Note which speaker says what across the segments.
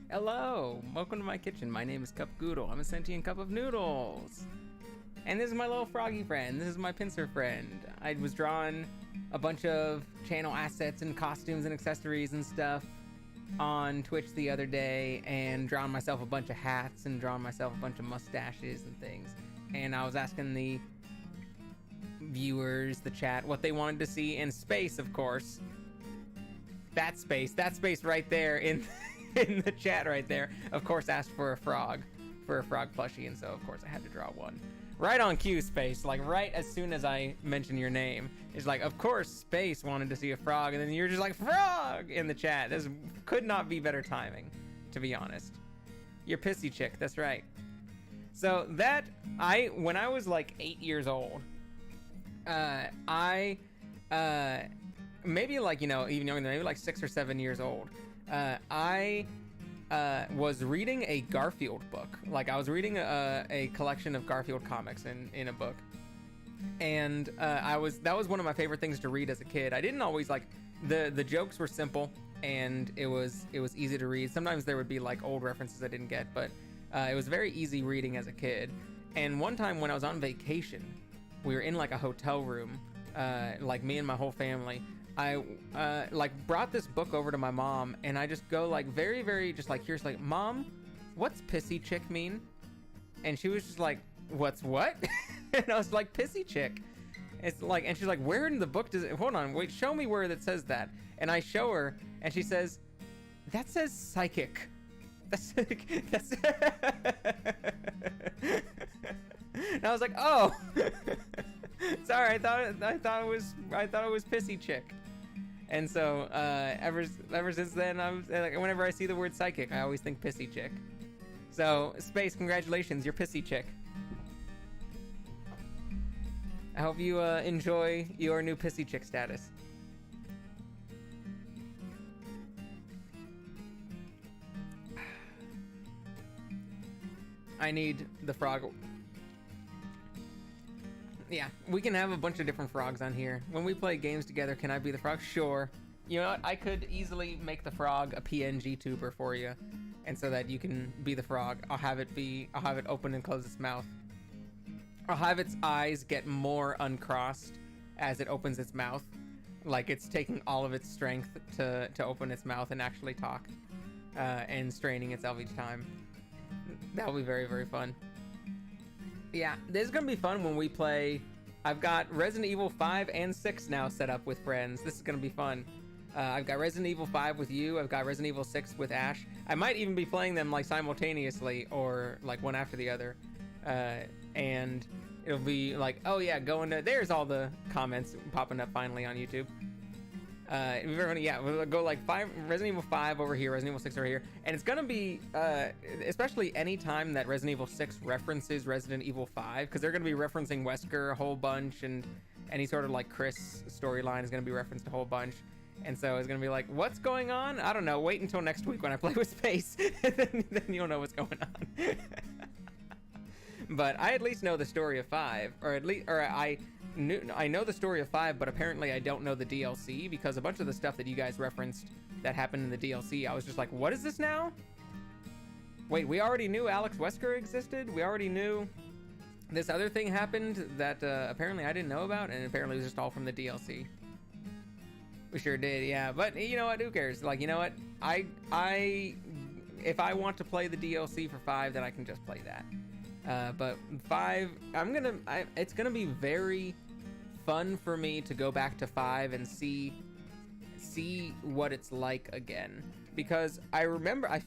Speaker 1: Hello, welcome to my kitchen. My name is Goodle. I'm a sentient cup of noodles. And this is my little froggy friend. This is my pincer friend. I was drawing a bunch of channel assets and costumes and accessories and stuff on Twitch the other day, and drawing myself a bunch of hats and drawing myself a bunch of mustaches and things. And I was asking the viewers, the chat, what they wanted to see in space, of course. That space right there in the chat right there, of course, asked for a frog plushie, and so of course I had to draw one. Right on cue, Space, like right as soon as I mention your name, it's like, of course, Space wanted to see a frog, and then you're just like, frog, in the chat. This could not be better timing, to be honest. You're pissy chick, that's right. So when I was like 8 years old, maybe like, you know, even younger than maybe like 6 or 7 years old, I was reading a Garfield book. Like, I was reading a collection of Garfield comics in a book, and that was one of my favorite things to read as a kid. I didn't always like the jokes were simple, and it was easy to read. Sometimes there would be like old references I didn't get, but it was very easy reading as a kid. And one time when I was on vacation, we were in like a hotel room, like me and my whole family. I like brought this book over to my mom, and I just go like very, very just like curious, like, Mom, what's pissy chick mean? And she was just like, what's what? And I was like, pissy chick. It's like, and she's like, where in the book does it, hold on, wait, show me where that says that. And I show her, and she says, that says psychic. That's and I was like, oh, sorry, I thought it was pissy chick. And so ever since then, I'm like, whenever I see the word psychic, I always think pissy chick. So Space, congratulations, you're pissy chick. I hope you enjoy your new pissy chick status. I need the frog. Yeah, we can have a bunch of different frogs on here. When we play games together, can I be the frog? Sure. You know what? I could easily make the frog a PNG tuber for you, and so that you can be the frog. I'll have it open and close its mouth. I'll have its eyes get more uncrossed as it opens its mouth, like it's taking all of its strength to open its mouth and actually talk, and straining itself each time. That'll be very, very fun. Yeah, this is gonna be fun when we play. I've got Resident Evil 5 and 6 now set up with friends. This is gonna be fun. I've got Resident Evil 5 with you. I've got Resident Evil 6 with Ash. I might even be playing them like simultaneously or like one after the other. And it'll be like, oh yeah, going to, there's all the comments popping up finally on YouTube. Yeah, we'll go like Resident Evil 5 over here, Resident Evil 6 over here, and it's gonna be especially any time that Resident Evil 6 references Resident Evil 5, because they're gonna be referencing Wesker a whole bunch, and any sort of like Chris storyline is gonna be referenced a whole bunch, and so it's gonna be like, what's going on? I don't know. Wait until next week when I play with Space, then you'll know what's going on. But I at least know the story of 5, or I know the story of 5, but apparently I don't know the DLC, because a bunch of the stuff that you guys referenced that happened in the DLC, I was just like, what is this now? Wait, we already knew Alex Wesker existed? We already knew this other thing happened that apparently I didn't know about, and apparently it was just all from the DLC. We sure did, yeah. But you know what? Who cares? Like, you know what? If I want to play the DLC for 5, then I can just play that. But 5, it's gonna be very fun for me to go back to 5 and see what it's like again, because I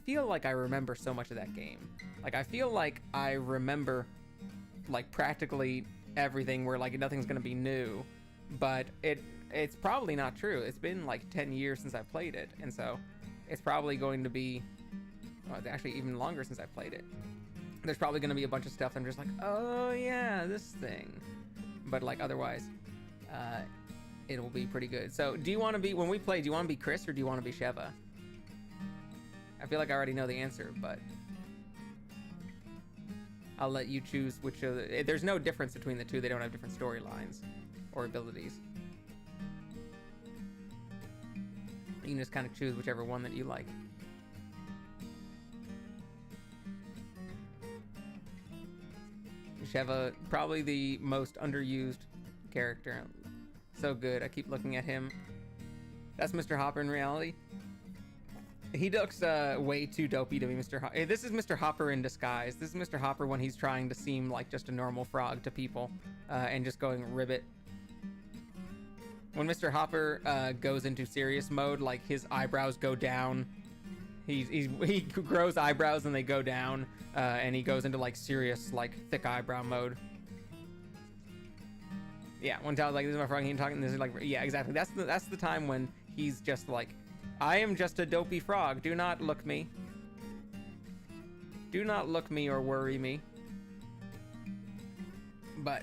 Speaker 1: feel like I remember so much of that game. Like, I feel like I remember like practically everything, where like nothing's gonna be new, but it's probably not true. It's been like 10 years since I played it, and so it's probably going to be actually even longer since I played it. There's probably going to be a bunch of stuff I'm just like, oh yeah, this thing. But like otherwise, it'll be pretty good. So do you want to be, when we play, do you want to be Chris or do you want to be Sheva? I feel like I already know the answer, but I'll let you choose which of the, there's no difference between the two. They don't have different storylines or abilities. You can just kind of choose whichever one that you like. Sheva, probably the most underused character. So good. I keep looking at him. That's Mr. Hopper in reality. He looks way too dopey to be Mr. Hopper. This is Mr. Hopper in disguise. This is Mr. Hopper when he's trying to seem like just a normal frog to people, and just going ribbit. When Mr. Hopper goes into serious mode, like his eyebrows go down. He grows eyebrows and they go down, and he goes into like serious, like thick eyebrow mode. Yeah, one time like, this is my frog, he talking. This is like, yeah, exactly. That's the time when he's just like, I am just a dopey frog. Do not look me. Do not look me or worry me. But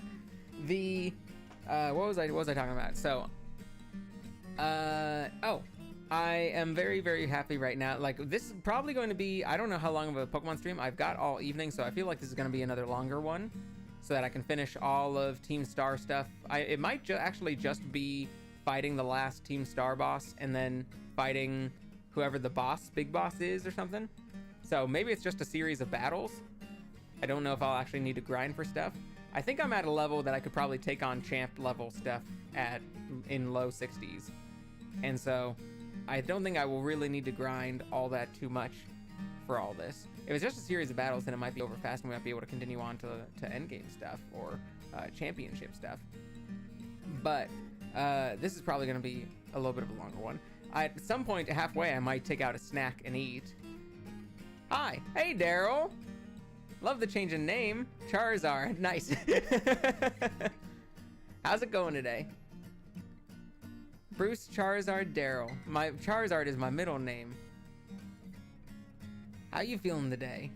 Speaker 1: the what was I talking about? So I am very, very happy right now. Like, this is probably going to be, I don't know how long of a Pokemon stream. I've got all evening, so I feel like this is going to be another longer one, so that I can finish all of Team Star stuff. It might actually just be fighting the last Team Star boss, and then fighting whoever the big boss is or something. So maybe it's just a series of battles. I don't know if I'll actually need to grind for stuff. I think I'm at a level that I could probably take on champ level stuff in low 60s. And so I don't think I will really need to grind all that too much for all this. If it's just a series of battles, then it might be over fast and we might be able to continue on to endgame stuff or championship stuff. But this is probably going to be a little bit of a longer one. At some point halfway, I might take out a snack and eat. Hi. Hey, Daryl. Love the change in name. Charizard. Nice. How's it going today? Bruce Charizard Daryl. My Charizard is my middle name. How you feeling today?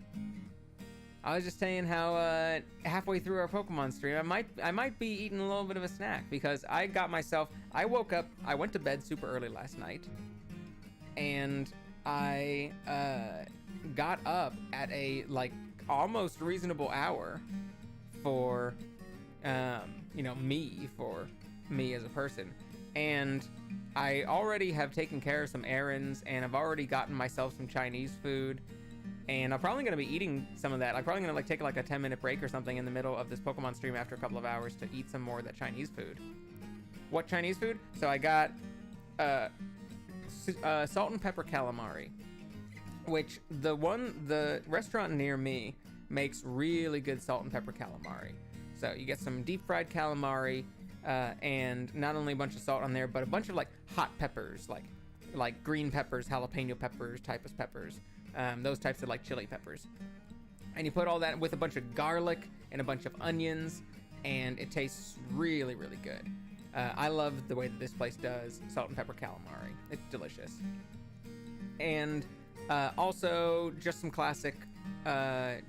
Speaker 1: I was just saying how halfway through our Pokemon stream, I might be eating a little bit of a snack, because I woke up, I went to bed super early last night, and I got up at a like almost reasonable hour for me as a person. And I already have taken care of some errands, and I've already gotten myself some Chinese food, and I'm probably going to be eating some of that. I'm probably going to like take like a 10-minute break or something in the middle of this Pokemon stream after a couple of hours to eat some more of that Chinese food. What Chinese food? So I got salt and pepper calamari, which the restaurant near me makes really good salt and pepper calamari. So you get some deep fried calamari, and not only a bunch of salt on there, but a bunch of like hot peppers, like green peppers, jalapeno peppers, typus peppers, those types of like chili peppers. And you put all that with a bunch of garlic and a bunch of onions, and it tastes really, really good. I love the way that this place does salt and pepper calamari. It's delicious. And also just some classic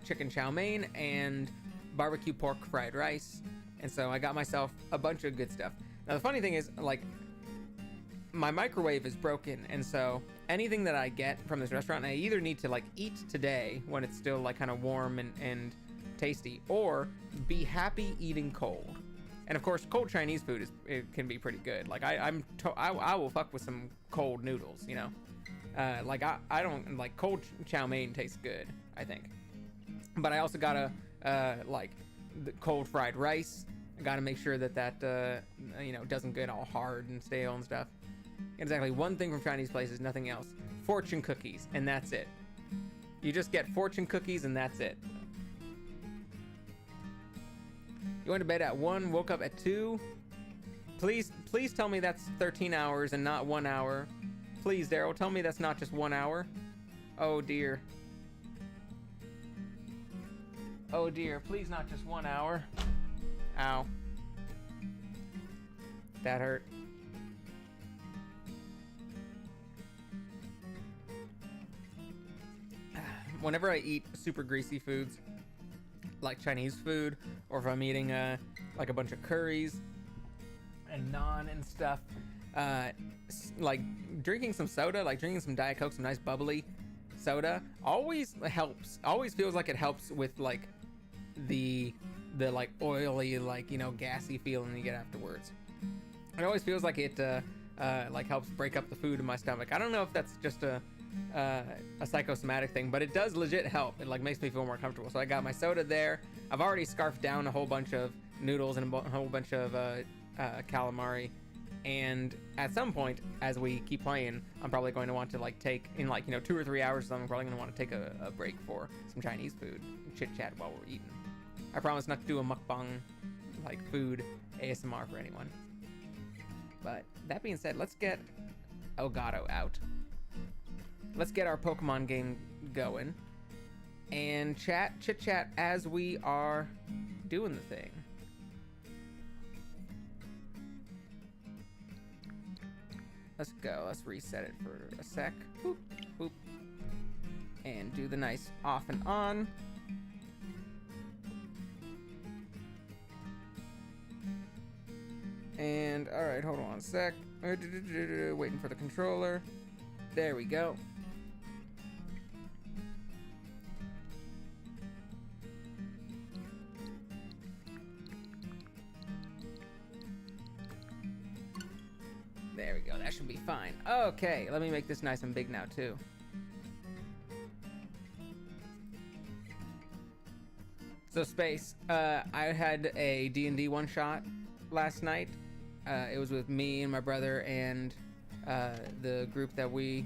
Speaker 1: chicken chow mein and barbecue pork fried rice. And so I got myself a bunch of good stuff. Now the funny thing is, like, my microwave is broken, and so anything that I get from this restaurant, I either need to like eat today when it's still like kind of warm and tasty, or be happy eating cold. And of course, cold Chinese food it can be pretty good. Like I will fuck with some cold noodles, you know. Like I don't like cold chow mein tastes good, I think. But I also gotta like the cold fried rice. I gotta make sure that you know, doesn't get all hard and stale and stuff. Exactly, one thing from Chinese places, nothing else. Fortune cookies, and that's it. You just get fortune cookies, and that's it. You went to bed at 1, woke up at 2. Please tell me that's 13 hours and not 1 hour. Please, Daryl, tell me that's not just 1 hour. Oh dear. Oh dear, please not just 1 hour. Ow. That hurt. Whenever I eat super greasy foods, like Chinese food, or if I'm eating like a bunch of curries and naan and stuff, like drinking some soda, like drinking some Diet Coke, some nice bubbly soda, always helps. Always feels like it helps with like the like oily, like, you know, gassy feeling you get afterwards. It always feels like it like helps break up the food in my stomach. I don't know if that's just a psychosomatic thing, but it does legit help. It like makes me feel more comfortable. So I got my soda there. I've already scarfed down a whole bunch of noodles and a whole bunch of calamari. And at some point, as we keep playing, I'm probably going to want to like take in like, you know, 2 or 3 hours or something. I'm probably going to want to take a break for some Chinese food, chit chat while we're eating. I promise not to do a mukbang like food ASMR for anyone. But that being said, let's get Elgato out. Let's get our Pokemon game going and chit chat as we are doing the thing. Let's go. Let's reset it for a sec. Boop, boop. And do the nice off and on. And all right, hold on a sec. Waiting for the controller. There we go. There we go. That should be fine. Okay, let me make this nice and big now too. So Space, I had a D&D one shot last night. It was with me and my brother and the group that we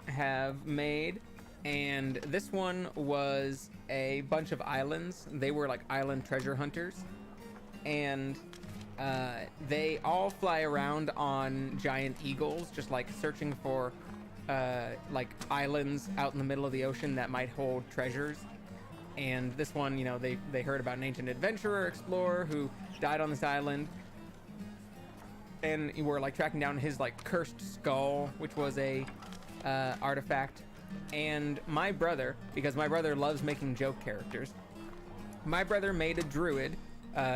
Speaker 1: have made, and this one was a bunch of islands. They were like island treasure hunters, and they all fly around on giant eagles, just like searching for like islands out in the middle of the ocean that might hold treasures. And this one, you know, they heard about an ancient adventurer explorer who died on this island, and we're like tracking down his like cursed skull, which was a artifact. And my brother, because my brother loves making joke characters, my brother made a druid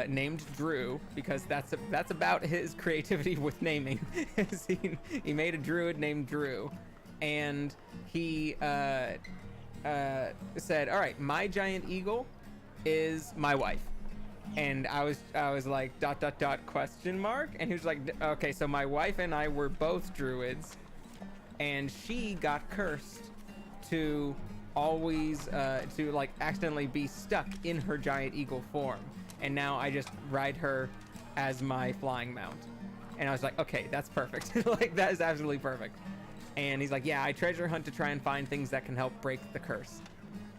Speaker 1: named Drew, because that's about his creativity with naming. He made a druid named Drew, and he said, all right, my giant eagle is my wife. And I was like, ... question mark? And he was like, okay, so my wife and I were both druids, and she got cursed to always to like accidentally be stuck in her giant eagle form, and now I just ride her as my flying mount. And I was like, okay, that's perfect. Like, that is absolutely perfect. And he's like, yeah, I treasure hunt to try and find things that can help break the curse.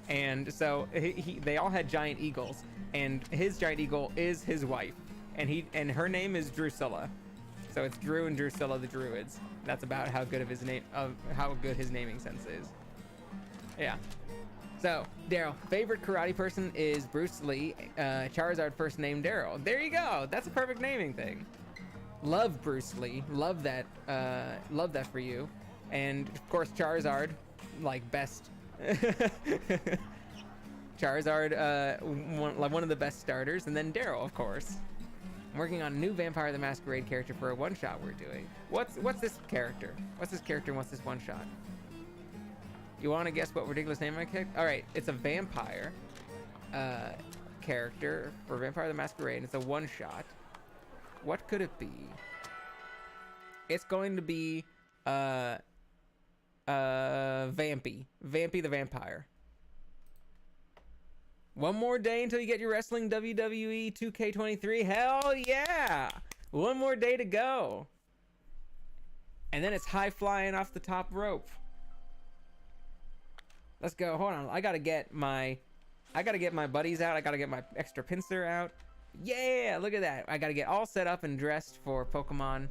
Speaker 1: And so they all had giant eagles, and his giant eagle is his wife, and her name is Drusilla. So it's Drew and Drusilla the druids. That's about how good how good his naming sense is. Yeah. So Daryl, favorite karate person is Bruce Lee. Charizard first name Daryl. There you go. That's a perfect naming thing. Love Bruce Lee. Love that for you. And of course Charizard, like best. Charizard, one of the best starters, and then Daryl, of course. I'm working on a new Vampire the Masquerade character for a one-shot we're doing. What's this character? What's this character and what's this one-shot? You want to guess what ridiculous name I picked? All right, it's a vampire character for Vampire the Masquerade, and it's a one-shot. What could it be? It's going to be Vampy the Vampire. One more day until you get your wrestling WWE 2K23. Hell yeah! One more day to go. And then it's high flying off the top rope. Let's go. Hold on. I gotta get my buddies out. I gotta get my extra pincer out. Yeah, look at that. I gotta get all set up and dressed for Pokemon.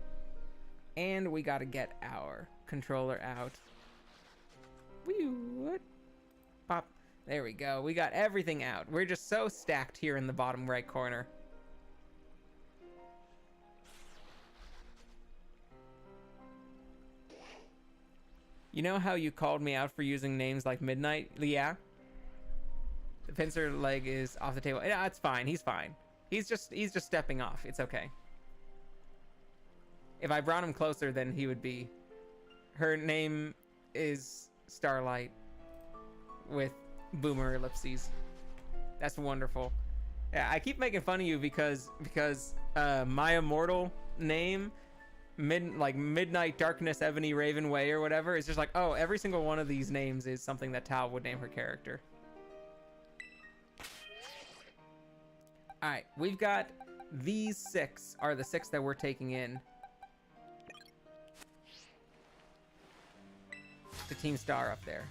Speaker 1: And we gotta get our controller out. What? Pop. There we go. We got everything out. We're just so stacked here in the bottom right corner. You know how you called me out for using names like Midnight? Yeah. The pincer leg is off the table. Yeah, it's fine. He's fine. He's just stepping off. It's okay. If I brought him closer, then he would be. Her name is Starlight with boomer ellipses. That's wonderful. Yeah, I keep making fun of you because my immortal name, Midnight Darkness Ebony Raven Way or whatever, is just like, oh, every single one of these names is something that Tal would name her character. All right, we've got these 6 are the 6 that we're taking in to Team Star up there.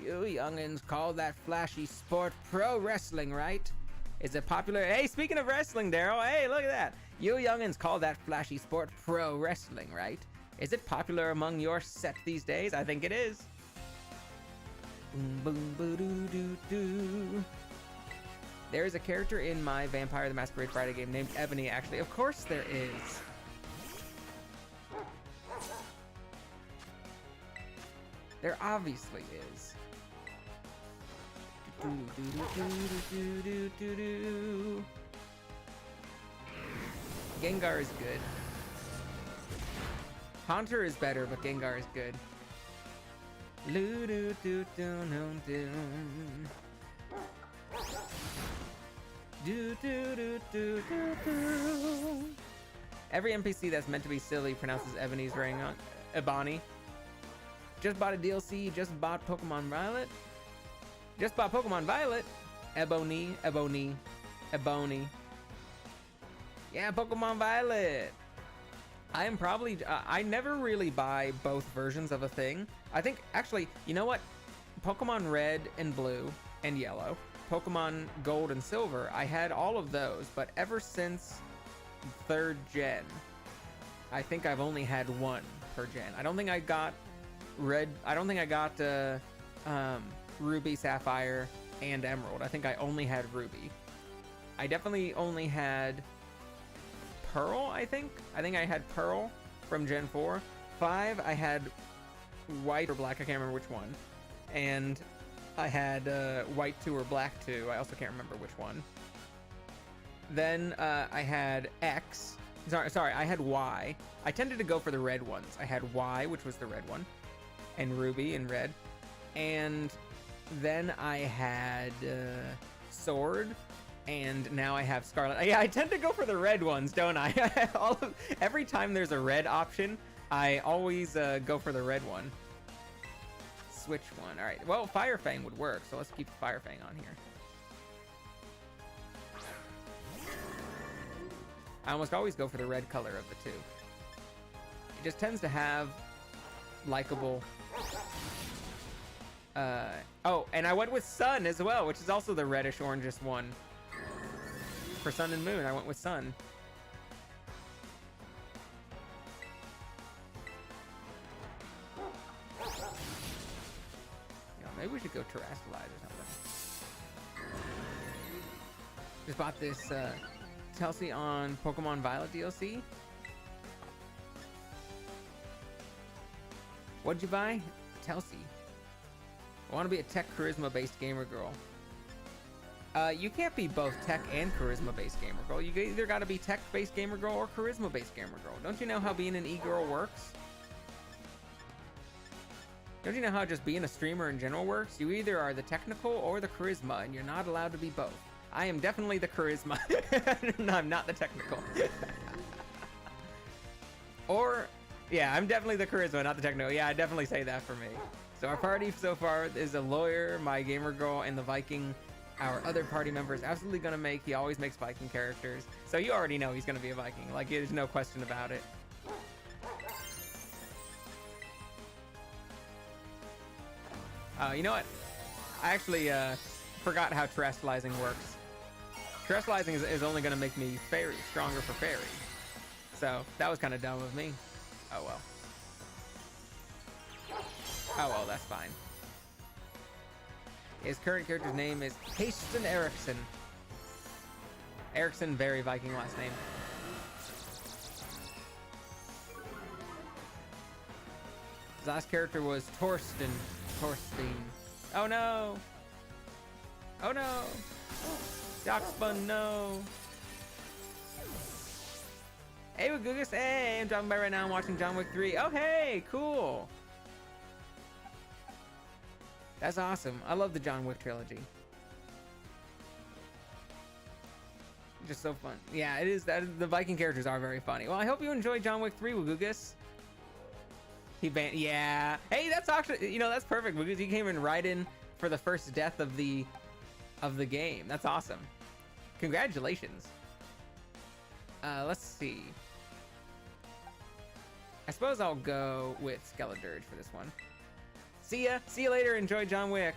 Speaker 1: You youngins call that flashy sport pro wrestling, right? Is it popular? Hey, speaking of wrestling, Daryl, hey, look at that. You youngins call that flashy sport pro wrestling, right? Is it popular among your set these days? I think it is. Boom, boom, boo, doo, doo, doo. There is a character in my Vampire the Masquerade Friday game named Ebony, actually. Of course there is. There obviously is. Gengar is good. Haunter is better, but Gengar is good. Every NPC that's meant to be silly pronounces Ebony's ring on Ebony. Just bought a DLC, just bought Pokemon Violet. Just bought Pokemon Violet. Ebony. Yeah, Pokemon Violet. I am probably, I never really buy both versions of a thing. I think, actually, you know what? Pokemon Red and Blue and Yellow, Pokemon Gold and Silver, I had all of those, but ever since 3rd gen, I think I've only had one per gen. I don't think I got Red, I don't think I got Ruby, Sapphire, and Emerald. I think I only had Ruby. I definitely only had Pearl, I think. I think I had Pearl from Gen 4. 5, I had White or Black, I can't remember which one. And I had White 2 or Black 2, I also can't remember which one. Then I had X. Sorry, I had Y. I tended to go for the red ones. I had Y, which was the red one, and Ruby in red. And then I had Sword, and now I have Scarlet. Yeah, I tend to go for the red ones, don't I? Every time there's a red option, I always go for the red one. Switch one. All right. Well, Fire Fang would work, so let's keep Fire Fang on here. I almost always go for the red color of the two. It just tends to have likable. Oh, and I went with Sun as well, which is also the reddish orangish one. For Sun and Moon, I went with Sun. Maybe we should go Terrasilize or something. Just bought this Chelsea on Pokemon Violet DLC. What'd you buy? Chelsea. I want to be a tech charisma-based gamer girl. You can't be both tech and charisma-based gamer girl. You either got to be tech-based gamer girl or charisma-based gamer girl. Don't you know how being an e-girl works? Don't you know how just being a streamer in general works? You either are the technical or the charisma, and you're not allowed to be both. I am definitely the charisma. No, I'm not the technical. Or, yeah, I'm definitely the charisma, not the technical. Yeah, I definitely say that for me. So our party so far is a lawyer, my gamer girl, and the Viking. Our other party member is absolutely gonna make. He always makes Viking characters, so you already know he's gonna be a Viking. Like, there's no question about it. You know what? I actually forgot how terrestrializing works. Terrestrializing is only gonna make me fairy stronger for fairy. So that was kind of dumb of me. Oh well. Oh well, that's fine. His current character's name is Hasten Eriksson. Eriksson, very Viking last name. His last character was Torsten. Oh no! Oh no! Doxbun, no! Hey, Gugus, hey! I'm dropping by right now. I'm watching John Wick 3. Oh hey, cool! That's awesome. I love the John Wick trilogy. Just so fun. Yeah, it is. The Viking characters are very funny. Well, I hope you enjoy John Wick 3, Wagugus. He banned. Yeah. Hey, that's actually, you know, that's perfect. Wagugus, you came in right in for the first death of the game. That's awesome. Congratulations. Let's see. I suppose I'll go with Skeledirge for this one. See ya. See you later. Enjoy John Wick.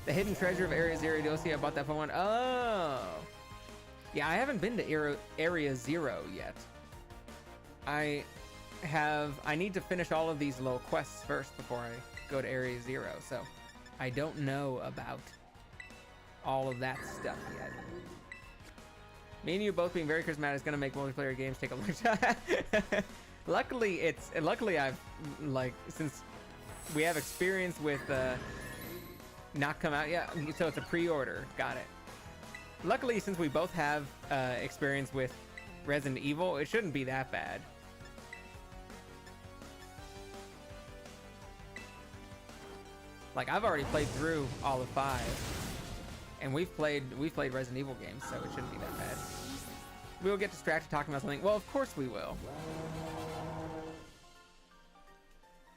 Speaker 1: The Hidden Treasure of Area Zero DLC. I bought that Pokemon. Oh. Yeah, I haven't been to Area Zero yet. I need to finish all of these little quests first before I go to Area Zero. So I don't know about all of that stuff yet. Me and you both being very charismatic is going to make multiplayer games take a long time. Luckily, I've, like, since we have experience with not come out yet, so it's a pre-order. Got it. Luckily, since we both have experience with Resident Evil, it shouldn't be that bad. Like, I've already played through all of 5, and we've played Resident Evil games, so it shouldn't be that bad. We'll get distracted talking about something. Well, of course we will.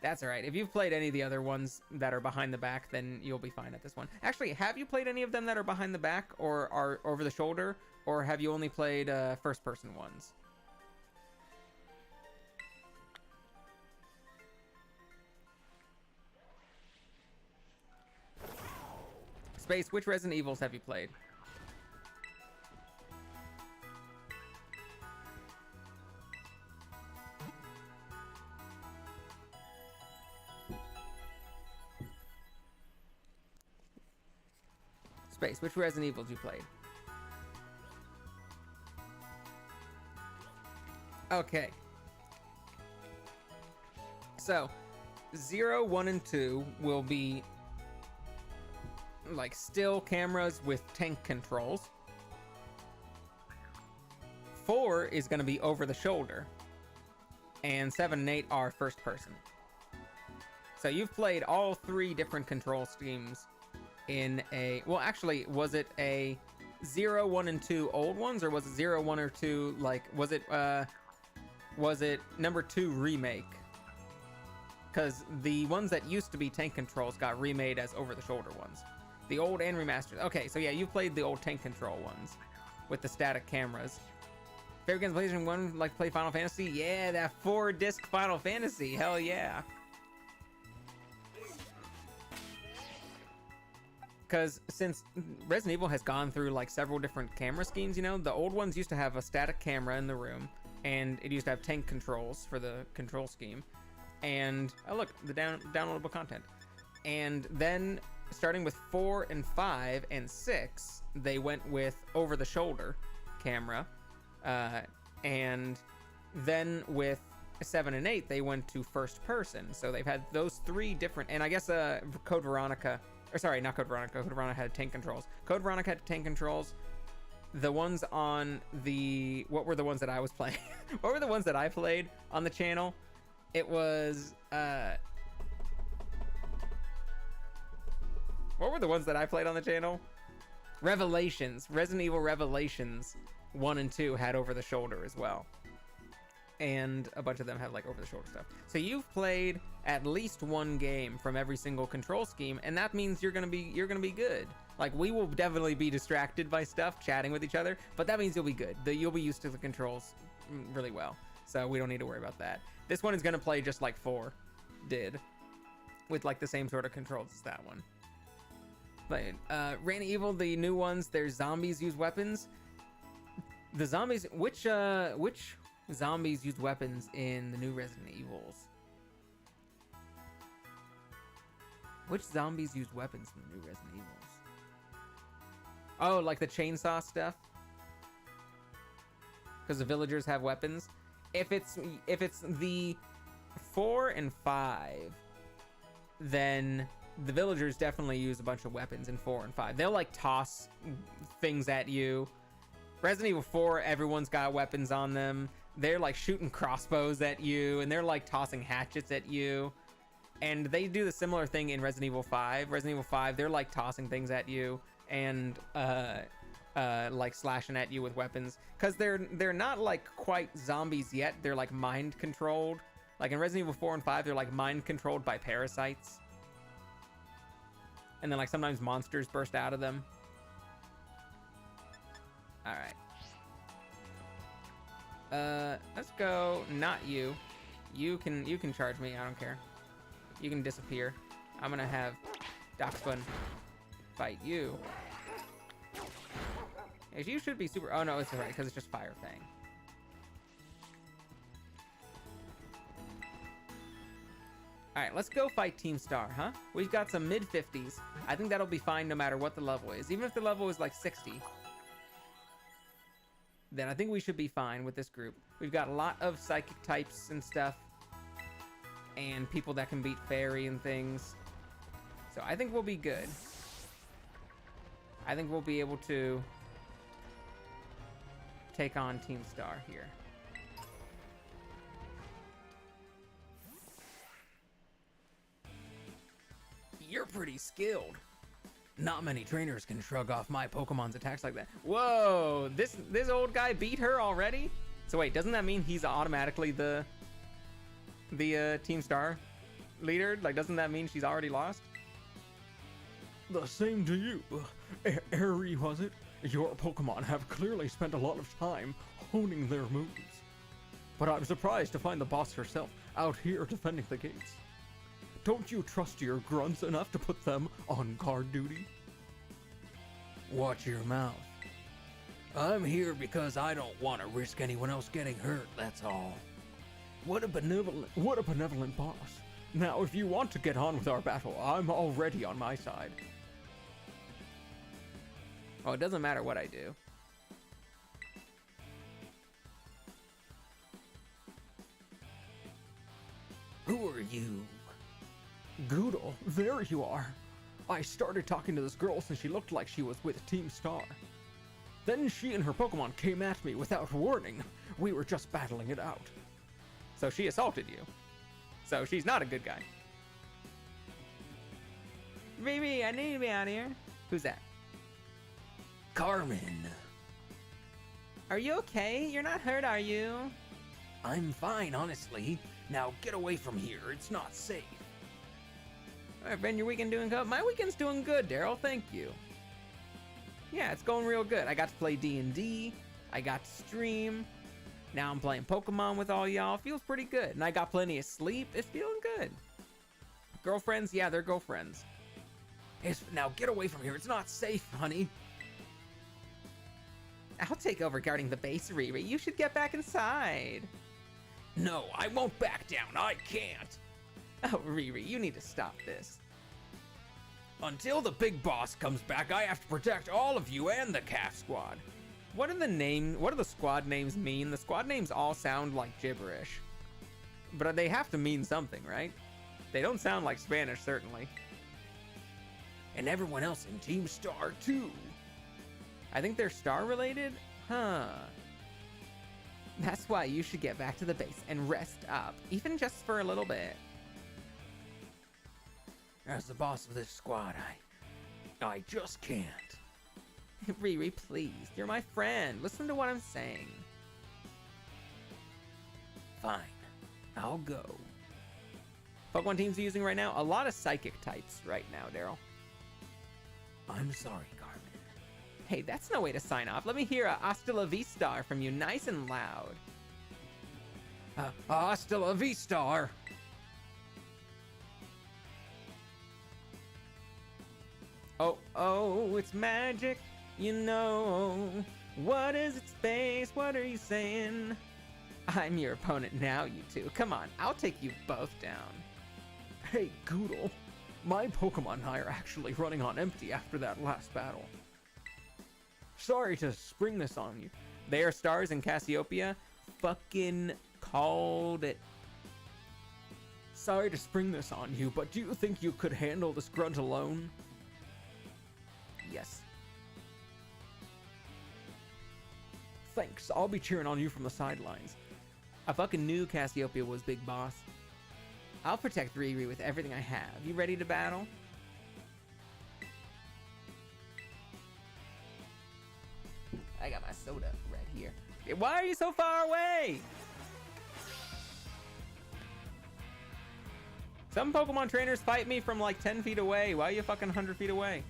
Speaker 1: That's all right. If you've played any of the other ones that are behind the back, then you'll be fine at this one. Actually, have you played any of them that are behind the back or are over the shoulder, or have you only played first-person ones? Space, which Resident Evils have you played? Space, which Resident Evils you played? Okay. So, 0, 1, and 2 will be like still cameras with tank controls. 4 is going to be over the shoulder. And 7 and 8 are first person. So you've played all 3 different control schemes in a, well, actually, was it a 0, 1, and 2 old ones, or was it 0, 1, or 2, like, was it number 2 remake? Because the ones that used to be tank controls got remade as over-the-shoulder ones. The old and remastered. Okay, so yeah, you played the old tank control ones with the static cameras. Favorite games on PlayStation 1, like play Final Fantasy? Yeah, that 4-disc Final Fantasy. Hell yeah. Because since Resident Evil has gone through like several different camera schemes, you know, the old ones used to have a static camera in the room, and it used to have tank controls for the control scheme. And, oh look, the downloadable content. And then, starting with 4 and 5 and 6, they went with over-the-shoulder camera, and then with 7 and 8 they went to first person. So they've had those 3 different, and I guess Code Veronica, or sorry, not Code Veronica. Code Veronica had tank controls. Code Veronica had tank controls. The ones on the, what were the ones that I was playing? What were the ones that I played on the channel? It was what were the ones that I played on the channel? Revelations. Resident Evil Revelations 1 and 2 had over the shoulder as well. And a bunch of them have like over the shoulder stuff. So you've played at least 1 game from every single control scheme, and that means you're gonna be good. Like, we will definitely be distracted by stuff, chatting with each other, but that means you'll be good. You'll be used to the controls really well, so we don't need to worry about that. This one is gonna play just like 4 did, with like the same sort of controls as that one. But Resident Evil, the new ones, there's zombies use weapons. The zombies, which zombies use weapons in the new Resident Evils? Which zombies use weapons in the new Resident Evils? Oh, like the chainsaw stuff? Because the villagers have weapons. If it's the 4 and 5, then the villagers definitely use a bunch of weapons in 4 and 5. They'll like toss things at you. Resident Evil 4, everyone's got weapons on them. They're like shooting crossbows at you, and they're like tossing hatchets at you. And they do the similar thing in Resident Evil 5. Resident Evil 5, they're like tossing things at you and like slashing at you with weapons, because they're not like quite zombies yet. They're like mind controlled. Like in Resident Evil 4 and 5, they're like mind controlled by parasites. And then like sometimes monsters burst out of them. All right. Let's go. Not you. You can charge me. I don't care. You can disappear. I'm gonna have Doxfun fight you. Yes, you should be super. Oh no, it's alright because it's just Fire Fang. All right, let's go fight Team Star, huh? We've got some mid 50s. I think that'll be fine no matter what the level is. Even if the level is like 60. Then I think we should be fine with this group. We've got a lot of psychic types and stuff. And people that can beat fairy and things. So I think we'll be good. I think we'll be able to take on Team Star here. You're pretty skilled. Not many trainers can shrug off my Pokemon's attacks like that. Whoa, this old guy beat her already? So wait, doesn't that mean he's automatically the Team Star leader? Like, doesn't that mean she's already lost?
Speaker 2: The same to you. Airy, was it? Your Pokemon have clearly spent a lot of time honing their moves. But I'm surprised to find the boss herself out here defending the gates. Don't you trust your grunts enough to put them on guard duty?
Speaker 3: Watch your mouth. I'm here because I don't want to risk anyone else getting hurt, that's all.
Speaker 2: What a benevolent boss. Now, if you want to get on with our battle, I'm already on my side.
Speaker 1: Oh, it doesn't matter what I do.
Speaker 3: Who are you?
Speaker 2: Goodle, there you are. I started talking to this girl since she looked like she was with Team Star. Then she and her Pokemon came at me without warning. We were just battling it out.
Speaker 1: So she assaulted you. So she's not a good guy. Baby, I need to be out of here. Who's that?
Speaker 3: Carmen.
Speaker 1: Are you okay? You're not hurt, are you?
Speaker 3: I'm fine, honestly. Now get away from here. It's not safe.
Speaker 1: All right, Ben, your weekend doing good? My weekend's doing good, Daryl. Thank you. Yeah, it's going real good. I got to play D&D. I got to stream. Now I'm playing Pokemon with all y'all. Feels pretty good. And I got plenty of sleep. It's feeling good. Girlfriends? Yeah, they're girlfriends.
Speaker 3: Now get away from here. It's not safe, honey.
Speaker 1: I'll take over guarding the base, Riri. You should get back inside.
Speaker 3: No, I won't back down. I can't.
Speaker 1: Oh, Riri, you need to stop this.
Speaker 3: Until the big boss comes back, I have to protect all of you and the calf squad.
Speaker 1: What do the squad names mean? The squad names all sound like gibberish. But they have to mean something, right? They don't sound like Spanish, certainly.
Speaker 3: And everyone else in Team Star, too.
Speaker 1: I think they're star related? Huh. That's why you should get back to the base and rest up, even just for a little bit.
Speaker 3: As the boss of this squad, I just can't.
Speaker 1: Riri, please. You're my friend. Listen to what I'm saying.
Speaker 3: Fine. I'll go.
Speaker 1: Pokemon teams are using right now? A lot of psychic types right now, Daryl.
Speaker 3: I'm sorry, Carmen.
Speaker 1: Hey, that's no way to sign off. Let me hear a hasta la vista from you nice and loud.
Speaker 3: Hasta la vista.
Speaker 1: Oh, it's magic. You know. What is it, space? What are you saying? I'm your opponent now, you two. Come on, I'll take you both down.
Speaker 2: Hey, Goodle. My Pokemon and I are actually running on empty after that last battle. Sorry to spring this on you.
Speaker 1: They are stars in Cassiopeia. Fucking called it.
Speaker 2: Sorry to spring this on you, but do you think you could handle this grunt alone?
Speaker 1: Yes.
Speaker 2: Thanks, I'll be cheering on you from the sidelines.
Speaker 1: I fucking knew Cassiopeia was big boss. I'll protect Riri with everything I have. You ready to battle? I got my soda right here. Why are you so far away? Some Pokemon trainers fight me from like 10 feet away. Why are you fucking 100 feet away?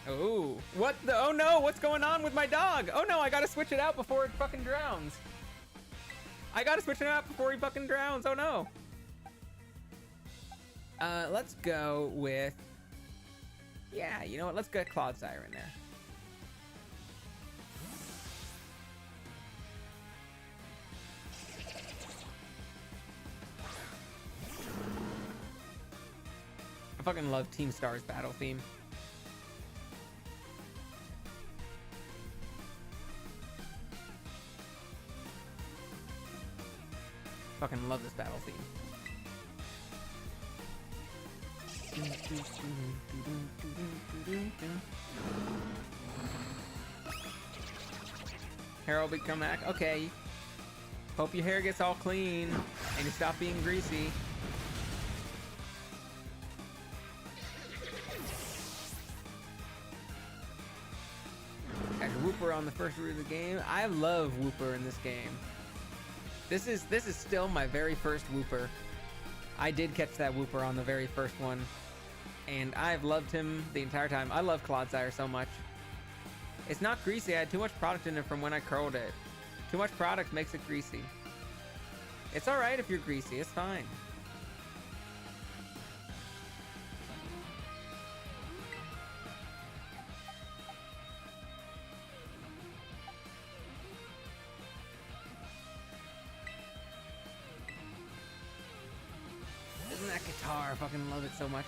Speaker 1: Oh, what the? Oh no, what's going on with my dog? Oh no, I gotta switch it out before it fucking drowns. I gotta switch it out before he fucking drowns. Oh no. Let's go with, yeah, you know what? Let's get Clodsire in there. I fucking love Team Star's battle theme. Fucking love this battle theme. Hair will become back. Okay. Hope your hair gets all clean and you stop being greasy. Got your Wooper on the first route of the game. I love Wooper in this game. This is still my very first Wooper. I did catch that Wooper on the very first one, and I've loved him the entire time. I love Clodsire so much. It's not greasy. I had too much product in it from when I curled it. Too much product makes it greasy. It's alright if you're greasy. It's fine. Isn't that guitar? I fucking love it so much.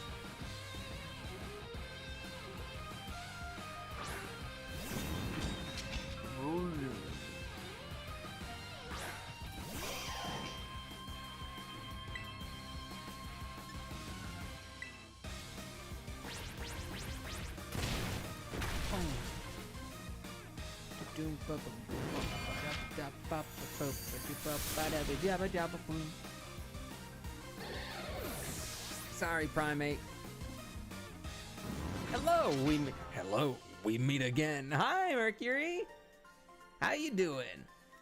Speaker 1: Sorry, Primate. Hello, we meet again. Hi, Mercury. How you doing?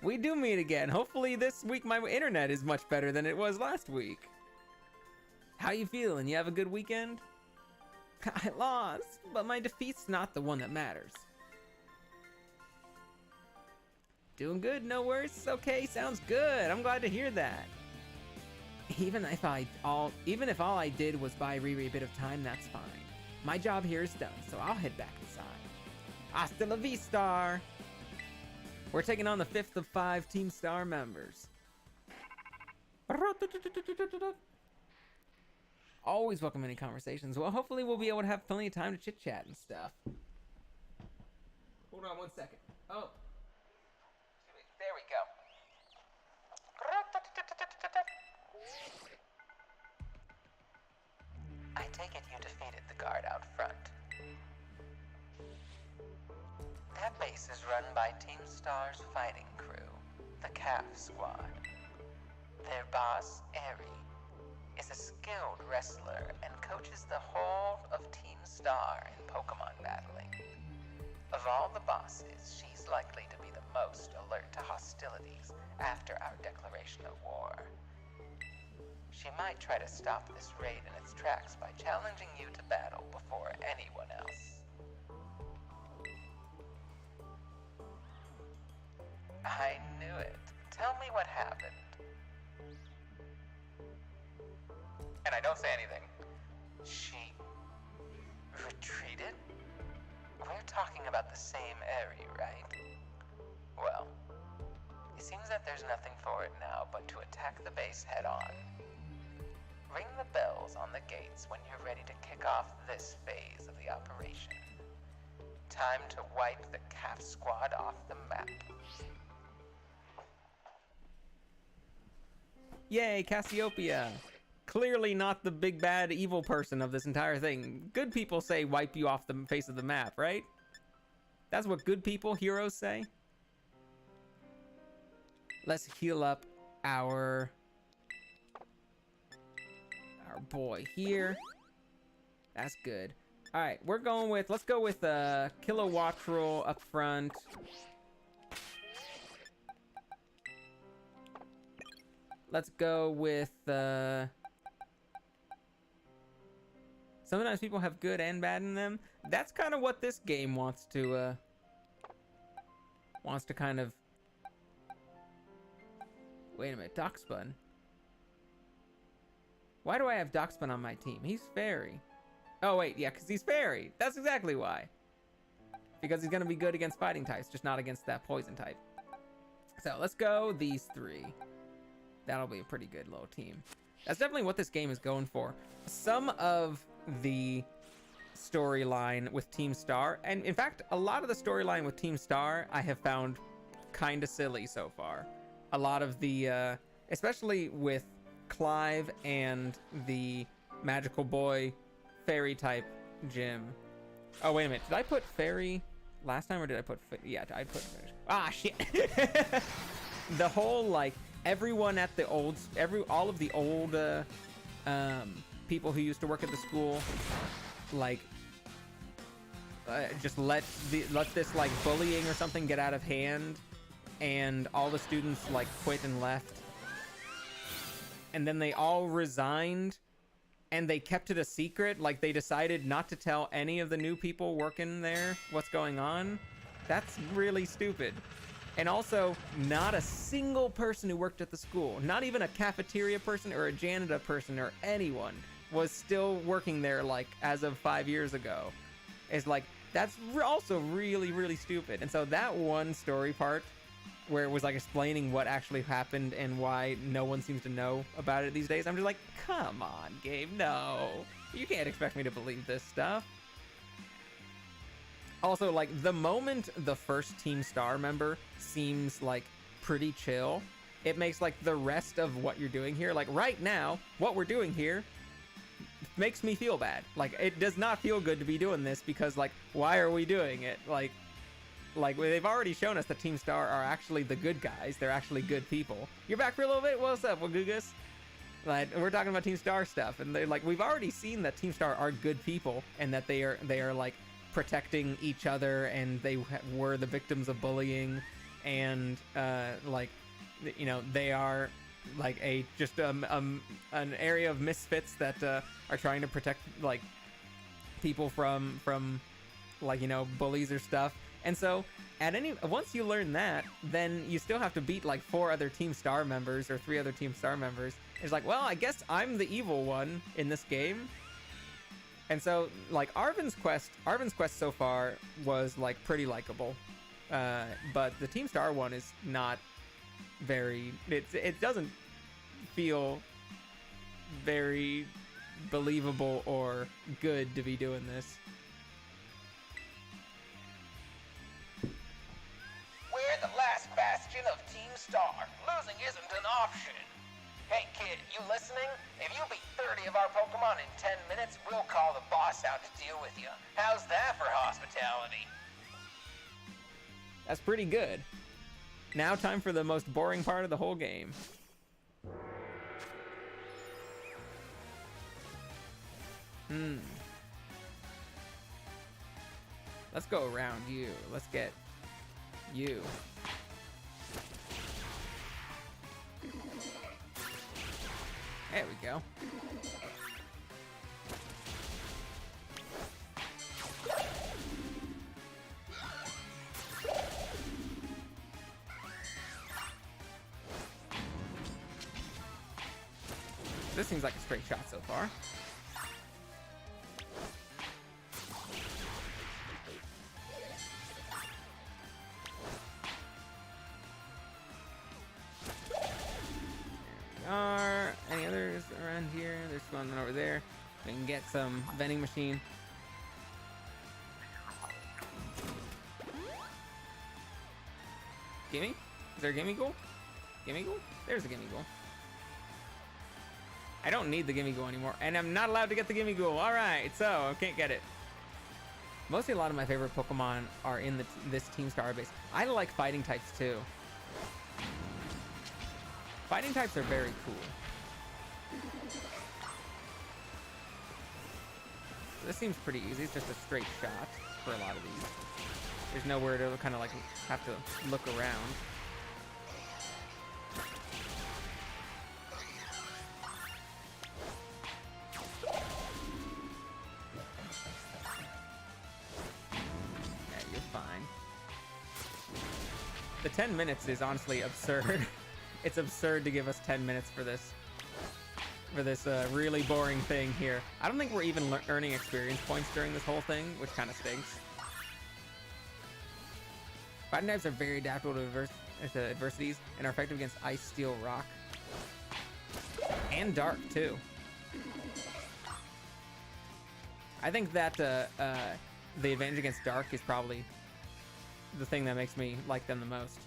Speaker 1: We do meet again. Hopefully this week my internet is much better than it was last week. How you feeling? You have a good weekend? I lost, but my defeat's not the one that matters. Doing good, no worries. Okay, sounds good. I'm glad to hear that. Even if all I did was buy Riri a bit of time, that's fine. My job here is done, so I'll head back inside. Hasta la vista! We're taking on the 5th of 5 Team Star members. Always welcome any conversations. Well, hopefully we'll be able to have plenty of time to chit chat and stuff. Hold on 1 second. Oh. There we go.
Speaker 4: I take it you defeated the guard out front. That base is run by Team Star's fighting crew, the Calf Squad. Their boss, Eri, is a skilled wrestler and coaches the whole of Team Star in Pokemon battling. Of all the bosses, she's likely to be the most alert to hostilities after our declaration of war. She might try to stop this raid in its tracks by challenging you to battle before anyone else. I knew it. Tell me what happened. And I don't say anything. She retreated? We're talking about the same area, right? Well, it seems that there's nothing for it now but to attack the base head on. Ring the bells on the gates when you're ready to kick off this phase of the operation. Time to wipe the Calf Squad off the map.
Speaker 1: Yay, Cassiopeia! Clearly not the big bad evil person of this entire thing. Good people say wipe you off the face of the map, right? That's what good people, heroes say. Let's heal up our boy here. That's good. All right, we're going with, let's go with Kilowattrel up front. Let's go with sometimes people have good and bad in them. That's kind of what this game wants to kind of. Wait a minute, Darkspun. Why do I have Darkspun on my team? He's fairy. Oh wait, yeah, because he's fairy. That's exactly why. Because he's gonna be good against fighting types, just not against that poison type. So let's go these three. That'll be a pretty good little team. That's definitely what this game is going for. Some of the storyline with Team Star, and in fact, a lot of the storyline with Team Star, I have found kind of silly so far. A lot of the, especially with Clive and the magical boy fairy type gym. Oh, wait a minute. Did I put fairy last time or did I put, yeah, I put fairy. Ah, shit. The whole, like, everyone at the old, all of the old people who used to work at the school, like, just let this like bullying or something get out of hand, and all the students like quit and left, and then they all resigned, and they kept it a secret. Like they decided not to tell any of the new people working there what's going on. That's really stupid. And also, not a single person who worked at the school, not even a cafeteria person or a janitor person or anyone, was still working there like as of 5 years ago. It's like, that's also really, really stupid. And so that one story part where it was like explaining what actually happened and why no one seems to know about it these days, I'm just like, come on, Gabe, no. You can't expect me to believe this stuff. Also, like, the moment the first Team Star member seems, like, pretty chill, it makes, like, the rest of what you're doing here, like, right now, what we're doing here makes me feel bad. Like, it does not feel good to be doing this because, like, why are we doing it? Like, they've already shown us that Team Star are actually the good guys. They're actually good people. You're back for a little bit? What's up, Wagugas? Like, we're talking about Team Star stuff, and they're, like, we've already seen that Team Star are good people and that they are like, protecting each other, and they were the victims of bullying, and like, you know, they are like an area of misfits that are trying to protect like people from like, you know, bullies or stuff. And so once you learn that, then you still have to beat like 4 other Team Star members or 3 other Team Star members. It's like, well, I guess I'm the evil one in this game. And so, like, Arvin's quest so far was, like, pretty likable. But the Team Star one is not very... It doesn't feel very believable or good to be doing this.
Speaker 4: We're the last bastion of Team Star. Losing isn't an option. Hey kid, you listening? If you beat 30 of our Pokemon in 10 minutes, we'll call the boss out to deal with you. How's that for hospitality?
Speaker 1: That's pretty good. Now time for the most boring part of the whole game. Let's go around you. Let's get you. There we go. This seems like a straight shot so far. Any others around here? There's one over there. We can get some vending machine. Gimme? Is there a gimme goal? Gimme goal? There's a gimme goal. I don't need the gimme goal anymore, and I'm not allowed to get the gimme goal. All right, so I can't get it. Mostly a lot of my favorite Pokemon are in this Team Star base. I like fighting types too. Fighting types are very cool. This seems pretty easy. It's just a straight shot for a lot of these. There's nowhere to kind of like have to look around. Yeah, you're fine. The 10 minutes is honestly absurd. It's absurd to give us 10 minutes for this really boring thing here. I don't think we're even earning experience points during this whole thing, which kind of stinks. Fighting types are very adaptable to adversities and are effective against ice, steel, rock, and dark too. I think that the advantage against dark is probably the thing that makes me like them the most.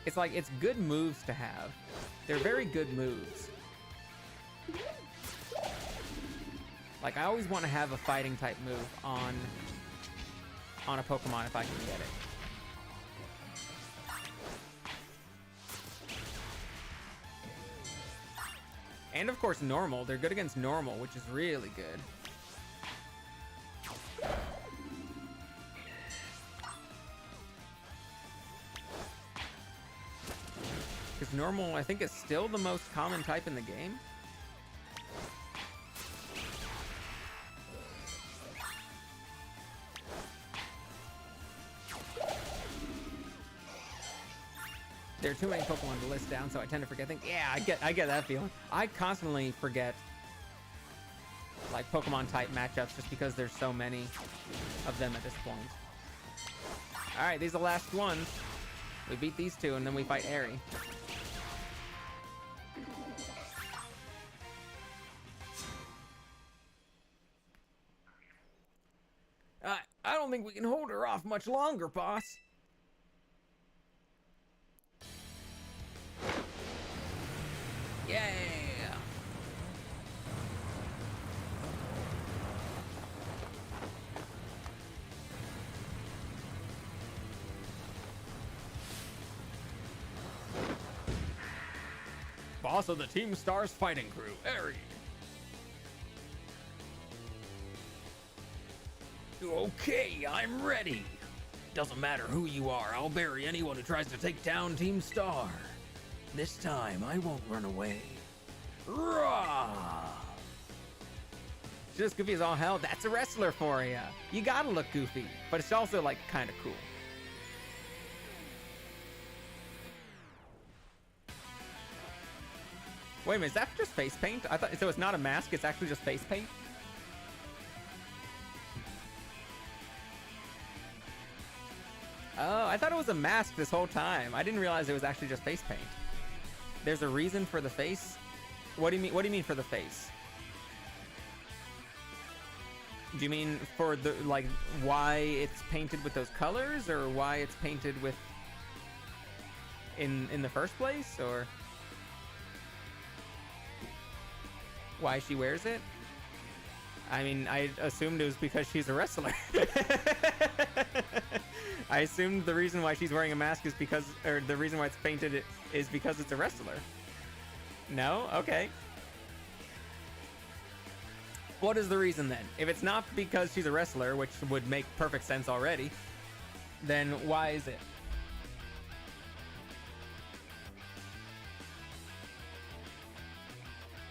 Speaker 1: It's like, it's good moves to have. They're very good moves. Like, I always want to have a fighting type move on a Pokemon if I can get it. And of course normal. They're good against normal, which is really good. Because normal, I think, is still the most common type in the game. There are too many Pokemon to list down, so I tend to forget things. Yeah, I get that feeling. I constantly forget like Pokemon type matchups just because there's so many of them at this point. All right, these are the last ones. We beat these two, and then we fight Airy. I don't think we can hold her off much longer, boss. Yeah.
Speaker 2: Boss of the Team Star's fighting crew, Airy.
Speaker 3: Okay, I'm ready. Doesn't matter who you are, I'll bury anyone who tries to take down Team Star. This time, I won't run away. Rah!
Speaker 1: Just goofy as all hell. That's a wrestler for you. You gotta look goofy, but it's also like kind of cool. Wait a minute, is that just face paint? I thought so. It's not a mask. It's actually just face paint. I thought it was a mask this whole time. I didn't realize it was actually just face paint. There's a reason for the face? What do you mean? What do you mean for the face? Do you mean for the, like, why it's painted with those colors, or why it's painted with in the first place, or why she wears it? I mean, I assumed it was because she's a wrestler. I assumed the reason why she's wearing a mask is because, or the reason why it's painted is because it's a wrestler. No? Okay. What is the reason then? If it's not because she's a wrestler, which would make perfect sense already, then why is it?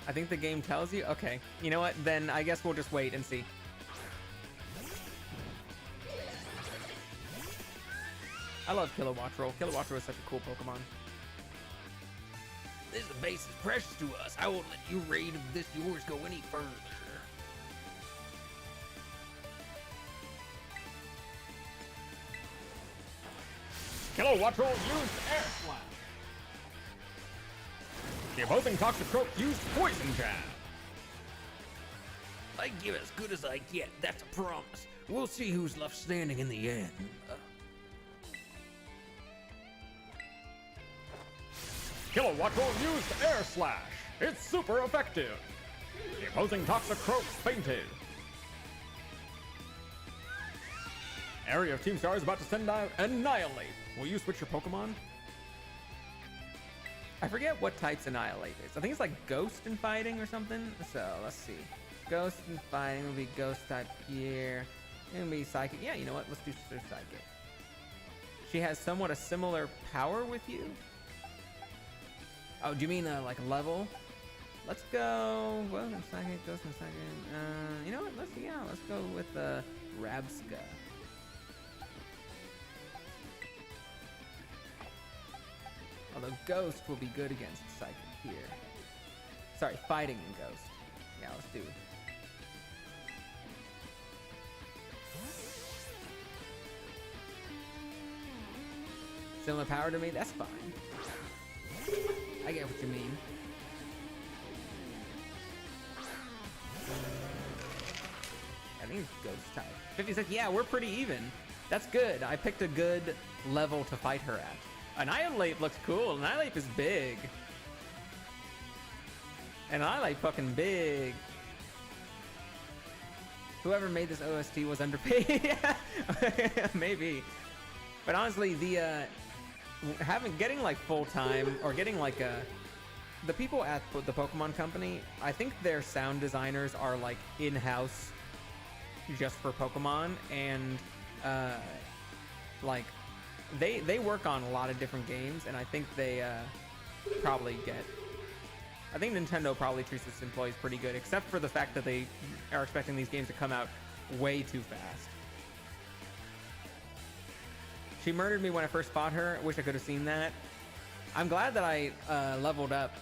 Speaker 1: I think the game tells you? Okay. You know what? Then I guess we'll just wait and see. I love Kilowattrel. Kilowattrel is such a cool Pokemon.
Speaker 3: This base is precious to us. I won't let you raid this yours go any further.
Speaker 2: Kilowattrel used Air Slash. The opposing Toxicroak used Poison Jab.
Speaker 3: I give as good as I get, that's a promise. We'll see who's left standing in the end.
Speaker 2: Kilowattrel used Air Slash. It's super effective. The opposing Toxicroak fainted. Area of Team Star is about to send out Annihilate. Will you switch your Pokemon?
Speaker 1: I forget what types Annihilate is. I think it's like Ghost and Fighting or something. So, let's see. Ghost and Fighting will be Ghost type here. It'll be Psychic. Yeah, you know what? Let's do Psychic. She has somewhat a similar power with you. Oh, do you mean like level? Let's go. Well, Psychic, Ghost and Psychic. You know what? Let's go with Rabska. Although Ghost will be good against Psychic here. Sorry, Fighting and Ghost. Yeah, let's do it. Similar power to me? That's fine. I get what you mean. I think it's Ghost type. 56, yeah, we're pretty even. That's good. I picked a good level to fight her at. Annihilate looks cool. Annihilate is big. Annihilate fucking big. Whoever made this OST was underpaid. Maybe. But honestly, the getting like full time or getting like the people at the Pokemon Company, I think their sound designers are like in-house just for Pokemon, and like they work on a lot of different games, and I think they probably get. I think Nintendo probably treats its employees pretty good, except for the fact that they are expecting these games to come out way too fast. She murdered me when I first fought her. Wish I could have seen that. I'm glad that I leveled up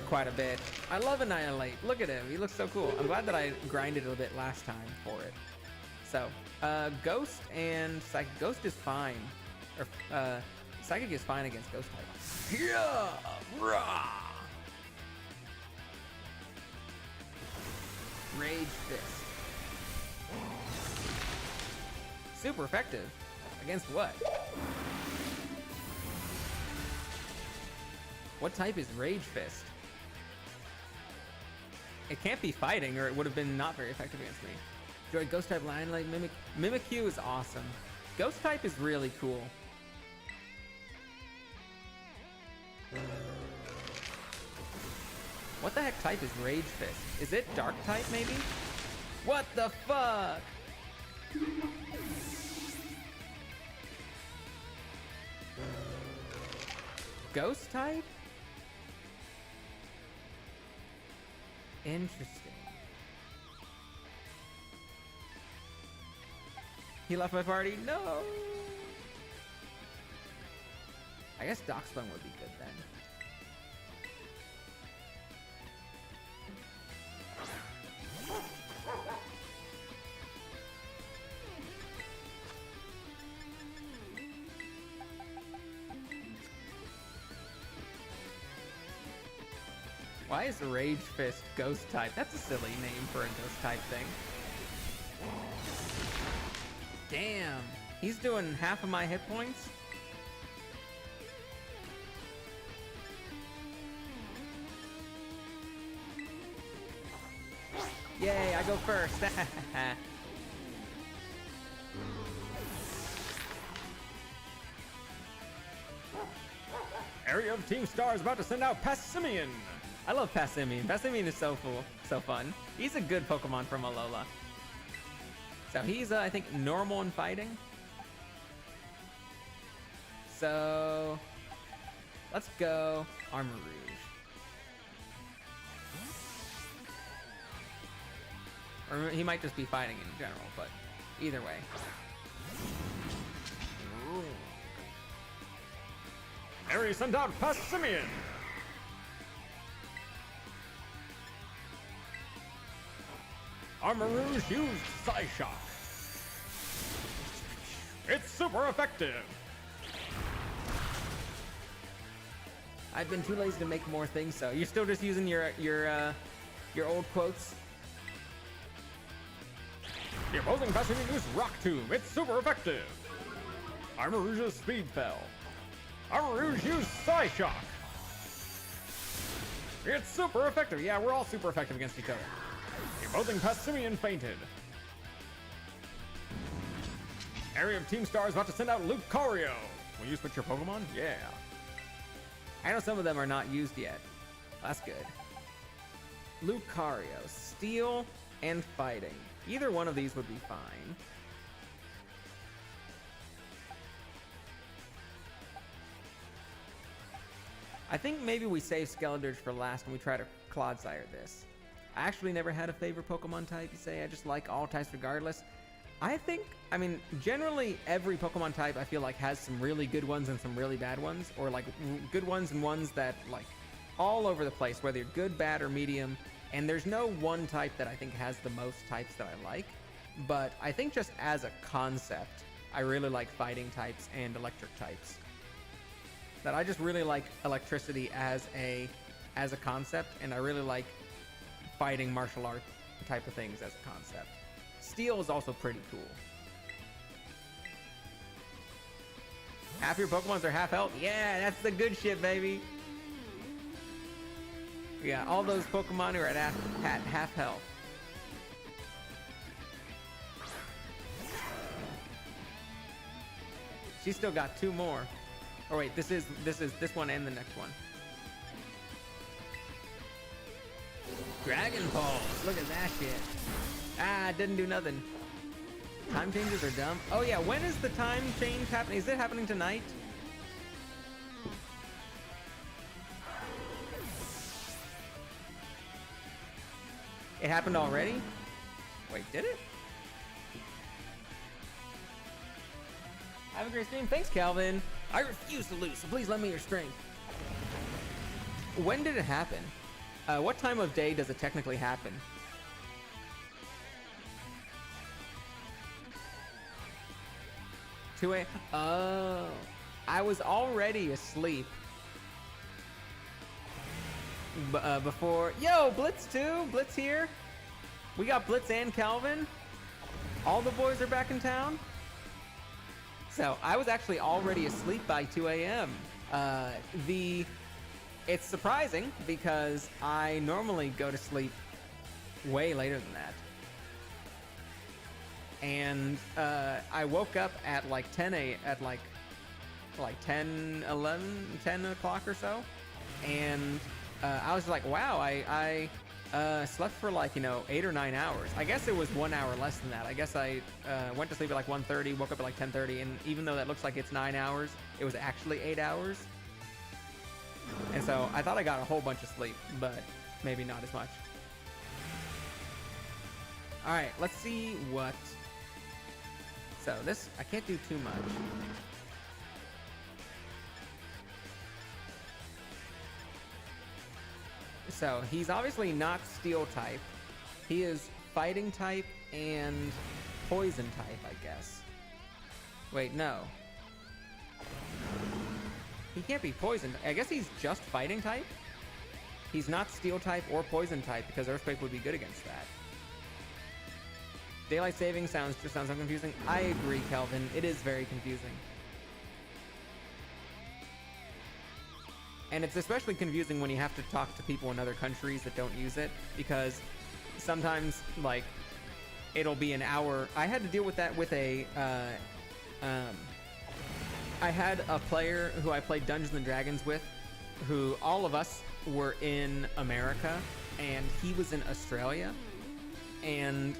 Speaker 1: quite a bit. I love Annihilate. Look at him. He looks so cool. I'm glad that I grinded a bit last time for it. So, Ghost and Psychic. Ghost is fine. Or, Psychic is fine against Ghost type.
Speaker 3: Yeah! Rah!
Speaker 1: Rage Fist. Super effective. Against what? What type is Rage Fist? It can't be fighting, or it would have been not very effective against me. Enjoy Ghost type line like Mimikyu is awesome. Ghost type is really cool. What the heck type is Rage Fist? Is it Dark type maybe? What the fuck? Ghost type? Interesting. He left my party? No! I guess Darkspawn would be good then. Why is Rage Fist ghost type? That's a silly name for a ghost type thing. Damn. He's doing half of my hit points? Yay, I go first.
Speaker 2: Area of Team Star is about to send out Passimian.
Speaker 1: I love Passimian. Passimian is so fun. He's a good Pokemon from Alola. So he's, I think, normal in fighting. So let's go Armor Rouge. Or he might just be fighting in general, but either way.
Speaker 2: Area sent out Passimian. Armor Rouge used Psyshock. It's super effective.
Speaker 1: I've been too lazy to make more things, so you're still just using your old quotes.
Speaker 2: The opposing Passimian used Rock Tomb. It's super effective. Armor Rouge's speed fell. Armor Rouge used Psyshock. It's super effective. Yeah, we're all super effective against each other. The opposing Passimian fainted. Area of Team Star is about to send out Lucario. Will you switch your Pokemon? Yeah.
Speaker 1: I know some of them are not used yet. That's good. Lucario, Steel and Fighting. Either one of these would be fine. I think maybe we save Skeledirge for last and we try to Clodsire this. I actually never had a favorite Pokemon type to say. I just like all types regardless. I mean, generally every Pokemon type I feel like has some really good ones and some really bad ones, or like good ones and ones that like all over the place, whether you're good, bad, or medium. And there's no one type that I think has the most types that I like, but I think just as a concept, I really like fighting types and electric types. That I just really like electricity as a concept, and I really like fighting martial art type of things as a concept. Steel is also pretty cool. Half your Pokemons are half health. Yeah, that's the good shit, baby. Yeah, all those Pokemon who are at half health. She's still got two more. Oh wait, this is this one and the next one. Dragon Pulse. Look at that shit. Ah, it didn't do nothing. Time changes are dumb. Oh yeah, when is the time change happening? Is it happening tonight? It happened already? Wait, did it? Have a great stream. Thanks, Calvin. I refuse to lose, so please lend me your strength. When did it happen? What time of day does it technically happen? Oh, I was already asleep. Before. Yo, Blitz too. Blitz here. We got Blitz and Calvin. All the boys are back in town. So I was actually already asleep by 2 a.m. It's surprising because I normally go to sleep way later than that. And I woke up at like 10 o'clock or so. And I was like, wow, I slept for like, 8 or 9 hours. I guess it was 1 hour less than that. I guess I went to sleep at like 1:30, woke up at like 10:30, and even though that looks like it's 9 hours, it was actually 8 hours. And so I thought I got a whole bunch of sleep, but maybe not as much. All right, let's see what. So this, I can't do too much. So he's obviously not steel type. He is fighting type and poison type, I guess. Wait, no. He can't be poison. I guess he's just fighting type. He's not steel type or poison type because earthquake would be good against that. Daylight saving sounds so confusing. I agree, Kelvin. It is very confusing. And it's especially confusing when you have to talk to people in other countries that don't use it, because sometimes, like, it'll be an hour. I had to deal with that with a, I had a player who I played Dungeons and Dragons with, who all of us were in America, and he was in Australia, and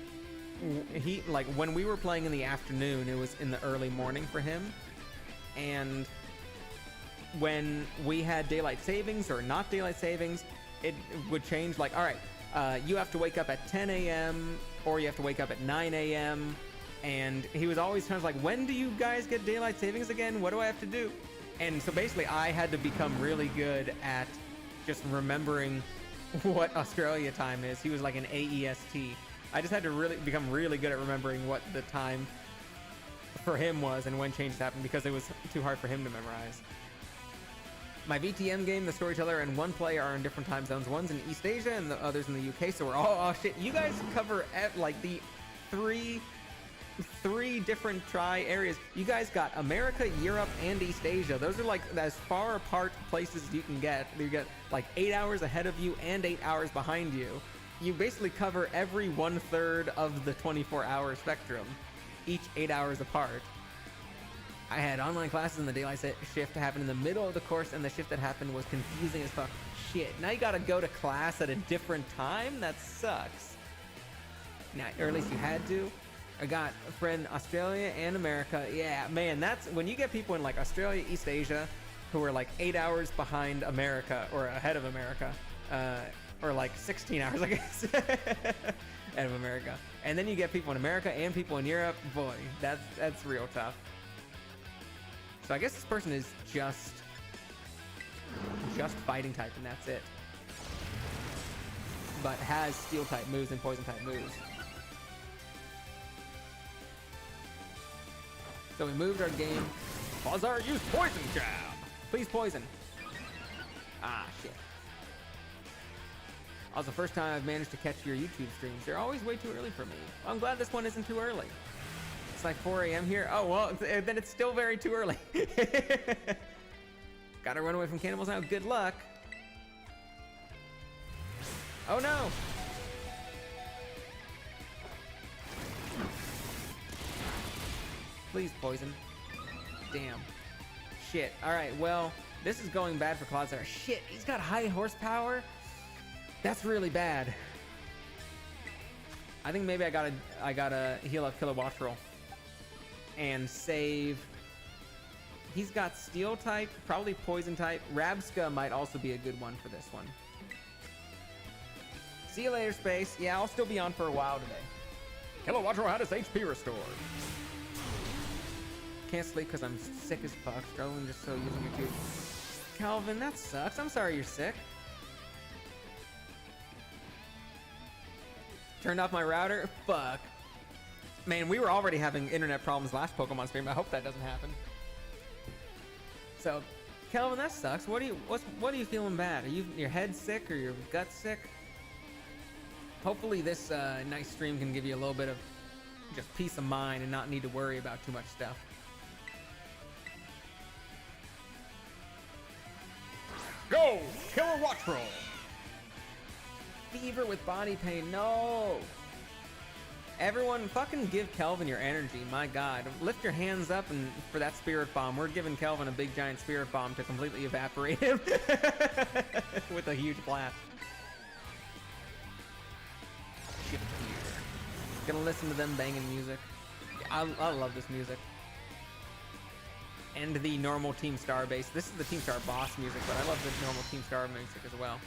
Speaker 1: he, like, when we were playing in the afternoon, it was in the early morning for him, and when we had daylight savings or not daylight savings, it would change, like, all right, you have to wake up at 10 a.m. or you have to wake up at 9 a.m. And he was always kind of like, when do you guys get daylight savings again? What do I have to do? And so basically I had to become really good at just remembering what Australia time is. He was like an AEST. I just had to become really good at remembering what the time for him was and when changes happened, because it was too hard for him to memorize. My VTM game, the storyteller and one player are in different time zones. One's in East Asia and the other's in the UK. So we're all, oh shit, you guys cover like the three different areas. You guys got America, Europe, and East Asia. Those are like as far apart places as you can get. You get like 8 hours ahead of you and 8 hours behind you. You basically cover every 1/3 of the 24-hour spectrum, each 8 hours apart. I had online classes and the daylight shift happened in the middle of the course, and the shift that happened was confusing as fuck. Shit, now you gotta go to class at a different time? That sucks. Now, or at least you had to. I got a friend Australia and America. Yeah, man, that's when you get people in like Australia, East Asia, who are like 8 hours behind America or ahead of America, or like 16 hours, I guess, ahead of America. And then you get people in America and people in Europe. Boy, that's real tough. So I guess this person is just fighting type, and that's it. But has steel type moves and poison type moves. So we moved our game.
Speaker 2: Bazar, use poison jab.
Speaker 1: Please poison. Ah, shit. That was the first time I've managed to catch your YouTube streams. They're always way too early for me. Well, I'm glad this one isn't too early. It's like 4 a.m. here. Oh, well, then it's still very too early. Gotta run away from cannibals now. Good luck. Oh, no. Please poison. Damn. Shit. All right, well, this is going bad for Cloudslayer. Shit, he's got high horsepower. That's really bad. I think maybe I gotta heal up Kilowattrel and save. He's got steel type, probably poison type. Rabska might also be a good one for this one. See you later, Space. Yeah, I'll still be on for a while today.
Speaker 2: Kilowattrel had his HP restored.
Speaker 1: Can't sleep because I'm sick as fuck. Struggling just so using your tube. Calvin, that sucks. I'm sorry you're sick. Turned off my router? Fuck. Man, we were already having internet problems last Pokemon stream. I hope that doesn't happen. So, Calvin, that sucks. What are you feeling bad? Are your head sick or your gut sick? Hopefully this nice stream can give you a little bit of just peace of mind and not need to worry about too much stuff.
Speaker 2: Go! Kilowattrel!
Speaker 1: Fever with body pain, no! Everyone, fucking give Kelvin your energy, my god. Lift your hands up and for that Spirit Bomb. We're giving Kelvin a big giant Spirit Bomb to completely evaporate him with a huge blast. Shift gear. Gonna listen to them banging music. I love this music. And the normal Team Star bass. This is the Team Star boss music, but I love the normal Team Star music as well.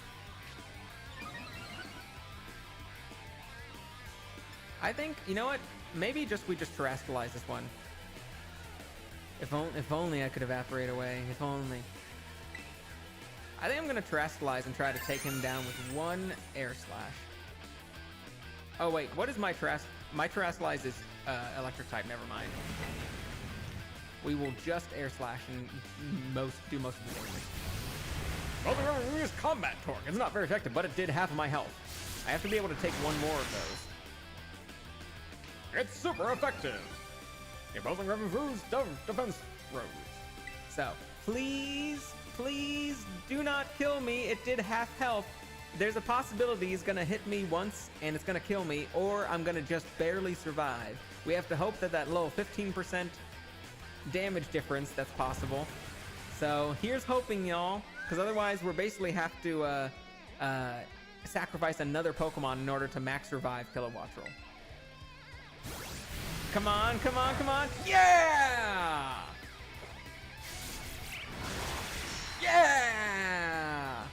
Speaker 1: I think, you know what? Maybe we just terrestrialize this one. If only I could evaporate away. If only. I think I'm gonna terrestrialize and try to take him down with one air slash. Oh wait, what is my terrestrialize is electric type. Never mind. We will just air slash and do most of the damage.
Speaker 2: Both of them use combat torque.
Speaker 1: It's not very effective, but it did half of my health. I have to be able to take one more of those.
Speaker 2: It's super effective. Your both removes defense rows.
Speaker 1: So, please, please do not kill me. It did half health. There's a possibility it's gonna hit me once and it's gonna kill me, or I'm gonna just barely survive. We have to hope that that low 15% damage difference that's possible. So here's hoping, y'all, because otherwise we're basically have to sacrifice another Pokemon in order to max revive Kilowattrel. Come on, come on, come on. Yeah! Yeah!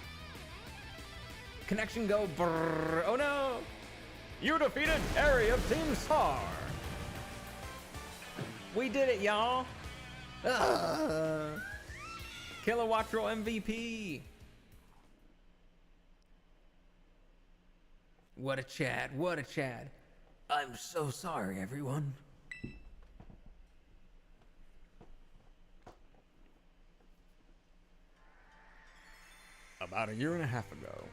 Speaker 1: Connection go brrr. Oh no!
Speaker 2: You defeated Area of Team Star.
Speaker 1: We did it, y'all. Kilowattrel MVP. What a Chad, what a Chad.
Speaker 3: I'm so sorry, everyone.
Speaker 2: About a year and a half ago.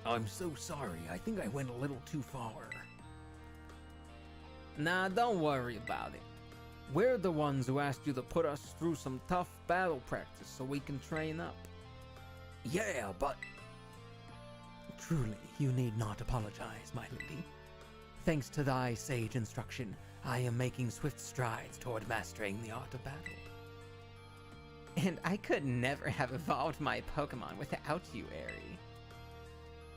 Speaker 3: I'm so sorry. I think I went a little too far.
Speaker 1: Nah, don't worry about it. We're the ones who asked you to put us through some tough battle practice so we can train up.
Speaker 3: Yeah, but...
Speaker 1: Truly, you need not apologize, my lady. Thanks to thy sage instruction, I am making swift strides toward mastering the art of battle. And I could never have evolved my Pokemon without you, Aerie.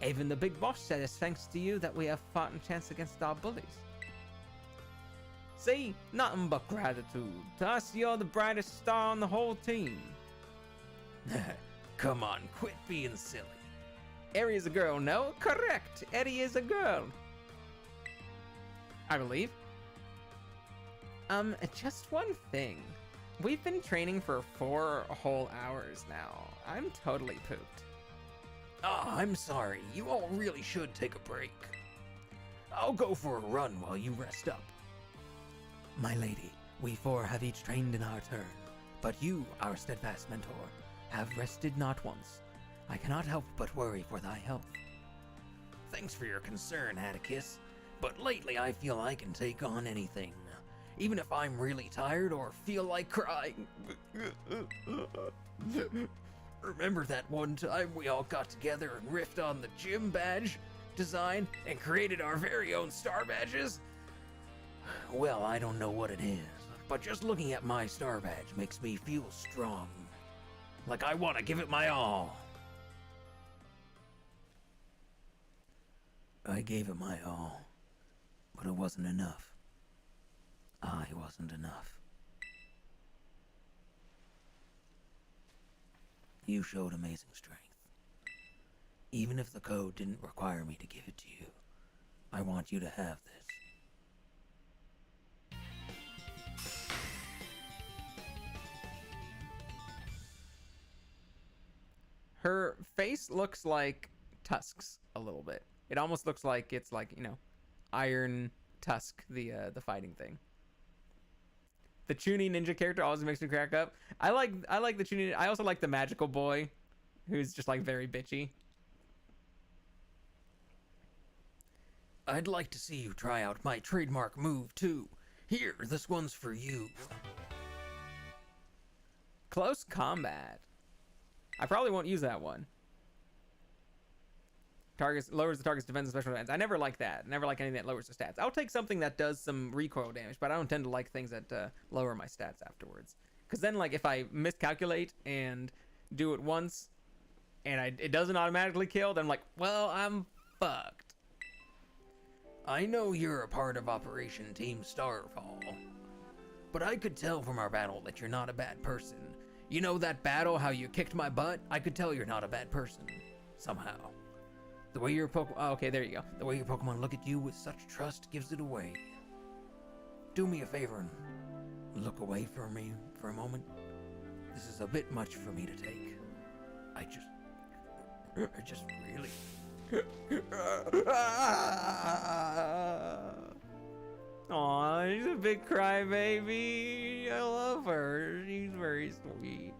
Speaker 1: Even the big boss said it's thanks to you that we have fought a chance against our bullies. See, nothing but gratitude. To us, you're the brightest star on the whole team.
Speaker 3: Come on, quit being silly.
Speaker 1: Aerie is a girl, no? Correct. Eddie is a girl. I believe. Just one thing. We've been training for 4 whole hours now. I'm totally pooped.
Speaker 3: Ah, I'm sorry. You all really should take a break. I'll go for a run while you rest up.
Speaker 1: My lady, we 4 have each trained in our turn, but you, our steadfast mentor, have rested not once. I cannot help but worry for thy health.
Speaker 3: Thanks for your concern, Atticus. But lately I feel I can take on anything. Even if I'm really tired or feel like crying. Remember that one time we all got together and riffed on the gym badge design and created our very own star badges? Well, I don't know what it is, but just looking at my star badge makes me feel strong. Like I want to give it my all. I gave it my all, but it wasn't enough. I wasn't enough. You showed amazing strength. Even if the code didn't require me to give it to you, I want you to have this.
Speaker 1: Her face looks like tusks a little bit. It almost looks like it's like, you know, Iron Tusk, the fighting thing. The Chunin ninja character always makes me crack up. I like the Chunin. I also like the magical boy, who's just like very bitchy.
Speaker 3: I'd like to see you try out my trademark move too. Here, this one's for you.
Speaker 1: Close combat. I probably won't use that one. Targets lowers the target's defense and special defense. I never like that. Never like anything that lowers the stats. I'll take something that does some recoil damage, but I don't tend to like things that lower my stats afterwards. Because then, like, if I miscalculate and do it once, and it doesn't automatically kill, then I'm like, well, I'm fucked.
Speaker 3: I know you're a part of Operation Team Starfall, but I could tell from our battle that you're not a bad person. You know that battle, how you kicked my butt? I could tell you're not a bad person. Somehow. The way your Pokemon... Oh, okay, there you go. The way your Pokemon look at you with such trust gives it away. Do me a favor and look away from me for a moment. This is a bit much for me to take. I just really...
Speaker 1: Aw, she's a big crybaby. I love her. She's very sweet.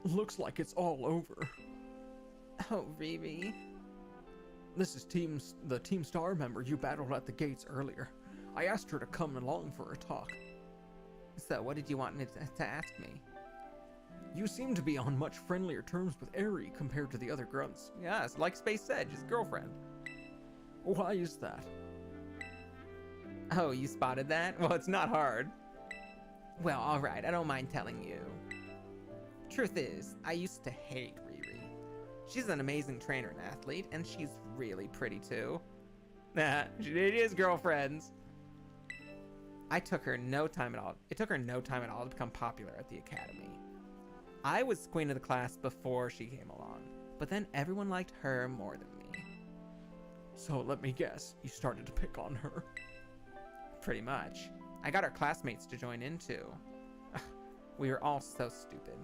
Speaker 2: Looks like it's all over.
Speaker 1: Oh, Riri.
Speaker 2: This is the Team Star member you battled at the gates earlier. I asked her to come along for a talk.
Speaker 1: So, what did you want to ask me?
Speaker 2: You seem to be on much friendlier terms with Eri compared to the other grunts.
Speaker 1: Yes, like Space said, his girlfriend.
Speaker 2: Why is that?
Speaker 1: Oh, you spotted that? Well, it's not hard. Well, alright, I don't mind telling you. Truth is, I used to hate Riri. She's an amazing trainer and athlete, and she's really pretty too. Nah, it is girlfriends. It took her no time at all to become popular at the academy. I was queen of the class before she came along, but then everyone liked her more than me.
Speaker 2: So let me guess, you started to pick on her.
Speaker 1: Pretty much. I got our classmates to join in too. We were all so stupid.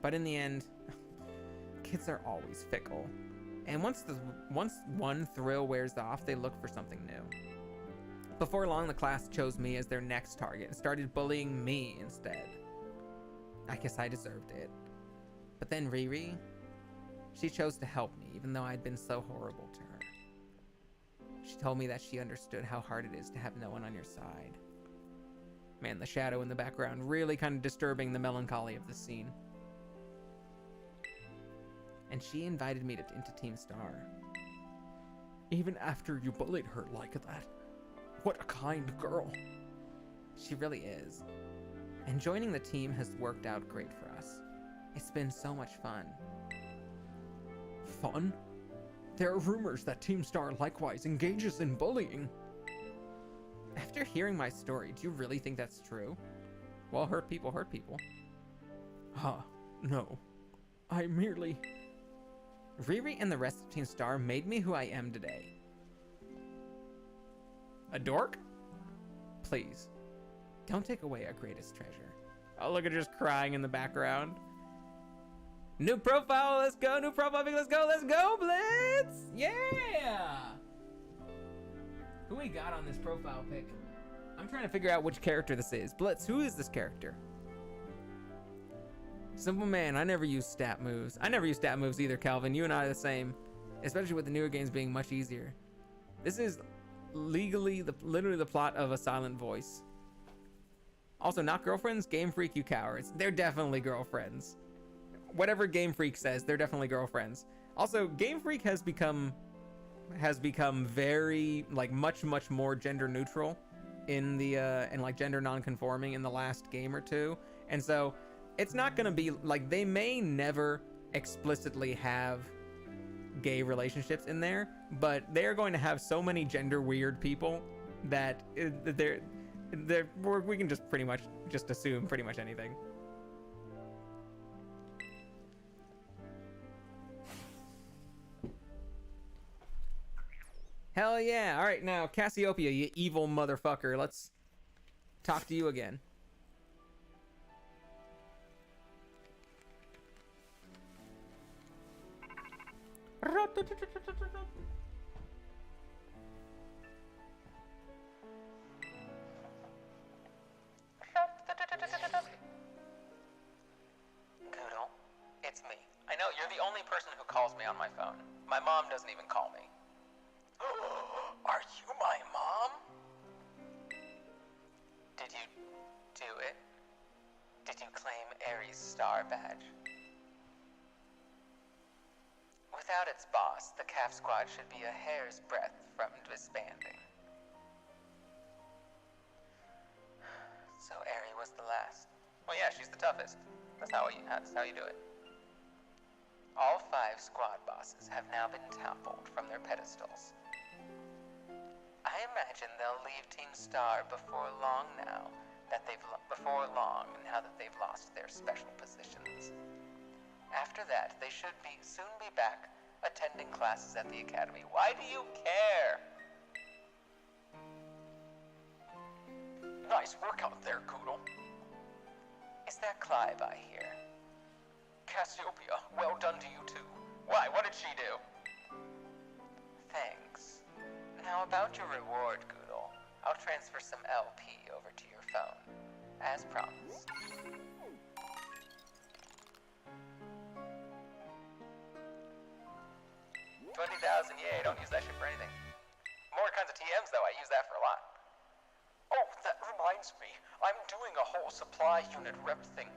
Speaker 1: But in the end, kids are always fickle. And once one thrill wears off, they look for something new. Before long, the class chose me as their next target and started bullying me instead. I guess I deserved it. But then Riri, she chose to help me even though I'd been so horrible to her. She told me that she understood how hard it is to have no one on your side. Man, the shadow in the background really kind of disturbing the melancholy of the scene. And she invited me into Team Star.
Speaker 2: Even after you bullied her like that. What a kind girl.
Speaker 1: She really is. And joining the team has worked out great for us. It's been so much fun.
Speaker 2: Fun? There are rumors that Team Star likewise engages in bullying.
Speaker 1: After hearing my story, do you really think that's true? Well, hurt people hurt people.
Speaker 2: No. I merely...
Speaker 1: Riri and the rest of Team Star made me who I am today. A dork? Please, don't take away our greatest treasure. Oh, look at her just crying in the background. New profile, let's go. New profile pic, let's go. Let's go, Blitz. Yeah. Who we got on this profile pic? I'm trying to figure out which character this is. Blitz, who is this character? Simple man, I never use stat moves. I never use stat moves either, Calvin. You and I are the same, especially with the newer games being much easier. This is literally the plot of A Silent Voice. Also, not girlfriends? Game Freak, you cowards. They're definitely girlfriends. Whatever Game Freak says, they're definitely girlfriends. Also, Game Freak has become very, like, much more gender neutral in the and like gender non-conforming in the last game or two. And so it's not gonna be like, they may never explicitly have gay relationships in there, but they're going to have so many gender weird people that we can just pretty much just assume pretty much anything. Hell yeah. All right, now Cassiopeia, you evil motherfucker, let's talk to you again.
Speaker 4: Goodle, it's me. I know, you're the only person who calls me on my phone. My mom doesn't even call me. Are you my mom? Did you do it? Did you claim Ares' star badge? Without its boss, the CAF squad should be a hair's breadth from disbanding. So Ares was the last. Well, yeah, she's the toughest. That's how you do it. All 5 squad bosses have now been toppled from their pedestals. I imagine they'll leave Team Star before long now that they've lost their special positions. After that, they should soon be back attending classes at the academy. Why do you care?
Speaker 2: Nice work out there, Goodle.
Speaker 4: Is that Clive I hear?
Speaker 2: Cassiopeia, well done to you too.
Speaker 4: Why? What did she do? Thanks. Now about your reward, Goodle. I'll transfer some LP over to your phone, as promised. 20,000, yay, don't use that shit for anything. More kinds of TMs, though, I use that for a lot. Oh, that reminds me. I'm doing a whole supply unit rep thing.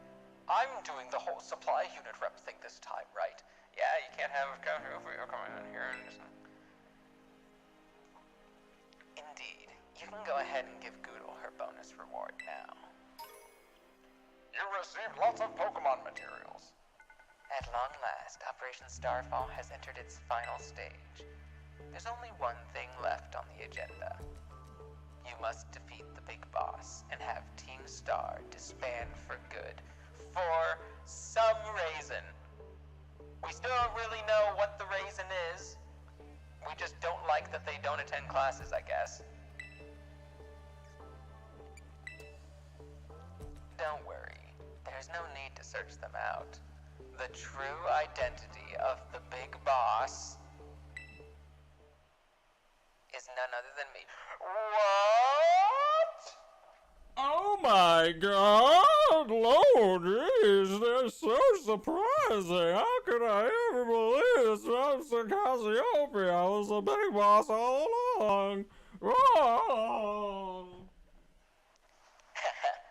Speaker 4: I'm doing the whole supply unit rep thing this time, right? Yeah, you can't have coming in here and just... Indeed. You can go ahead and give Goodle her bonus reward now. You received lots of Pokemon materials. At long last, Operation Starfall has entered its final stage. There's only one thing left on the agenda. You must defeat the big boss and have Team Star disband for good. For some reason. We still don't really know what the reason is. We just don't like that they don't attend classes, I guess. Don't worry. There's no need to search them out. The true identity of the big boss is none other than me. What?
Speaker 2: Oh my god, Lord, jeez, they're so surprising. How could I ever believe this? Cassiopeia was the big boss all along. Whoa.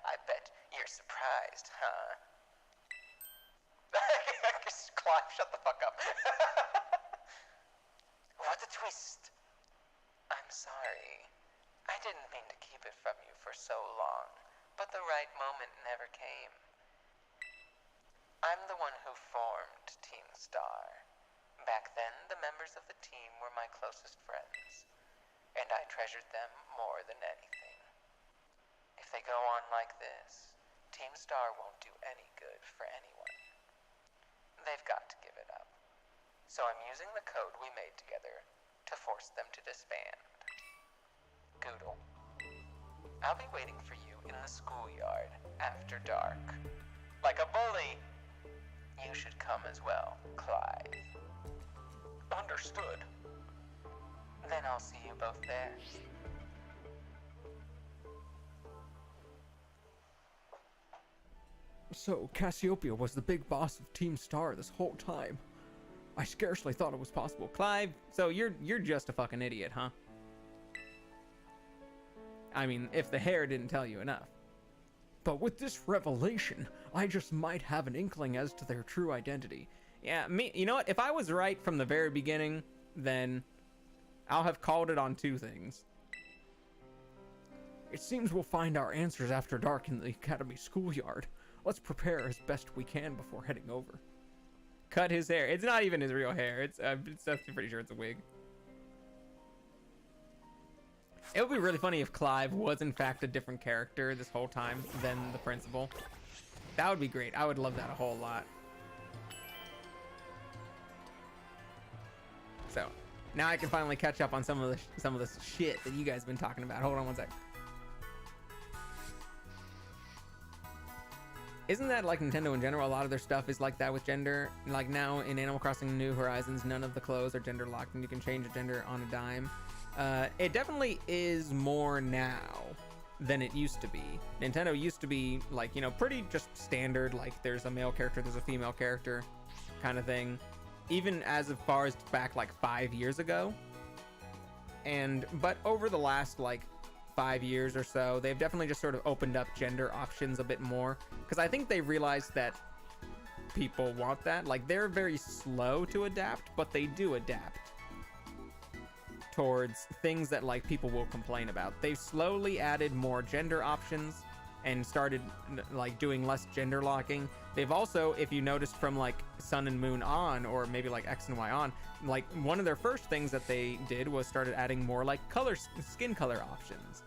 Speaker 4: I bet you're surprised, huh? Clive, shut the fuck up. What a twist. I'm sorry. I didn't mean to keep it from you for so long, but the right moment never came. I'm the one who formed Team Star. Back then, the members of the team were my closest friends, and I treasured them more than anything. If they go on like this, Team Star won't do any good for anyone. They've got to give it up. So I'm using the code we made together to force them to disband. Goodle, I'll be waiting for you in the schoolyard after dark. Like a bully. You should come as well, Clive. Understood. Then I'll see you both there.
Speaker 2: So, Cassiopeia was the big boss of Team Star this whole time. I scarcely thought it was possible.
Speaker 1: Clive, so you're just a fucking idiot, huh? I mean, if the hair didn't tell you enough.
Speaker 2: But with this revelation, I just might have an inkling as to their true identity.
Speaker 1: Yeah, you know what? If I was right from the very beginning, then I'll have called it on two things.
Speaker 2: It seems we'll find our answers after dark in the Academy schoolyard. Let's prepare as best we can before heading over.
Speaker 1: Cut his hair. It's not even his real hair. I'm pretty sure it's a wig. It would be really funny if Clive was in fact a different character this whole time than the principal. That would be great. I would love that a whole lot. So now I can finally catch up on some of the shit that you guys have been talking about. Hold on one sec. Isn't that like Nintendo in general? A lot of their stuff is like that with gender. Like now in Animal Crossing New Horizons, none of the clothes are gender locked and you can change a gender on a dime. It definitely is more now than it used to be. Nintendo used to be like, you know, pretty just standard, like there's a male character, there's a female character kind of thing. Even as far as back like 5 years ago. But over the last like 5 years or so, they've definitely just sort of opened up gender options a bit more. Because I think they realized that people want that. Like they're very slow to adapt, but they do adapt towards things that like people will complain about. They've slowly added more gender options and started like doing less gender locking. They've also, if you noticed from like Sun and Moon on, or maybe like X and Y on, like one of their first things that they did was started adding more like skin color options.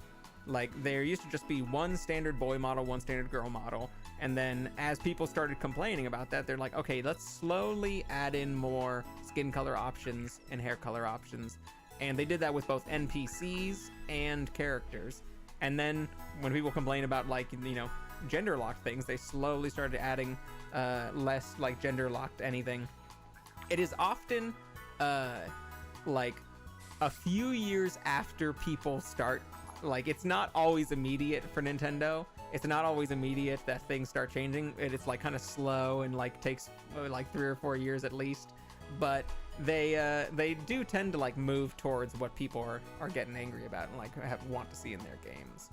Speaker 1: Like there used to just be one standard boy model, one standard girl model, and then as people started complaining about that, they're like, okay, let's slowly add in more skin color options and hair color options. And they did that with both NPCs and characters. And then when people complain about like, you know, gender locked things, they slowly started adding less like gender locked anything. It is often like a few years after people start, like it's not always immediate for Nintendo. It's not always immediate that things start changing. It's like kind of slow and like takes like 3 or 4 years at least. But they do tend to like move towards what people are getting angry about and like want to see in their games.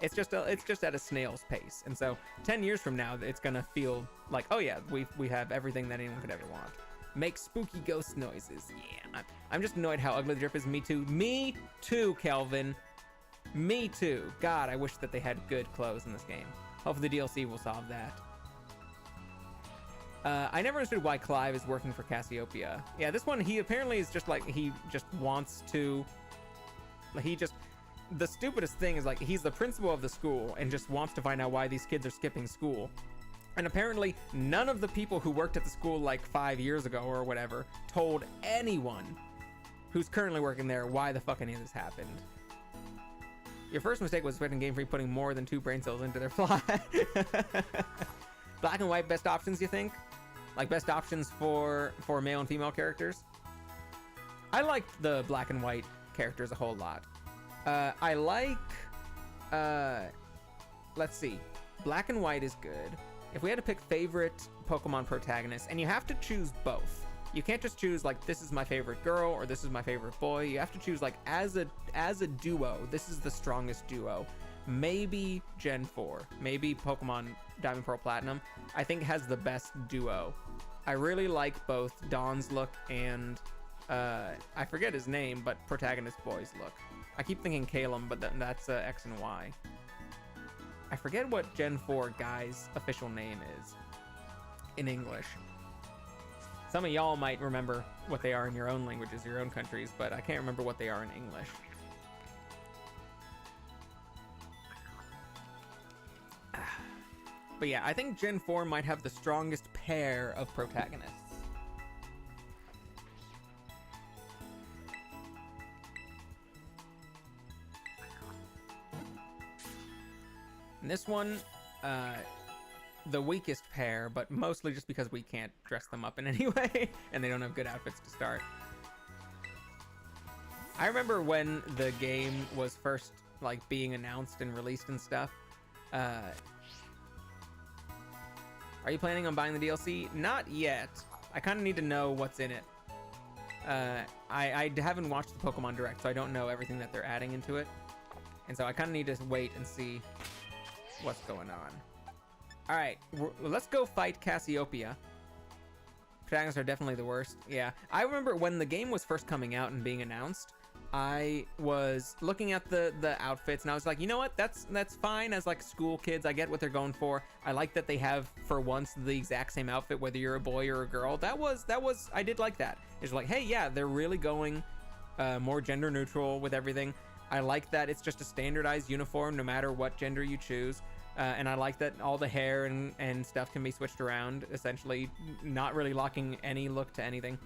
Speaker 1: It's just at a snail's pace. And so 10 years from now, it's gonna feel like, oh yeah, we have everything that anyone could ever want. Make spooky ghost noises. Yeah, I'm just annoyed how ugly the drip is. Me too. Me too, Kelvin. Me too. God, I wish that they had good clothes in this game. Hopefully the DLC will solve that. I never understood why Clive is working for Cassiopeia. Yeah, this one, he apparently is just like, he just wants to, the stupidest thing is like, he's the principal of the school and just wants to find out why these kids are skipping school. And apparently none of the people who worked at the school like 5 years ago or whatever told anyone who's currently working there why the fuck any of this happened. Your first mistake was expecting Game Freak putting more than 2 brain cells into their fly. Black and white best options, you think? Like best options for male and female characters? I like the black and white characters a whole lot. I like, let's see. Black and white is good. If we had to pick favorite Pokemon protagonists, and you have to choose both. You can't just choose like, this is my favorite girl or this is my favorite boy. You have to choose like as a duo, this is the strongest duo. Maybe Gen 4, maybe Pokemon Diamond, Pearl, Platinum, I think has the best duo. I really like both Dawn's look and, I forget his name, but protagonist boy's look. I keep thinking Calum, but that's X and Y. I forget what Gen 4 guy's official name is in English. Some of y'all might remember what they are in your own languages, your own countries, but I can't remember what they are in English. But yeah, I think Gen 4 might have the strongest pair of protagonists. And this one, the weakest pair, but mostly just because we can't dress them up in any way, and they don't have good outfits to start. I remember when the game was first like being announced and released and stuff. Are you planning on buying the DLC? Not yet. I kind of need to know what's in it. I haven't watched the Pokemon Direct, so I don't know everything that they're adding into it. And so I kind of need to wait and see what's going on. All right, let's go fight Cassiopeia. Protagonists are definitely the worst. Yeah, I remember when the game was first coming out and being announced, I was looking at the outfits and I was like, you know what, that's fine as like school kids. I get what they're going for. I like that they have for once the exact same outfit whether you're a boy or a girl. That was I did like that. It's like, hey, yeah, they're really going more gender neutral with everything. I like that it's just a standardized uniform no matter what gender you choose. And I like that all the hair and stuff can be switched around, essentially not really locking any look to anything.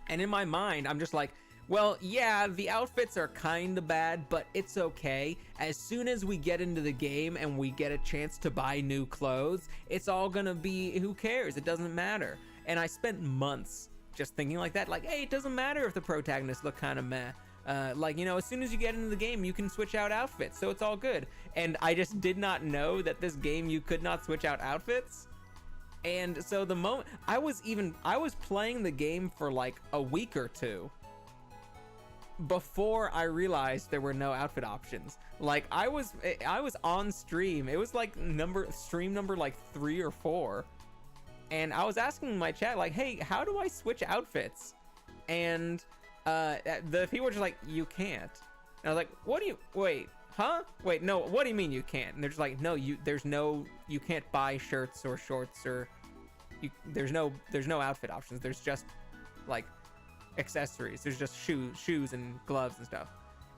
Speaker 1: And in my mind, I'm just like, well, yeah, the outfits are kind of bad, but it's okay. As soon as we get into the game and we get a chance to buy new clothes, it's all gonna be, who cares? It doesn't matter. And I spent months just thinking like that, like, hey, it doesn't matter if the protagonists look kind of meh. Like, you know, as soon as you get into the game, you can switch out outfits, so it's all good. And I just did not know that this game, you could not switch out outfits. And so the moment, I was playing the game for like a week or two before I realized there were no outfit options. Like I was on stream. It was like stream number like 3 or 4. And I was asking my chat like, hey, how do I switch outfits? And the people were just like, you can't. And I was like, what do you, wait, huh? Wait, no, what do you mean you can't? And they're just like, no, you can't buy shirts or shorts or there's no outfit options. There's just like accessories. There's just shoes and gloves and stuff.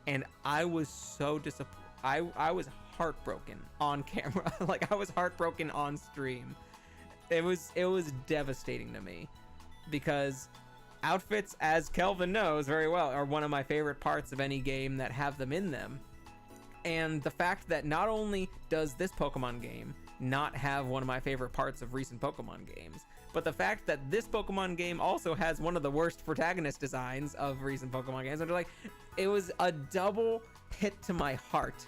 Speaker 1: And I was so disappointed. I was heartbroken on camera. Like I was heartbroken on stream. It was devastating to me because outfits, as Kelvin knows very well, are one of my favorite parts of any game that have them in them. And the fact that not only does this Pokemon game not have one of my favorite parts of recent Pokemon games, but the fact that this Pokemon game also has one of the worst protagonist designs of recent Pokemon games. I'm like, it was a double hit to my heart.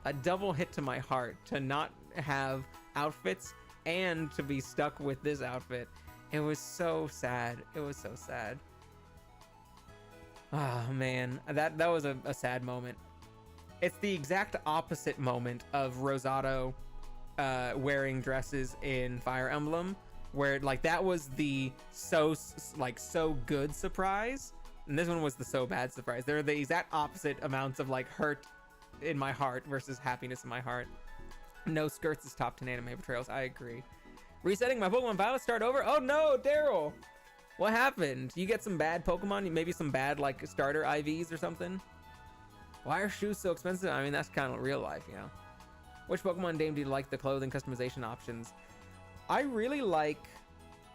Speaker 1: A double hit to my heart to not have outfits and to be stuck with this outfit. It was so sad. It was so sad. Oh man, that was a sad moment. It's the exact opposite moment of Rosado wearing dresses in Fire Emblem, where like that was the so good surprise, and this one was the so bad surprise. They're the exact opposite amounts of like hurt in my heart versus happiness in my heart. No skirts is top 10 anime betrayals. I agree. Resetting my Pokemon battle, start over. Oh no, Daryl, what happened? You get some bad Pokemon, maybe some bad like starter IVs or something? Why are shoes so expensive? I mean, that's kind of real life, you know. Which Pokemon name do you like the clothing customization options? I really like,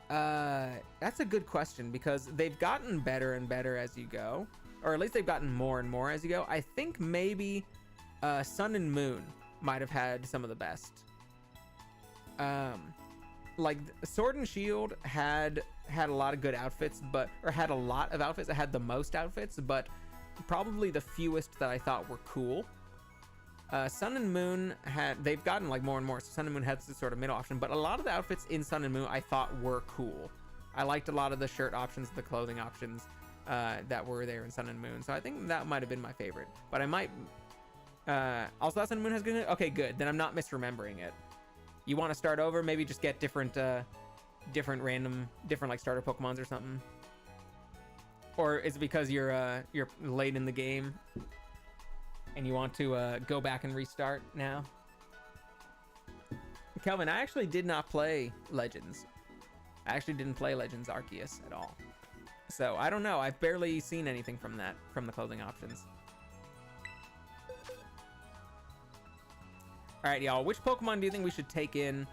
Speaker 1: that's a good question because they've gotten better and better as you go, or at least they've gotten more and more as you go. I think maybe Sun and Moon might have had some of the best. Like Sword and Shield had a lot of good outfits, had a lot of outfits. It had the most outfits, but probably the fewest that I thought were cool. Sun and Moon they've gotten like more and more. So Sun and Moon had this sort of middle option, but a lot of the outfits in Sun and Moon I thought were cool. I liked a lot of the shirt options, the clothing options that were there in Sun and Moon. So I think that might have been my favorite, but I might also that Sun and Moon has good. Okay, good. Then I'm not misremembering it. You want to start over? Maybe just get different random like starter Pokemons or something. Or is it because you're late in the game and you want to go back and restart now? Kelvin, I actually did not play Legends. I actually didn't play Legends Arceus at all. So I don't know. I've barely seen anything from the clothing options. All right, y'all. Which Pokemon do you think we should take in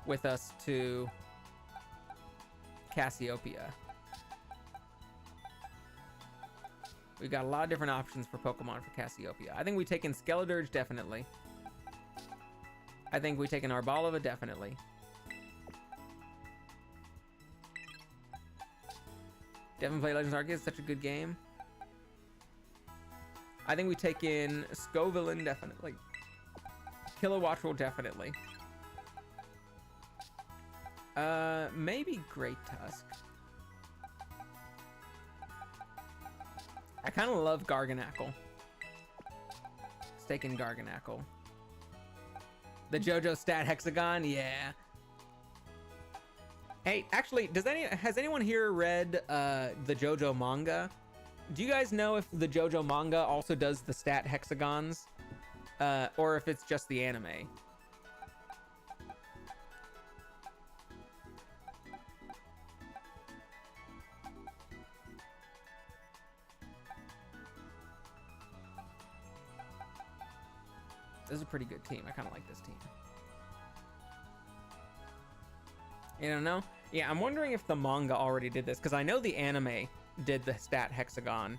Speaker 1: with us to Cassiopeia? We've got a lot of different options for Pokemon for Cassiopeia. I think we take in Skeledirge, definitely. I think we take in Arboliva, definitely. Definitely play Legends Arceus, such a good game. I think we take in Scovillain, definitely. Kilowattrel, definitely. Maybe Great Tusk. I kind of love Garganacl. Let's take in Garganacl. The JoJo stat hexagon, yeah. Hey, actually, has anyone here read the JoJo manga? Do you guys know if the JoJo manga also does the stat hexagons? Or if it's just the anime? This is a pretty good team. I kind of like this team. You don't know? Yeah, I'm wondering if the manga already did this, because I know the anime did the stat hexagon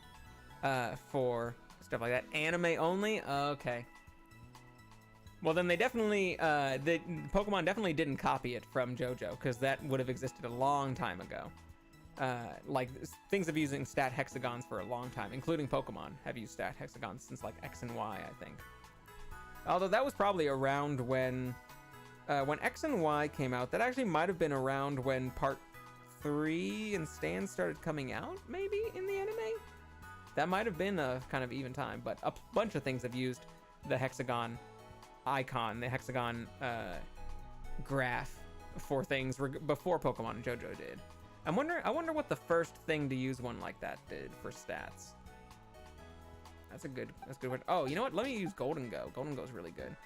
Speaker 1: for stuff like that. Anime only? Okay. Well, then they definitely, the Pokemon definitely didn't copy it from JoJo, because that would have existed a long time ago. Like, things have using stat hexagons for a long time, including Pokemon have used stat hexagons since, like, X and Y, I think. Although that was probably around when X and Y came out. That actually might have been around when Part 3 and Stand started coming out, maybe, in the anime? That might have been a kind of even time, but a bunch of things have used the hexagon icon, the hexagon graph for things before Pokemon and JoJo did. I wonder what the first thing to use one like that did for stats. That's a good one. Oh, you know what? Let me use Golden Go. Golden Go is really good.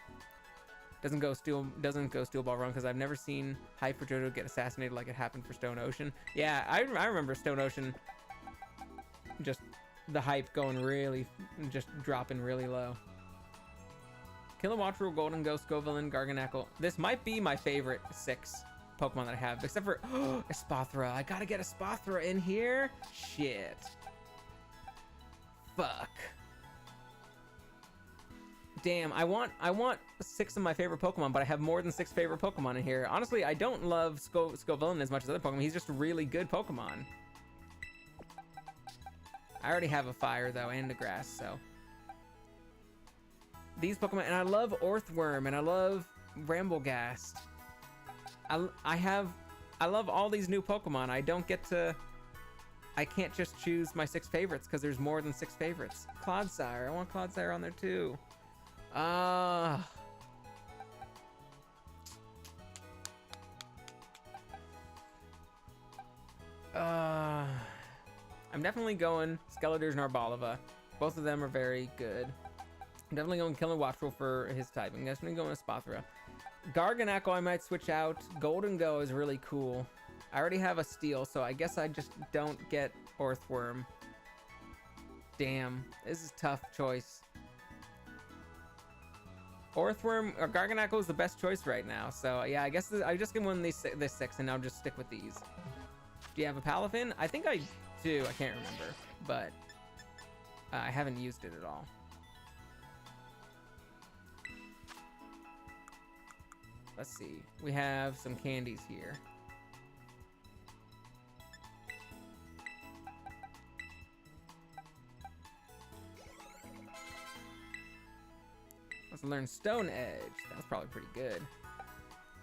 Speaker 1: Doesn't go Steel Ball Run, because I've never seen hype for JoJo get assassinated like it happened for Stone Ocean. Yeah, I remember Stone Ocean, just the hype going really, just dropping really low. Kilowattrel, Golden Go, Scovillain, Garganacl. This might be my favorite 6 Pokemon that I have, except for Espathra. I gotta get Espathra in here. Shit. Fuck. Damn, I want 6 of my favorite Pokemon, but I have more than 6 favorite Pokemon in here. Honestly, I don't love Scovillain as much as other Pokemon. He's just a really good Pokemon. I already have a fire, though, and a grass, so. These Pokemon, and I love Orthworm, and I love Ramblegast. I love all these new Pokemon. I don't get to I can't just choose my 6 favorites because there's more than 6 favorites. Clodsire. I want Clodsire on there too. I'm definitely going Skeletors and Arbalova. Both of them are very good. I'm definitely going Killing Watchful for his typing. I'm definitely going with Spathra. Garganacl I might switch out. Golden Go is really cool. I already have a Steel, so I guess I just don't get Orthworm. Damn, this is a tough choice. Orthworm or Garganacl is the best choice right now. So yeah, I guess I just can win this 6 and I'll just stick with these. Do you have a Palafin? I think I do. I can't remember, but I haven't used it at all. Let's see. We have some candies here. Let's learn Stone Edge. That's probably pretty good.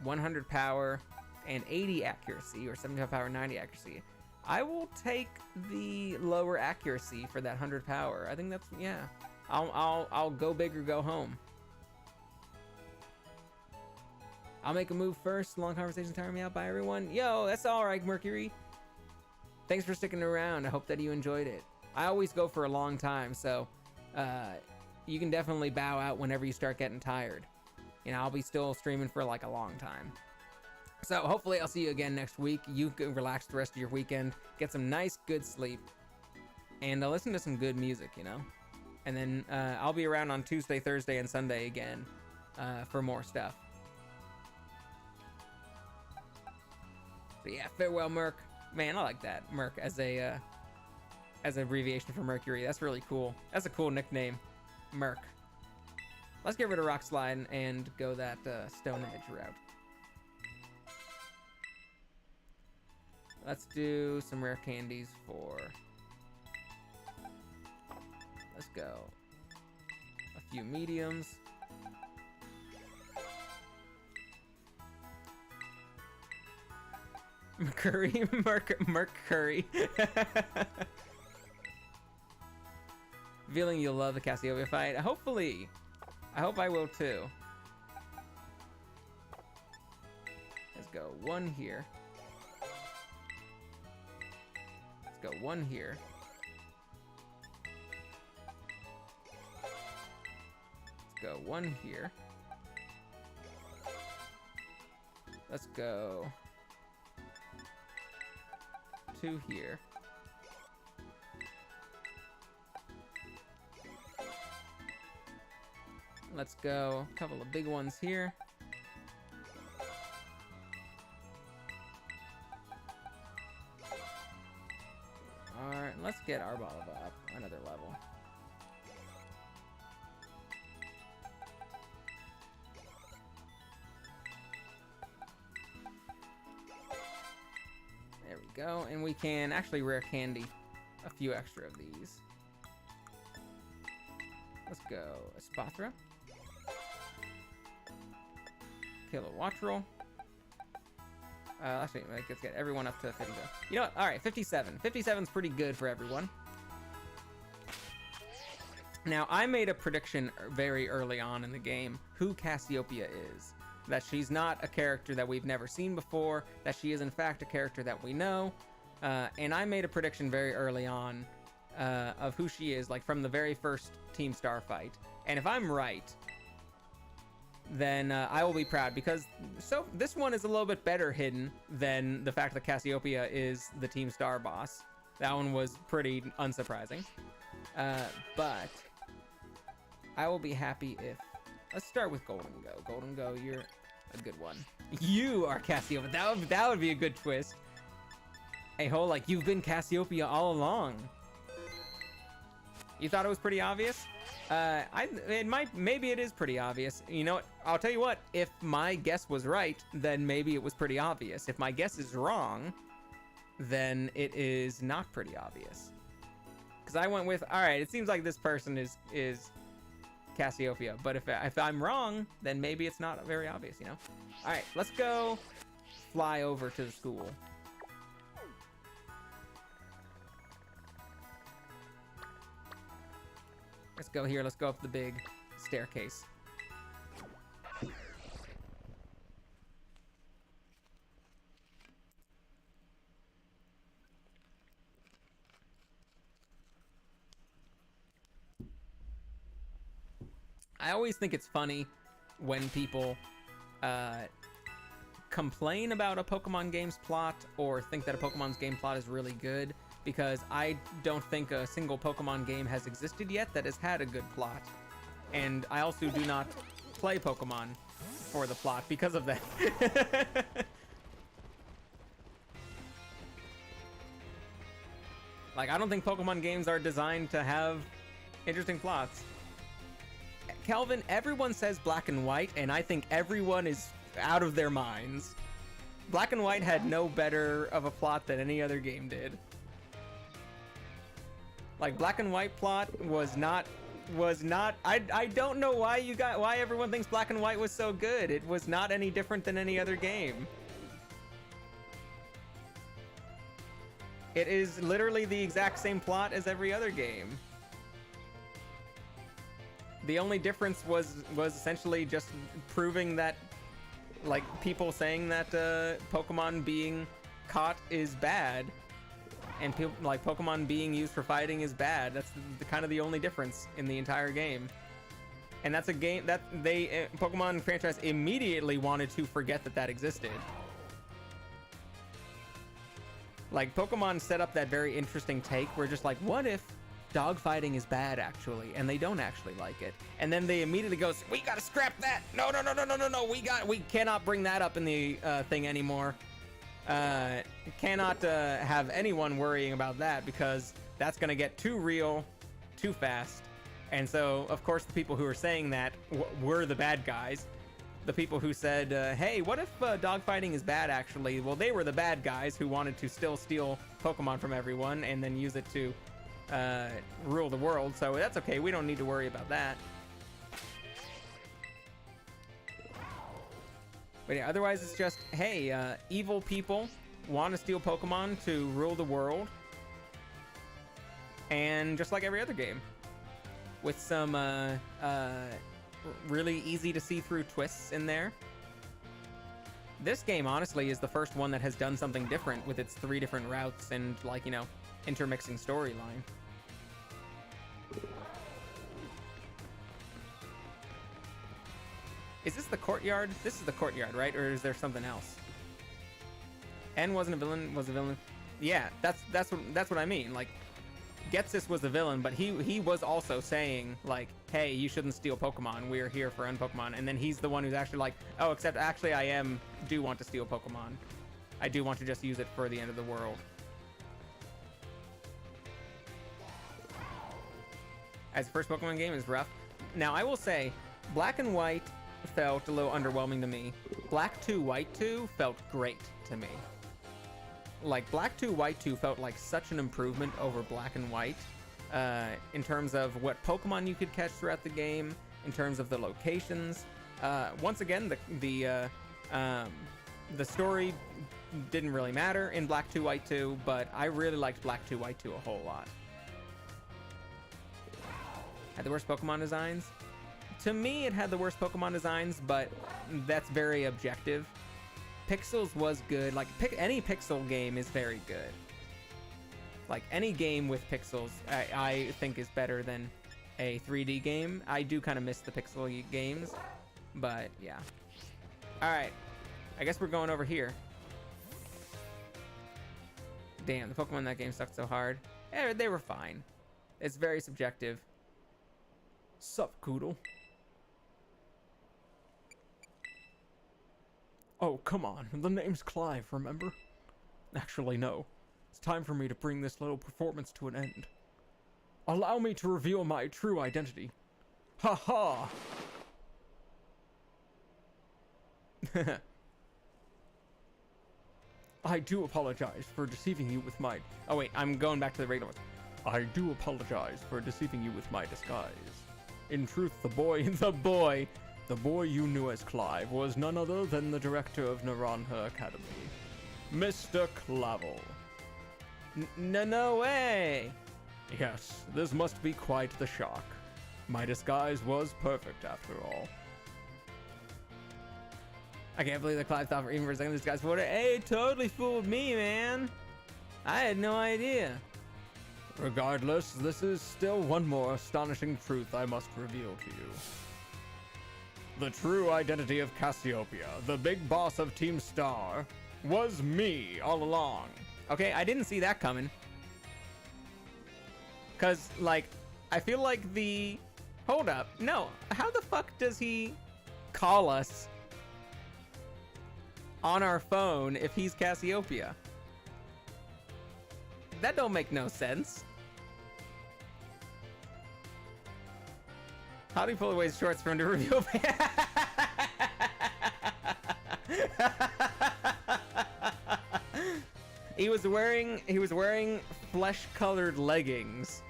Speaker 1: 100 power and 80 accuracy, or 75 power, 90 accuracy. I will take the lower accuracy for that 100 power. I think that's, yeah. I'll go big or go home. I'll make a move first. Long conversation tiring me out. Bye, everyone. Yo, that's all right, Mercury. Thanks for sticking around. I hope that you enjoyed it. I always go for a long time, so you can definitely bow out whenever you start getting tired. You know, I'll be still streaming for like a long time. So hopefully I'll see you again next week. You can relax the rest of your weekend, get some nice, good sleep, and listen to some good music, you know? And then I'll be around on Tuesday, Thursday, and Sunday again for more stuff. So yeah, farewell, Merc. Man, I like that, Merc, as an abbreviation for Mercury. That's really cool. That's a cool nickname, Merc. Let's get rid of Rock Slide and go that Stone Edge route. Let's do some rare candies for... Let's go. A few mediums. Mercury. Feeling you'll love the Cassiopeia fight. Hopefully. I hope I will too. Let's go 1 here. Let's go 1 here. Let's go 1 here. Let's go 2 here. Let's go a couple of big ones here. Alright, let's get Arbalova up another level. There we go, and we can actually rare candy a few extra of these. Let's go Espathra. Kilowattrel. Actually, let's get everyone up to 50. You know what? All right, 57. 57's pretty good for everyone. Now, I made a prediction very early on in the game who Cassiopeia is. That she's not a character that we've never seen before, that she is in fact a character that we know. And I made a prediction very early on of who she is, like from the very first Team Star fight. And if I'm right, then I will be proud, because this one is a little bit better hidden than the fact that Cassiopeia is the Team Star boss. That one was pretty unsurprising. But I will be happy if... Let's start with Golden Go. Golden Go, you're a good one. You are Cassiopeia. That would be a good twist. Hey, ho, like you've been Cassiopeia all along. You thought it was pretty obvious? Maybe it is pretty obvious. You know what? I'll tell you what, if my guess was right, then maybe it was pretty obvious. If my guess is wrong, then it is not pretty obvious. Because I went with, all right, it seems like this person is Cassiopeia, but if I'm wrong, then maybe it's not very obvious, you know? All right, let's go fly over to the school. go here. Let's go up the big staircase. I always think it's funny when people complain about a Pokemon game's plot or think that a Pokemon's game plot is really good, because I don't think a single Pokemon game has existed yet that has had a good plot. And I also do not play Pokemon for the plot because of that. Like, I don't think Pokemon games are designed to have interesting plots. Kelvin, everyone says Black and White, and I think everyone is out of their minds. Black and White had no better of a plot than any other game did. Like, Black and White plot was not I don't know why everyone thinks Black and White was so good. It was not any different than any other game. It is literally the exact same plot as every other game. The only difference was essentially just proving that, like, people saying that Pokemon being caught is bad, and like Pokemon being used for fighting is bad. That's kind of the only difference in the entire game. And that's a game that they Pokemon franchise immediately wanted to forget that existed. Like, Pokemon set up that very interesting take where just like, what if dogfighting is bad actually, and they don't actually like it, and then they immediately goes, we gotta scrap that. No, we cannot bring that up in the thing anymore. Cannot have anyone worrying about that, because that's gonna get too real too fast. And so of course the people who are saying that were the bad guys. The people who said, hey, what if dogfighting is bad actually? Well, they were the bad guys who wanted to still steal Pokemon from everyone and then use it to rule the world, so that's okay. We don't need to worry about that. But yeah, otherwise it's just, hey, evil people want to steal Pokemon to rule the world, and just like every other game, with some really easy to see through twists in there. This game honestly is the first one that has done something different with its 3 different routes and, like, you know, intermixing storyline. Is this the courtyard? This is the courtyard, right? Or is there something else? N wasn't a villain, was a villain. Yeah, that's what I mean. Like, Getsis was a villain, but he was also saying, like, hey, you shouldn't steal Pokemon. We're here for Pokemon. And then he's the one who's actually like, oh, except actually I do want to steal Pokemon. I do want to just use it for the end of the world. As the first Pokemon game is rough. Now, I will say, Black and White felt a little underwhelming to me. Black 2, White 2 felt great to me. Like, Black 2, White 2 felt like such an improvement over Black and White, in terms of what Pokemon you could catch throughout the game, in terms of the locations. Once again, the story didn't really matter in Black 2, White 2, but I really liked Black 2, White 2 a whole lot. Had the worst Pokemon designs? To me, it had the worst Pokemon designs, but that's very objective. Pixels was good. Like, any pixel game is very good. Like, any game with pixels, I think is better than a 3D game. I do kind of miss the pixel games, but yeah. Alright, I guess we're going over here. Damn, the Pokemon in that game sucked so hard. They were fine. It's very subjective.
Speaker 2: Sup, Goodle? Oh, come on. The name's Clive, remember? Actually, no. It's time for me to bring this little performance to an end. Allow me to reveal my true identity. Ha ha! I do apologize for deceiving you with my...
Speaker 1: Oh wait, I'm going back to the regular one.
Speaker 2: I do apologize for deceiving you with my disguise. In truth, the boy you knew as Clive was none other than the director of Naranja Academy, Mr. Clavel.
Speaker 1: No way!
Speaker 2: Yes, this must be quite the shock. My disguise was perfect after all.
Speaker 1: I can't believe that Clive thought for even for a second this guy's photo. Hey, totally fooled me, man. I had no idea.
Speaker 2: Regardless, this is still one more astonishing truth I must reveal to you. The true identity of Cassiopeia, the big boss of Team Star, was me all along.
Speaker 1: Okay, I didn't see that coming. Cause, like, I feel like the... Hold up. No, how the fuck does he call us on our phone if he's Cassiopeia? That don't make no sense. How do you pull away his shorts for him to reveal? He was wearing flesh-colored leggings.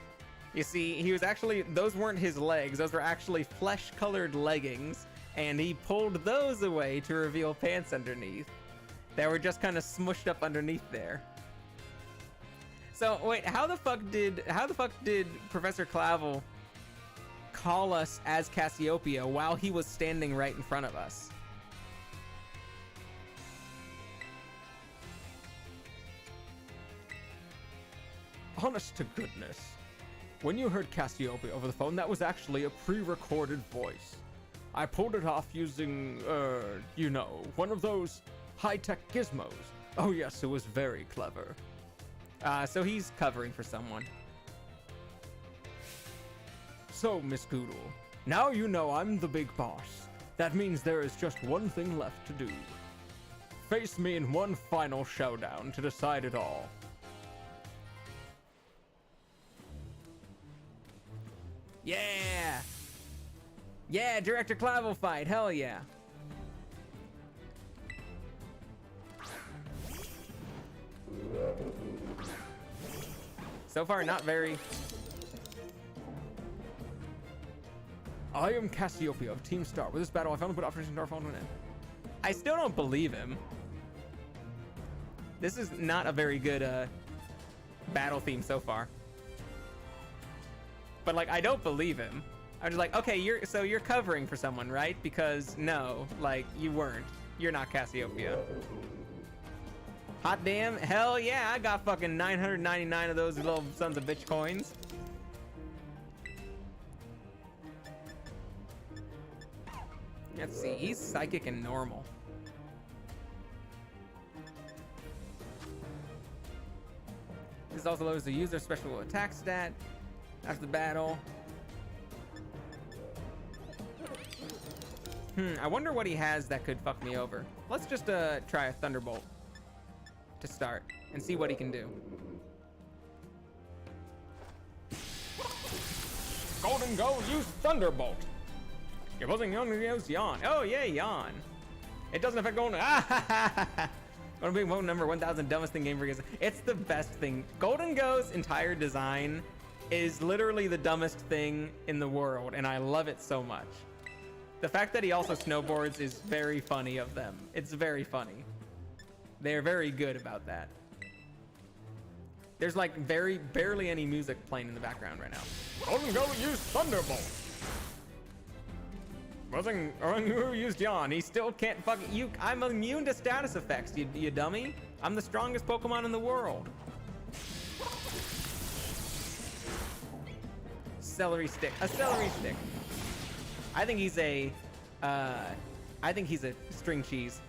Speaker 1: You see, he was actually, those weren't his legs, those were actually flesh-colored leggings, and he pulled those away to reveal pants underneath. That were just kind of smushed up underneath there. So wait, how the fuck did Professor Clavel call us as Cassiopeia while he was standing right in front of us?
Speaker 2: Honest to goodness, when you heard Cassiopeia over the phone, that was actually a pre-recorded voice. I pulled it off using, you know, one of those high-tech gizmos. Oh yes, it was very clever.
Speaker 1: So he's covering for someone.
Speaker 2: So, Miss Goodle, now you know I'm the big boss. That means there is just one thing left to do. Face me in one final showdown to decide it all.
Speaker 1: Yeah! Yeah, Director Clavel fight, hell yeah. So far, not very.
Speaker 2: I am Cassiopeia of Team Star. With this battle, I finally put Operation Starfall to an end.
Speaker 1: I still don't believe him. This is not a very good battle theme so far. But like, I don't believe him. I'm just like, okay, you're covering for someone, right? Because no, like, you weren't. You're not Cassiopeia. Hot damn, hell yeah, I got fucking 999 of those little sons of bitch coins. Let's see, he's psychic and normal. This also lowers the user special attack stat after the battle. I wonder what he has that could fuck me over. Let's just try a Thunderbolt to start and see what he can do.
Speaker 2: Golden Go, use Thunderbolt.
Speaker 1: You're buzzing young to use Yawn. Oh yeah, Yawn. It doesn't affect Golden. Gonna be vote number 1000 dumbest thing game for kids. It's the best thing. Golden Go's entire design is literally the dumbest thing in the world, and I love it so much. The fact that he also snowboards is very funny of them. It's very funny. They're very good about that. There's like barely any music playing in the background right now.
Speaker 2: Golden Go, use Thunderbolt.
Speaker 1: Buzzing who used Yawn. He still can't fucking you. I'm immune to status effects, you dummy. I'm the strongest Pokemon in the world. Celery stick. A celery stick. I think he's a string cheese.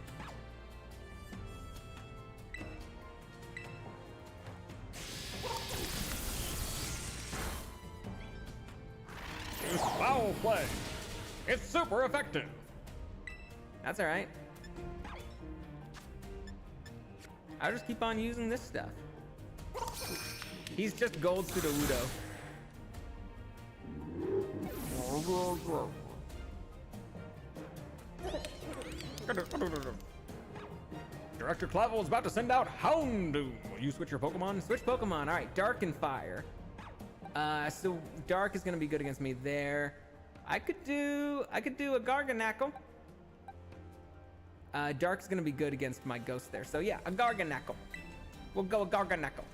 Speaker 2: Use Foul Play. It's super effective.
Speaker 1: That's all right. I'll just keep on using this stuff. He's just gold Sudowoodo.
Speaker 2: Director Clavel is about to send out Houndoom. Will you switch your Pokemon?
Speaker 1: Switch Pokemon. All right, Dark and Fire. So Dark is gonna be good against me there. I could do a Garganacl. Dark's gonna be good against my Ghost there. So yeah, a Garganacl. We'll go with Garganacl.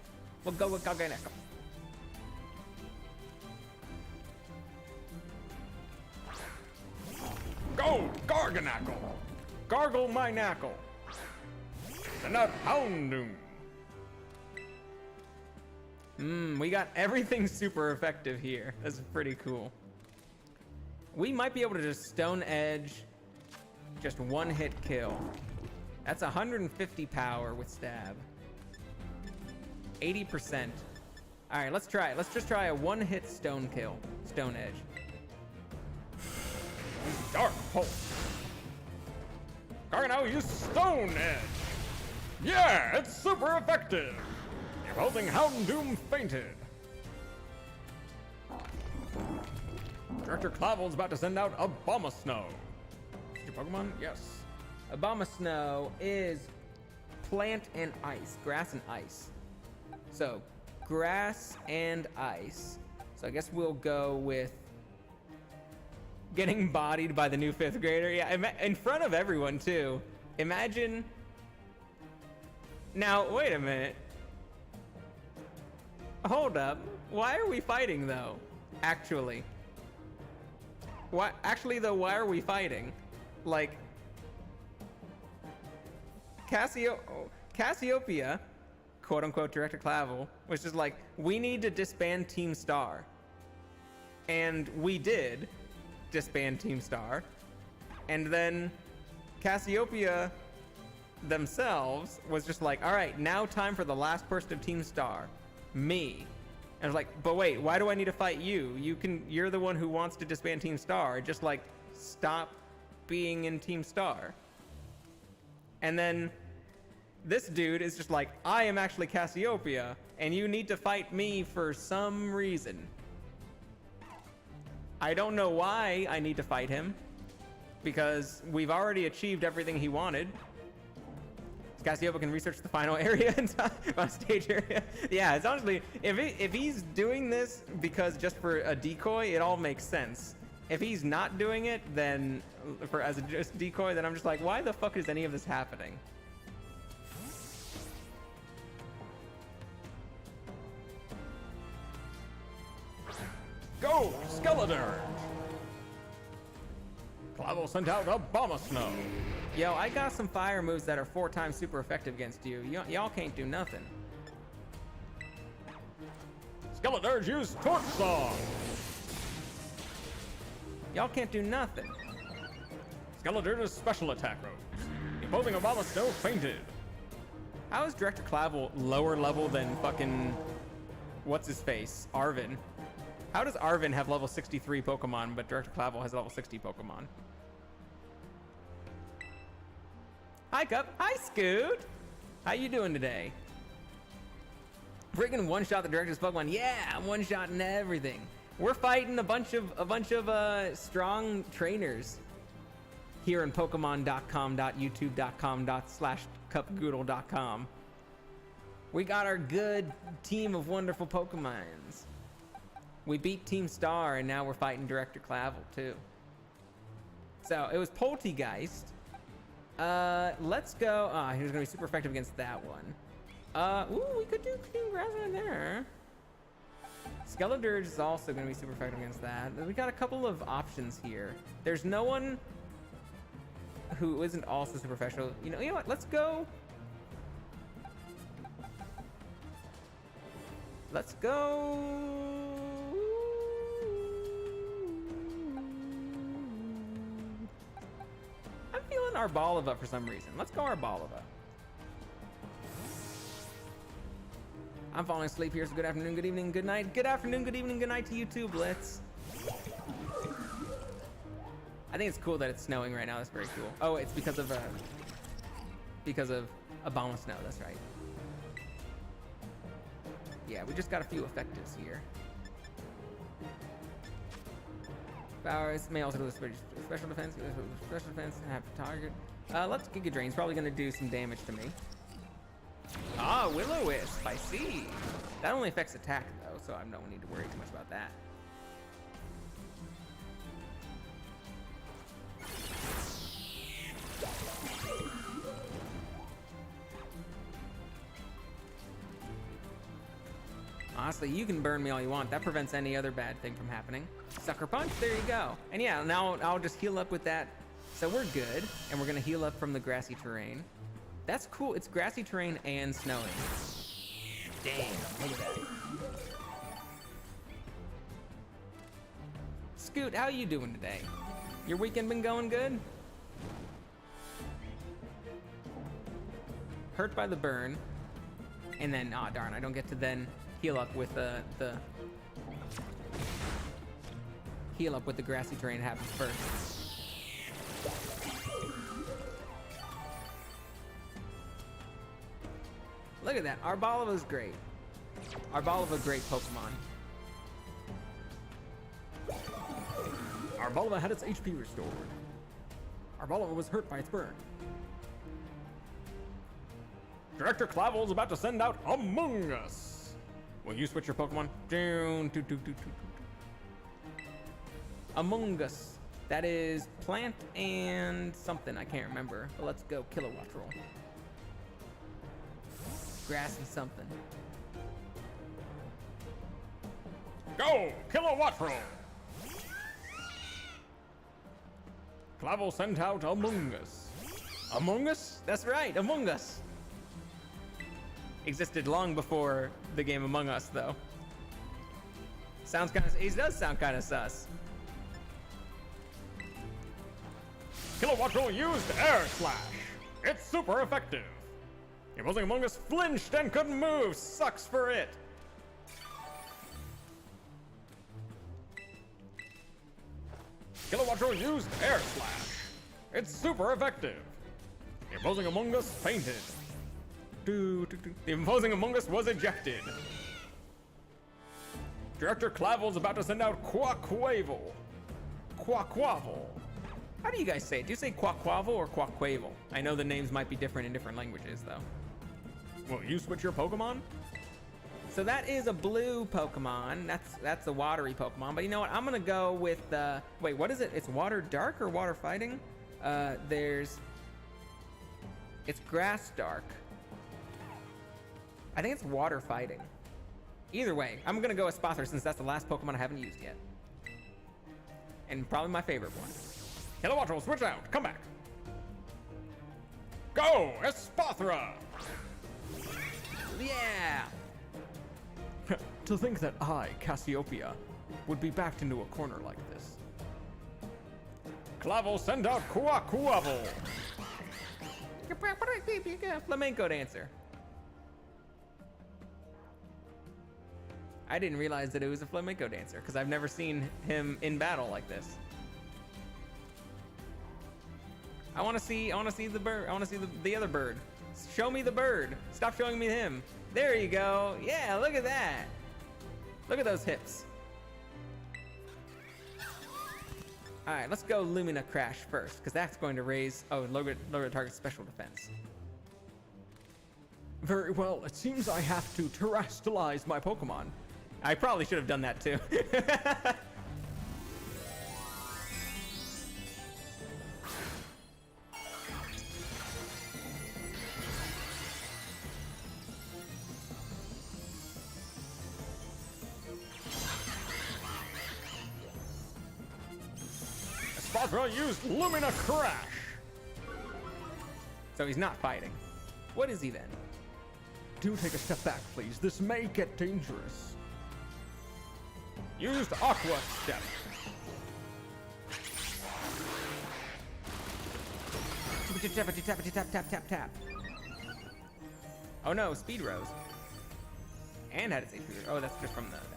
Speaker 2: Go, Garganackle! Gargle my knackle! Send out Houndoom!
Speaker 1: We got everything super effective here. That's pretty cool. We might be able to just Stone Edge, just one hit kill. That's 150 power with stab. 80%. All right, let's try it. Let's just try a one hit stone kill, Stone Edge.
Speaker 2: Dark Pulse. Gargano, use Stone Edge. Yeah, it's super effective. You're holding Houndoom fainted. Director Clavel's about to send out Abomasnow. Is your Pokemon? Yes.
Speaker 1: Abomasnow is plant and ice, grass and ice. So grass and ice. So I guess we'll go with getting bodied by the new 5th grader. Yeah, in front of everyone too. Imagine. Now, wait a minute. Hold up. Why are we fighting though? Actually. Why are we fighting? Like, Cassiopeia, quote unquote, Director Clavel, was just like, we need to disband Team Star. And we did disband Team Star. And then Cassiopeia themselves was just like, all right, now time for the last person of Team Star, me. And I was like, but wait, why do I need to fight you? You're the one who wants to disband Team Star. Just like, stop being in Team Star. And then this dude is just like, I am actually Cassiopeia, and you need to fight me for some reason. I don't know why I need to fight him, because we've already achieved everything he wanted. Cassiopeia can research the final area on stage area. Yeah, it's honestly, if he's doing this because just for a decoy, it all makes sense. If he's not doing it, then as a just decoy, then I'm just like, why the fuck is any of this happening?
Speaker 2: Go, Skeletor! Clavel sent out Abomasnow.
Speaker 1: Yo, I got some fire moves that are 4 times super effective against you. Y'all can't do nothing.
Speaker 2: Skeletor's use Torch Song.
Speaker 1: Y'all can't do nothing.
Speaker 2: Skeletor's special attack rose. Imposing Abomasnow fainted.
Speaker 1: How is Director Clavel lower level than fucking what's his face, Arvin? How does Arvin have level 63 Pokemon, but Director Clavel has level 60 Pokemon? Hi, Cup. Hi, Scoot. How you doing today? Freaking one-shot the director's Pokemon. Yeah, I'm one-shotting everything. We're fighting a bunch of strong trainers here in Pokemon.com.youtube.com/cupgoodle.com. We got our good team of wonderful Pokemons. We beat Team Star, and now we're fighting Director Clavel too. So it was Poltegeist. Let's go. He was gonna be super effective against that one. We could do King Grass right there. Skeletor is also gonna be super effective against that. We got a couple of options here. There's no one who isn't also super professional. You know what? Let's go. Let's go. I'm feeling Arbalava for some reason. Let's go Arbalava. I'm falling asleep here, so good afternoon, good evening, good night. Good afternoon, good evening, good night to you too, Blitz. I think it's cool that it's snowing right now. That's very cool. Oh, it's because of Abomasnow. That's right. Yeah, we just got a few effectives here. Powers may also do special defense. Special defense and have target. Let's Giga Drain's probably gonna do some damage to me. Ah, Will-O-Wisp, I see. That only affects attack though, so I don't need to worry too much about that. Honestly, you can burn me all you want. That prevents any other bad thing from happening. Sucker Punch, there you go. And yeah, now I'll just heal up with that So we're good, and we're gonna heal up from the grassy terrain. That's cool. It's grassy terrain and snowing. Damn, look at that. Scoot, how you doing today? Your weekend been going good? Hurt by the burn, and then, ah, darn, I don't get to then heal up with the heal up with the grassy terrain happens first. Look at that. Arboliva's great. Arboliva, great Pokemon.
Speaker 2: Arboliva had its HP restored. Arboliva was hurt by its burn. Director Clavel's about to send out Among Us. Will you switch your Pokemon?
Speaker 1: Among Us. That is plant and something. I can't remember. But let's go Kilowattrel. Grass and something.
Speaker 2: Go! Kilowattrel! Clavel sent out Among Us.
Speaker 1: Among Us? That's right, Among Us. Existed long before the game Among Us, though. Sounds kind of. It does sound kind of sus.
Speaker 2: Kilowattrel used Air Slash. It's super effective. It wasn't Among Us flinched and couldn't move. Sucks for it. Kilowattrel used Air Slash. It's super effective. The opposing Among Us fainted. The opposing Among Us was ejected. Director Clavel's about to send out Quaquavel. Quaquavel.
Speaker 1: How do you guys say it? Do you say Quaquavel or Quaquavel? I know the names might be different in different languages, though.
Speaker 2: Will you switch your Pokemon?
Speaker 1: So that is a blue Pokemon. That's a watery Pokemon. But you know what? I'm gonna go with wait, what is it? It's water dark or water fighting? It's grass dark. I think it's water fighting. Either way, I'm gonna go with Espathra since that's the last Pokemon I haven't used yet. And probably my favorite one.
Speaker 2: Kilowattrel, switch out. Come back. Go, Espathra!
Speaker 1: Yeah!
Speaker 2: To think that I, Cassiopeia, would be backed into a corner like this. Clavel, send out Quaquavel!
Speaker 1: Flamenco dancer. I didn't realize that it was a flamenco dancer because I've never seen him in battle like this. I want to see the bird. I want to see the other bird. Show me the bird. Stop showing me him. There you go. Yeah, look at that. Look at those hips. All right, let's go Lumina Crash first because that's going to raise lower the target's special defense.
Speaker 2: Very well. It seems I have to terrestrialize my Pokemon.
Speaker 1: I probably should have done that too.
Speaker 2: Espathra used Lumina Crash.
Speaker 1: So he's not fighting. What is he then?
Speaker 2: Do take a step back, please. This may get dangerous. Used Aqua Step.
Speaker 1: Tap. Oh no, Speed Rose. And had its HP. Oh, that's just from that thing.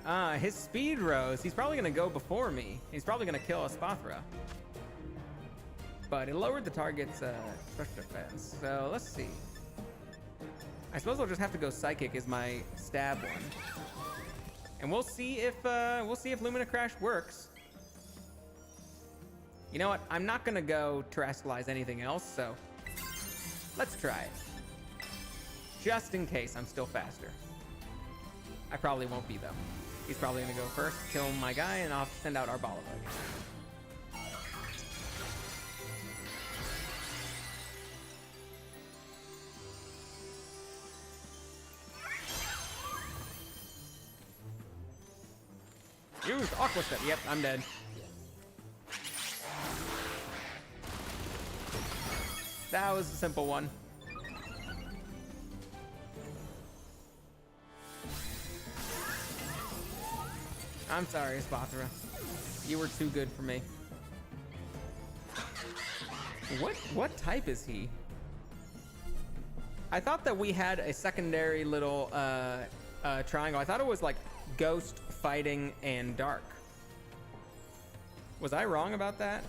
Speaker 1: Huh, his Speed Rose, he's probably gonna go before me. He's probably gonna kill Espathra. But it lowered the target's special defense. So let's see. I suppose I'll just have to go Psychic as my stab one. And we'll see if Lumina Crash works. You know what? I'm not gonna go terrestrialize anything else, so let's try it. Just in case I'm still faster. I probably won't be though. He's probably gonna go first, kill my guy, and I'll have to send out Arboliva again.
Speaker 2: Used Aqua Step.
Speaker 1: Yep, I'm dead. That was a simple one. I'm sorry, Espathra. You were too good for me. What type is he? I thought that we had a secondary little triangle. I thought it was like ghost, fighting, and dark. Was I wrong about that?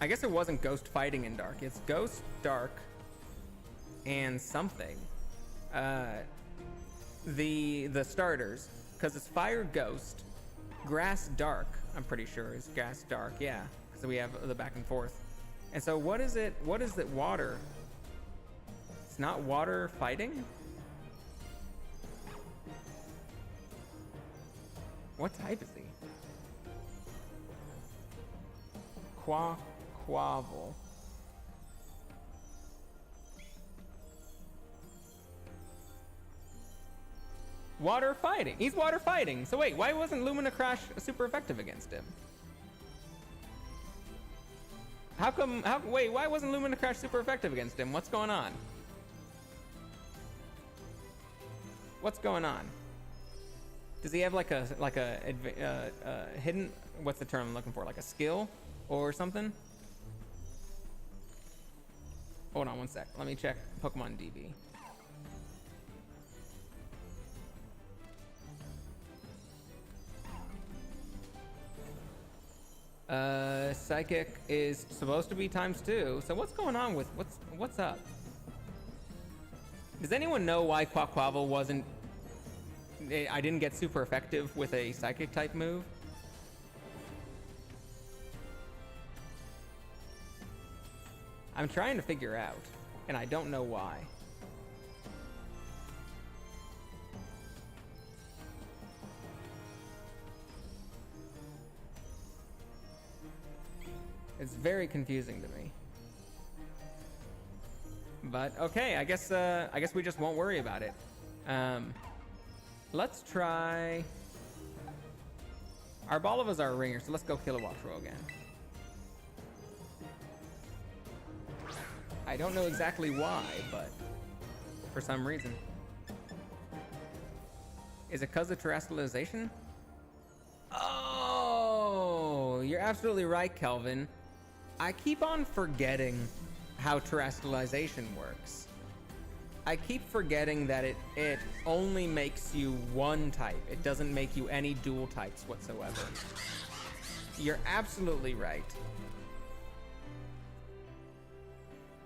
Speaker 1: I guess it wasn't ghost, fighting, and dark. It's ghost, dark, and something. The starters, because it's fire, ghost, grass, dark. I'm pretty sure is grass, dark. Yeah, because we have the back and forth. And so what is it? What is it? Water. It's not water, fighting. What type is he? Quavel. Water fighting. He's water fighting. So wait, why wasn't Lumina Crash super effective against him? How come? Wait, why wasn't Lumina Crash super effective against him? What's going on? What's going on? Does he have like a hidden? What's the term I'm looking for? Like a skill or something? Hold on one sec. Let me check Pokemon DB. Psychic is supposed to be ×2. So what's going on with what's up? Does anyone know why Quaquavel wasn't? I didn't get super effective with a psychic type move. I'm trying to figure out, and I don't know why. It's very confusing to me. But okay, I guess we just won't worry about it. Let's try. Our Arboliva's our ringer, so let's go Kilowattrel again. I don't know exactly why, but for some reason. Is it because of terrestrialization? Oh, you're absolutely right, Kelvin. I keep on forgetting how terrestrialization works. I keep forgetting that it only makes you one type. It doesn't make you any dual types whatsoever. You're absolutely right.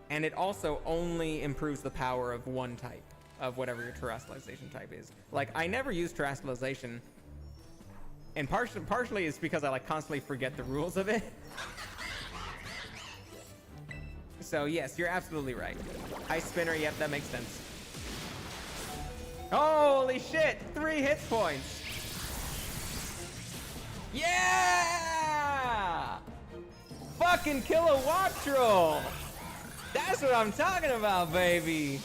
Speaker 1: And it also only improves the power of one type, of whatever your terrestrialization type is. Like, I never use terrestrialization, and partially it's because I like constantly forget the rules of it. So yes, you're absolutely right. Ice Spinner, yep, that makes sense. Holy shit, 3 hit points. Yeah! Fucking Kilowattrel! That's what I'm talking about, baby.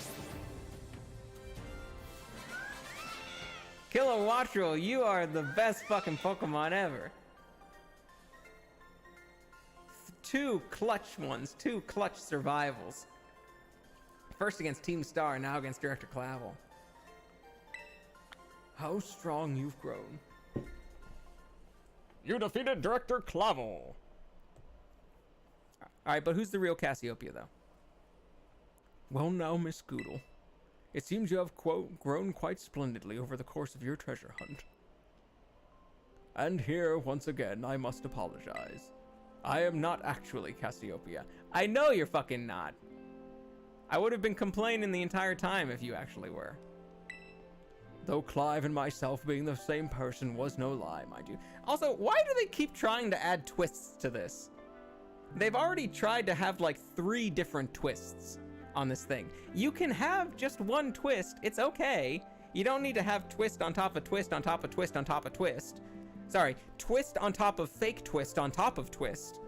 Speaker 1: Kilowattrel, you are the best fucking Pokemon ever. 2 clutch ones, 2 clutch survivals. First against Team Star, now against Director Clavel. How strong you've grown.
Speaker 2: You defeated Director Clavel.
Speaker 1: Alright, but who's the real Cassiopeia, though?
Speaker 2: Well now, Miss Goodle. It seems you have, quote, grown quite splendidly over the course of your treasure hunt. And here, once again, I must apologize. I am not actually Cassiopeia.
Speaker 1: I know you're fucking not. I would have been complaining the entire time if you actually were.
Speaker 2: Though Clive and myself being the same person was no lie, mind you.
Speaker 1: Also, why do they keep trying to add twists to this? They've already tried to have like 3 different twists on this thing. You can have just one twist. It's okay. You don't need to have twist on top of twist on top of twist on top of twist. Sorry, twist on top of fake twist on top of twist.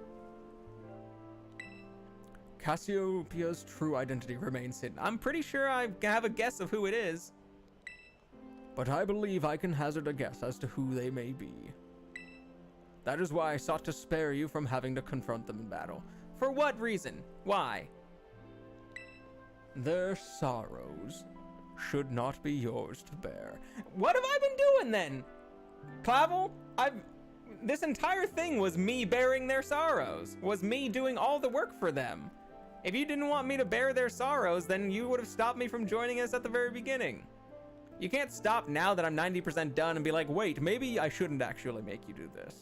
Speaker 2: Cassiopeia's true identity remains hidden.
Speaker 1: I'm pretty sure I have a guess of who it is.
Speaker 2: But I believe I can hazard a guess as to who they may be. That is why I sought to spare you from having to confront them in battle.
Speaker 1: For what reason? Why?
Speaker 2: Their sorrows should not be yours to bear.
Speaker 1: What have I been doing then? Clavel, this entire thing was me bearing their sorrows, was me doing all the work for them. If you didn't want me to bear their sorrows, then you would have stopped me from joining us at the very beginning. You can't stop now that I'm 90% done and be like, wait, maybe I shouldn't actually make you do this.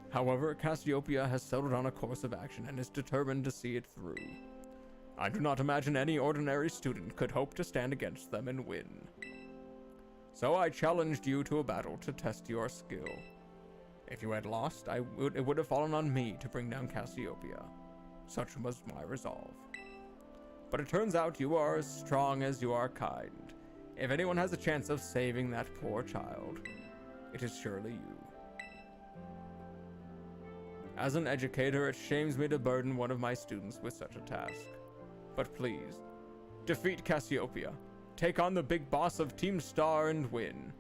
Speaker 2: However, Cassiopeia has settled on a course of action and is determined to see it through. I do not imagine any ordinary student could hope to stand against them and win. So I challenged you to a battle to test your skill. If you had lost, it would have fallen on me to bring down Cassiopeia. Such was my resolve. But it turns out you are as strong as you are kind. If anyone has a chance of saving that poor child, it is surely you. As an educator, it shames me to burden one of my students with such a task. But please, defeat Cassiopeia. Take on the big boss of Team Star and win.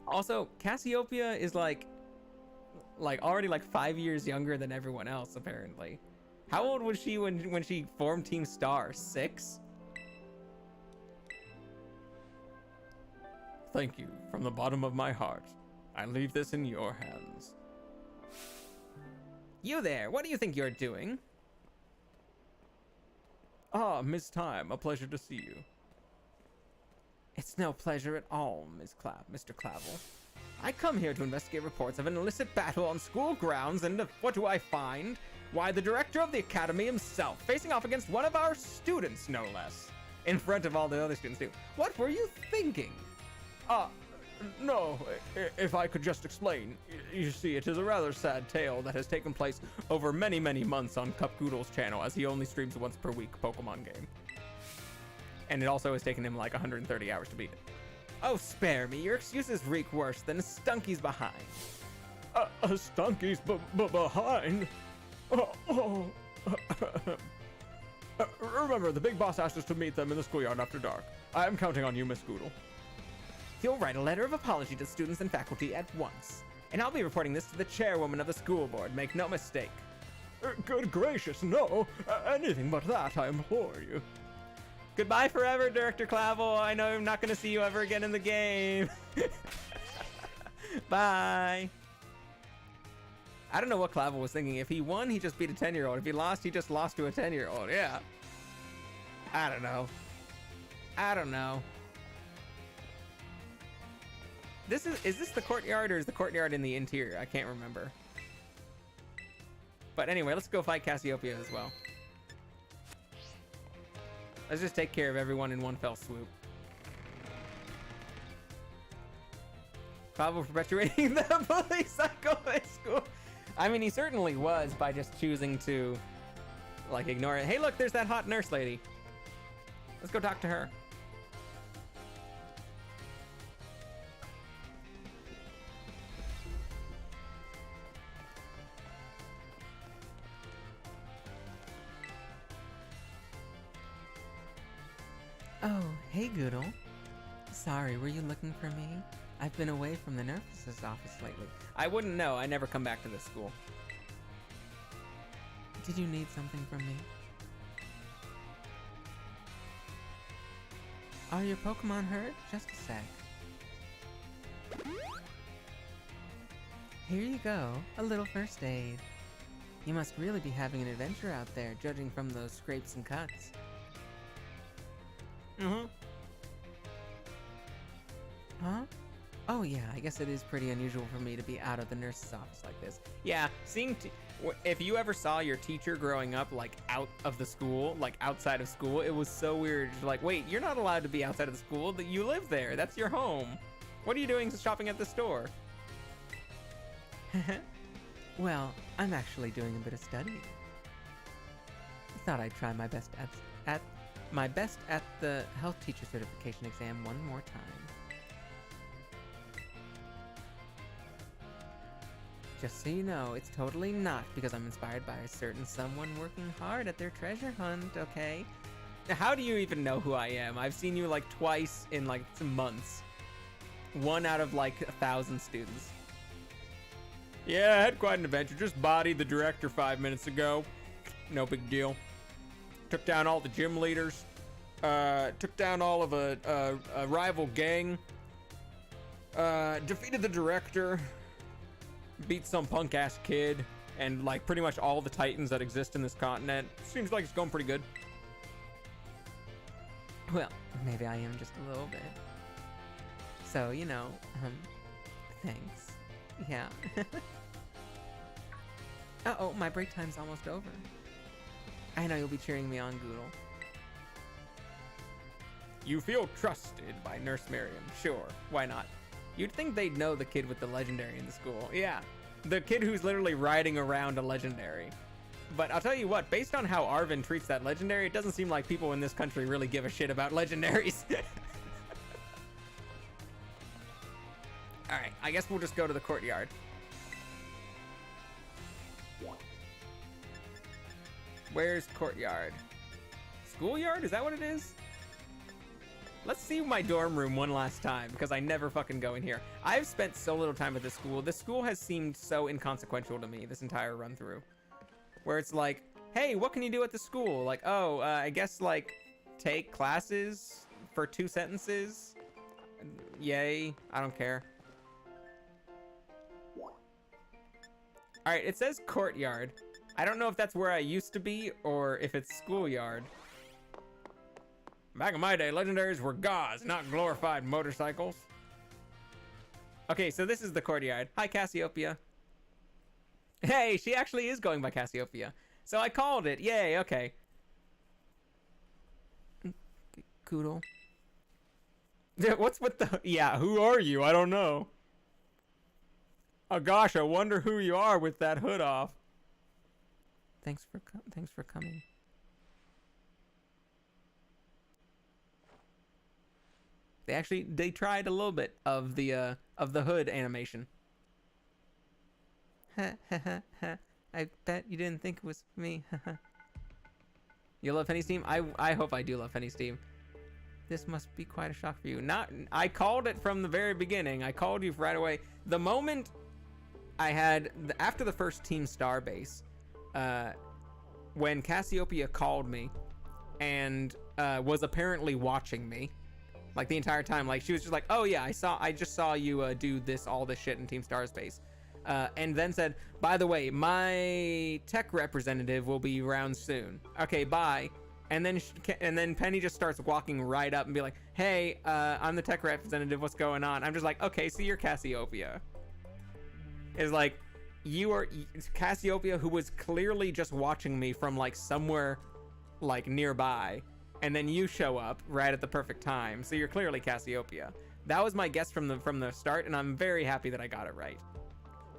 Speaker 1: Also, Cassiopeia is like already like 5 years younger than everyone else, apparently. How old was she when she formed Team Star? 6?
Speaker 2: Thank you from the bottom of my heart. I leave this in your hands.
Speaker 1: You there, what do you think you're doing?
Speaker 2: Ah, Miss Time, a pleasure to see you.
Speaker 1: It's no pleasure at all, Mr. Clavel. I come here to investigate reports of an illicit battle on school grounds, and what do I find? Why, the director of the academy himself, facing off against one of our students, no less. In front of all the other students, too. What were you thinking?
Speaker 2: No, if I could just explain. You see, it is a rather sad tale that has taken place over many, many months on Goodle's channel, as he only streams once per week Pokemon game.
Speaker 1: And it also has taken him like 130 hours to beat it. Oh, spare me. Your excuses reek worse than a Stunky's behind.
Speaker 2: A Stunky's behind? Remember, the big boss asked us to meet them in the schoolyard after dark. I am counting on you, Miss Goodle.
Speaker 1: You'll write a letter of apology to students and faculty at once. And I'll be reporting this to the chairwoman of the school board, make no mistake.
Speaker 2: Good gracious, no. Anything but that, I implore you.
Speaker 1: Goodbye forever, Director Clavel. I know I'm not going to see you ever again in the game. Bye. I don't know what Clavel was thinking. If he won, he just beat a 10-year-old. If he lost, he just lost to a 10-year-old. Yeah. I don't know. Is this the courtyard, or is the courtyard in the interior? I can't remember. But anyway, let's go fight Cassiopeia as well. Let's just take care of everyone in one fell swoop. Clavel perpetuating the bully cycle at school. I mean, he certainly was by just choosing to, like, ignore it. Hey, look, there's that hot nurse lady. Let's go talk to her. Oh, hey, Goodle. Sorry, were you looking for me? I've been away from the nurse's office lately. I wouldn't know. I never come back to this school. Did you need something from me? Are your Pokemon hurt? Just a sec. Here you go. A little first aid. You must really be having an adventure out there, judging from those scrapes and cuts. Huh? Oh yeah, I guess it is pretty unusual for me to be out of the nurse's office like this. Yeah, if you ever saw your teacher growing up, like, out of the school, like, outside of school, it was so weird. Like, wait, you're not allowed to be outside of the school, that you live there, that's your home. What are you doing shopping at the store? Well, I'm actually doing a bit of studying. I thought I'd try my best at the health teacher certification exam one more time. Just so you know, it's totally not because I'm inspired by a certain someone working hard at their treasure hunt, okay? Now, how do you even know who I am? I've seen you like twice in like some months. One out of like 1,000 students.
Speaker 2: Yeah, I had quite an adventure. Just bodied the director 5 minutes ago. No big deal. Took down all the gym leaders. Took down all of a rival gang. Defeated the director. Beat some punk ass kid. And like pretty much all the titans that exist in this continent. Seems like it's going pretty good.
Speaker 1: Well, maybe I am just a little bit. So, you know, thanks. Yeah. Uh-oh, my break time's almost over. I know you'll be cheering me on, Goodle.
Speaker 2: You feel trusted by Nurse Miriam. Sure, why not?
Speaker 1: You'd think they'd know the kid with the legendary in the school. Yeah, the kid who's literally riding around a legendary. But I'll tell you what, based on how Arvin treats that legendary, it doesn't seem like people in this country really give a shit about legendaries. Alright, I guess we'll just go to the courtyard. Where's courtyard? Schoolyard? Is that what it is? Let's see my dorm room one last time, because I never fucking go in here. I've spent so little time at this school. This school has seemed so inconsequential to me this entire run through. Where it's like, hey, what can you do at the school? Like, oh, I guess like take classes for 2 sentences. Yay, I don't care. All right, it says courtyard. I don't know if that's where I used to be or if it's schoolyard.
Speaker 2: Back in my day, legendaries were gods, not glorified motorcycles.
Speaker 1: Okay, so this is the courtyard. Hi, Cassiopeia. Hey, she actually is going by Cassiopeia. So I called it. Yay, okay. Goodle.
Speaker 2: What's with the... Yeah, who are you? I don't know. Oh gosh, I wonder who you are with that hood off.
Speaker 1: Thanks for coming. They tried a little bit of the hood animation. I bet you didn't think it was me. You love Penny's team? I hope I do love Penny's team. This must be quite a shock for you. I called it from the very beginning. I called you right away. The moment I had after the first Team Star base, when Cassiopeia called me and was apparently watching me. Like the entire time, like she was just like, oh yeah, I just saw you do all this shit in Team Star Space, and then said, by the way, my tech representative will be around soon. Okay, bye. And then Penny just starts walking right up and be like, hey, I'm the tech representative. What's going on? I'm just like, okay, so you're Cassiopeia. It's like you are Cassiopeia, who was clearly just watching me from like somewhere like nearby. And then you show up right at the perfect time, so you're clearly Cassiopeia. That was my guess from the start, and I'm very happy that I got it right.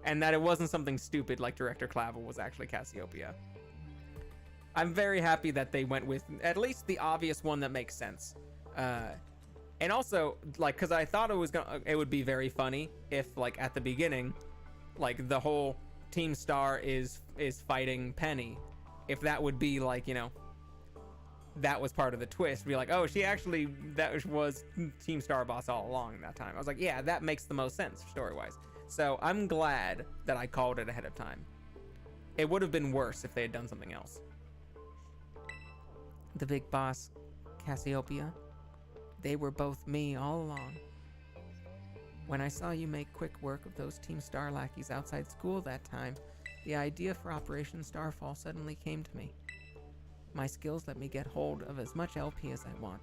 Speaker 1: And that it wasn't something stupid like Director Clavel was actually Cassiopeia. I'm very happy that they went with at least the obvious one that makes sense. And also, like, because I thought it would be very funny if, like, at the beginning, like, the whole Team Star is fighting Penny. If that would be, like, you know, that was part of the twist. Be like, oh, that was Team Star Boss all along that time. I was like, yeah, that makes the most sense story-wise. So I'm glad that I called it ahead of time. It would have been worse if they had done something else. The big boss, Cassiopeia, they were both me all along. When I saw you make quick work of those Team Star lackeys outside school that time, the idea for Operation Starfall suddenly came to me. My skills let me get hold of as much LP as I want,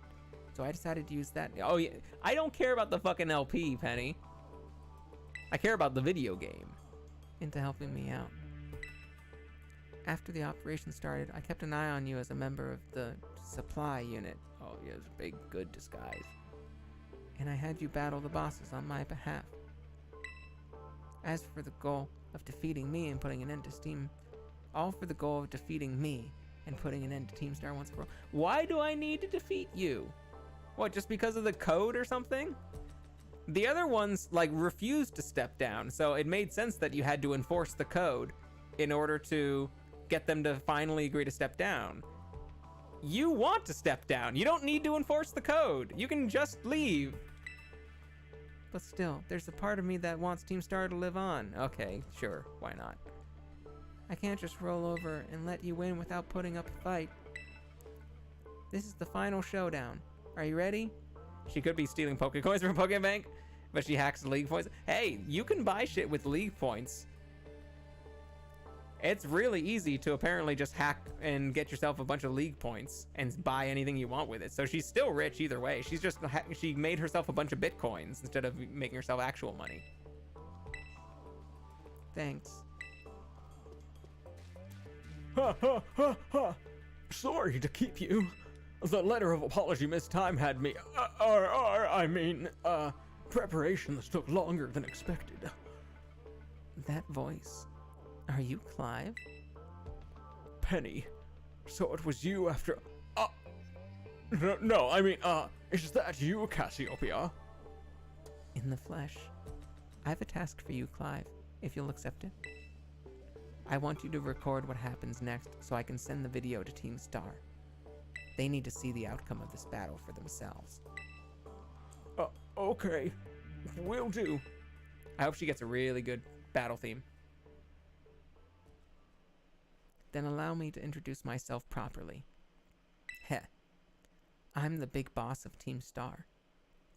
Speaker 1: so I decided to use that. Oh yeah, I don't care about the fucking LP, Penny. I care about the video game. Into helping me out. After the operation started, I kept an eye on you as a member of the supply unit. Oh yeah, it's a big good disguise. And I had you battle the bosses on my behalf. As for the goal of defeating me and putting an end to Steam, all for the goal of defeating me and putting an end to Team Star once and for all. Why do I need to defeat you? What, just because of the code or something? The other ones, like, refused to step down, so it made sense that you had to enforce the code in order to get them to finally agree to step down. You want to step down. You don't need to enforce the code. You can just leave. But still, there's a part of me that wants Team Star to live on. Okay, sure, why not? I can't just roll over and let you win without putting up a fight. This is the final showdown. Are you ready? She could be stealing Pokecoins from Pokebank, but she hacks the League points. Hey, you can buy shit with League points. It's really easy to apparently just hack and get yourself a bunch of League points and buy anything you want with it. So she's still rich either way. She made herself a bunch of Bitcoins instead of making herself actual money. Thanks.
Speaker 2: Ha ha ha ha! Sorry to keep you. The letter of apology Miss Time had me, preparations took longer than expected.
Speaker 1: That voice. Are you Clive?
Speaker 2: Penny. So it was you after, is that you, Cassiopeia?
Speaker 1: In the flesh. I have a task for you, Clive, if you'll accept it. I want you to record what happens next so I can send the video to Team Star. They need to see the outcome of this battle for themselves.
Speaker 2: Okay. Will do.
Speaker 1: I hope she gets a really good battle theme. Then allow me to introduce myself properly. Heh. I'm the big boss of Team Star.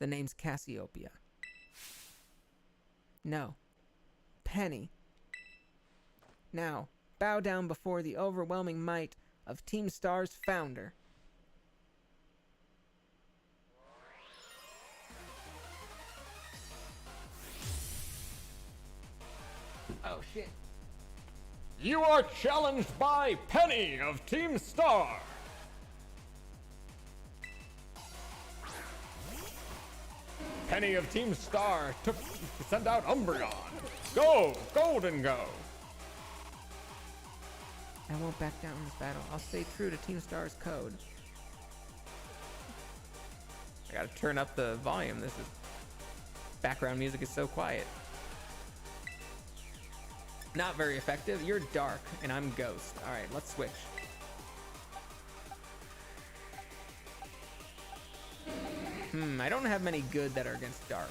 Speaker 1: The name's Cassiopeia. No. Penny. Now, bow down before the overwhelming might of Team Star's founder. Oh shit.
Speaker 2: You are challenged by Penny of Team Star. Penny of Team Star sent out Umbreon. Go, Golden Go.
Speaker 1: I won't back down in this battle. I'll stay true to Team Star's code. I gotta turn up the volume. This is background music is so quiet. Not very effective. You're Dark, and I'm Ghost. All right, let's switch. I don't have many good that are against Dark.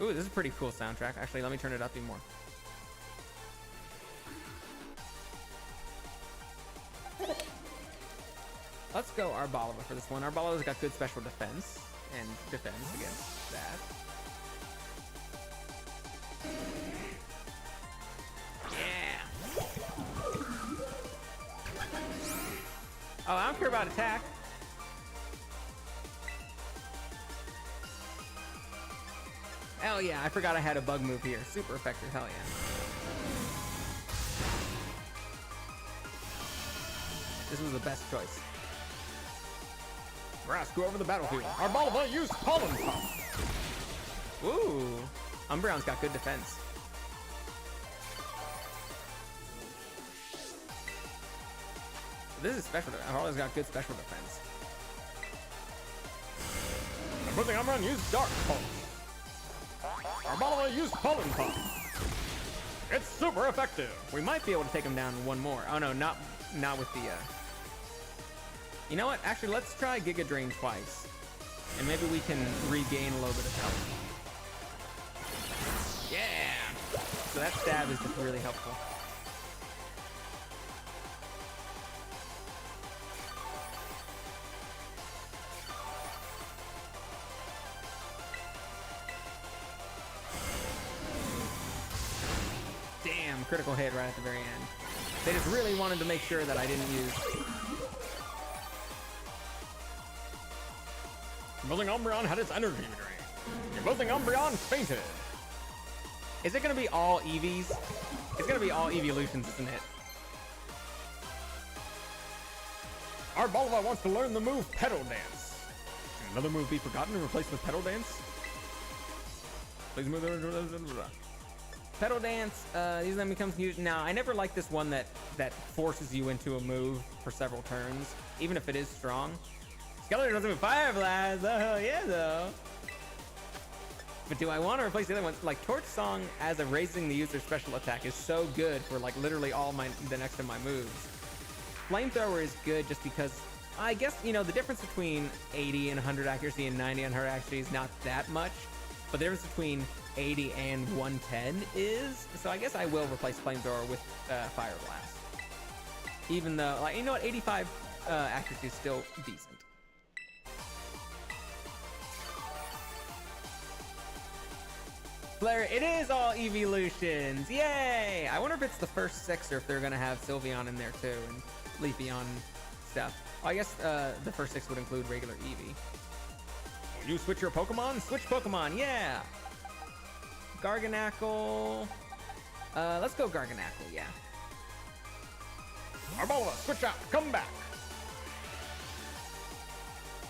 Speaker 1: Ooh, this is a pretty cool soundtrack. Actually, let me turn it up even more. Let's go Arboliva for this one. Arboliva's got good special defense and defends against that. Yeah. Oh, I don't care about attack. Hell yeah, I forgot I had a bug move here. Super effective, hell yeah. This was the best choice.
Speaker 2: Grass, go over the battlefield. Arboliva, use Pollen Pump.
Speaker 1: Ooh, Umbreon's got good defense. This is special. Arboliva's got good special defense.
Speaker 2: Everything Umbreon, use Dark Pulse. Arboliva, use Pollen Pump. It's super effective.
Speaker 1: We might be able to take him down one more. Oh no, not with the. You know what? Actually, let's try Giga Drain twice, and maybe we can regain a little bit of health. Yeah. So that stab is just really helpful. Damn, critical hit right at the very end. They just really wanted to make sure that I didn't use.
Speaker 2: Building Umbreon had its energy drain. Your building Umbreon fainted.
Speaker 1: Is it gonna be all EVs? It's gonna be all evolutions, isn't it?
Speaker 2: Arboliva wants to learn the move Petal Dance. Can another move be forgotten and replaced with Petal Dance? Please move.
Speaker 1: Petal Dance, these then becomes used. Now, I never like this one that forces you into a move for several turns, even if it is strong. Scarlet doesn't have Fire Blast. Oh yeah, though. But do I want to replace the other ones? Like Torch Song as a raising the user's special attack is so good for like literally all the next of my moves. Flamethrower is good just because I guess, you know, the difference between 80 and 100 accuracy and 90 and 100 accuracy is not that much. But the difference between 80 and 110 is. So I guess I will replace Flamethrower with Fire Blast. Even though, like, you know what, 85 accuracy is still decent. Flare, it is all evolutions! Yay! I wonder if it's the first 6 or if they're gonna have Sylveon in there too and Leafeon stuff. Oh, I guess the first 6 would include regular Eevee. You switch your Pokemon? Switch Pokemon, yeah! Garganacl. Let's go Garganacl, yeah.
Speaker 2: Arbola, switch out, come back.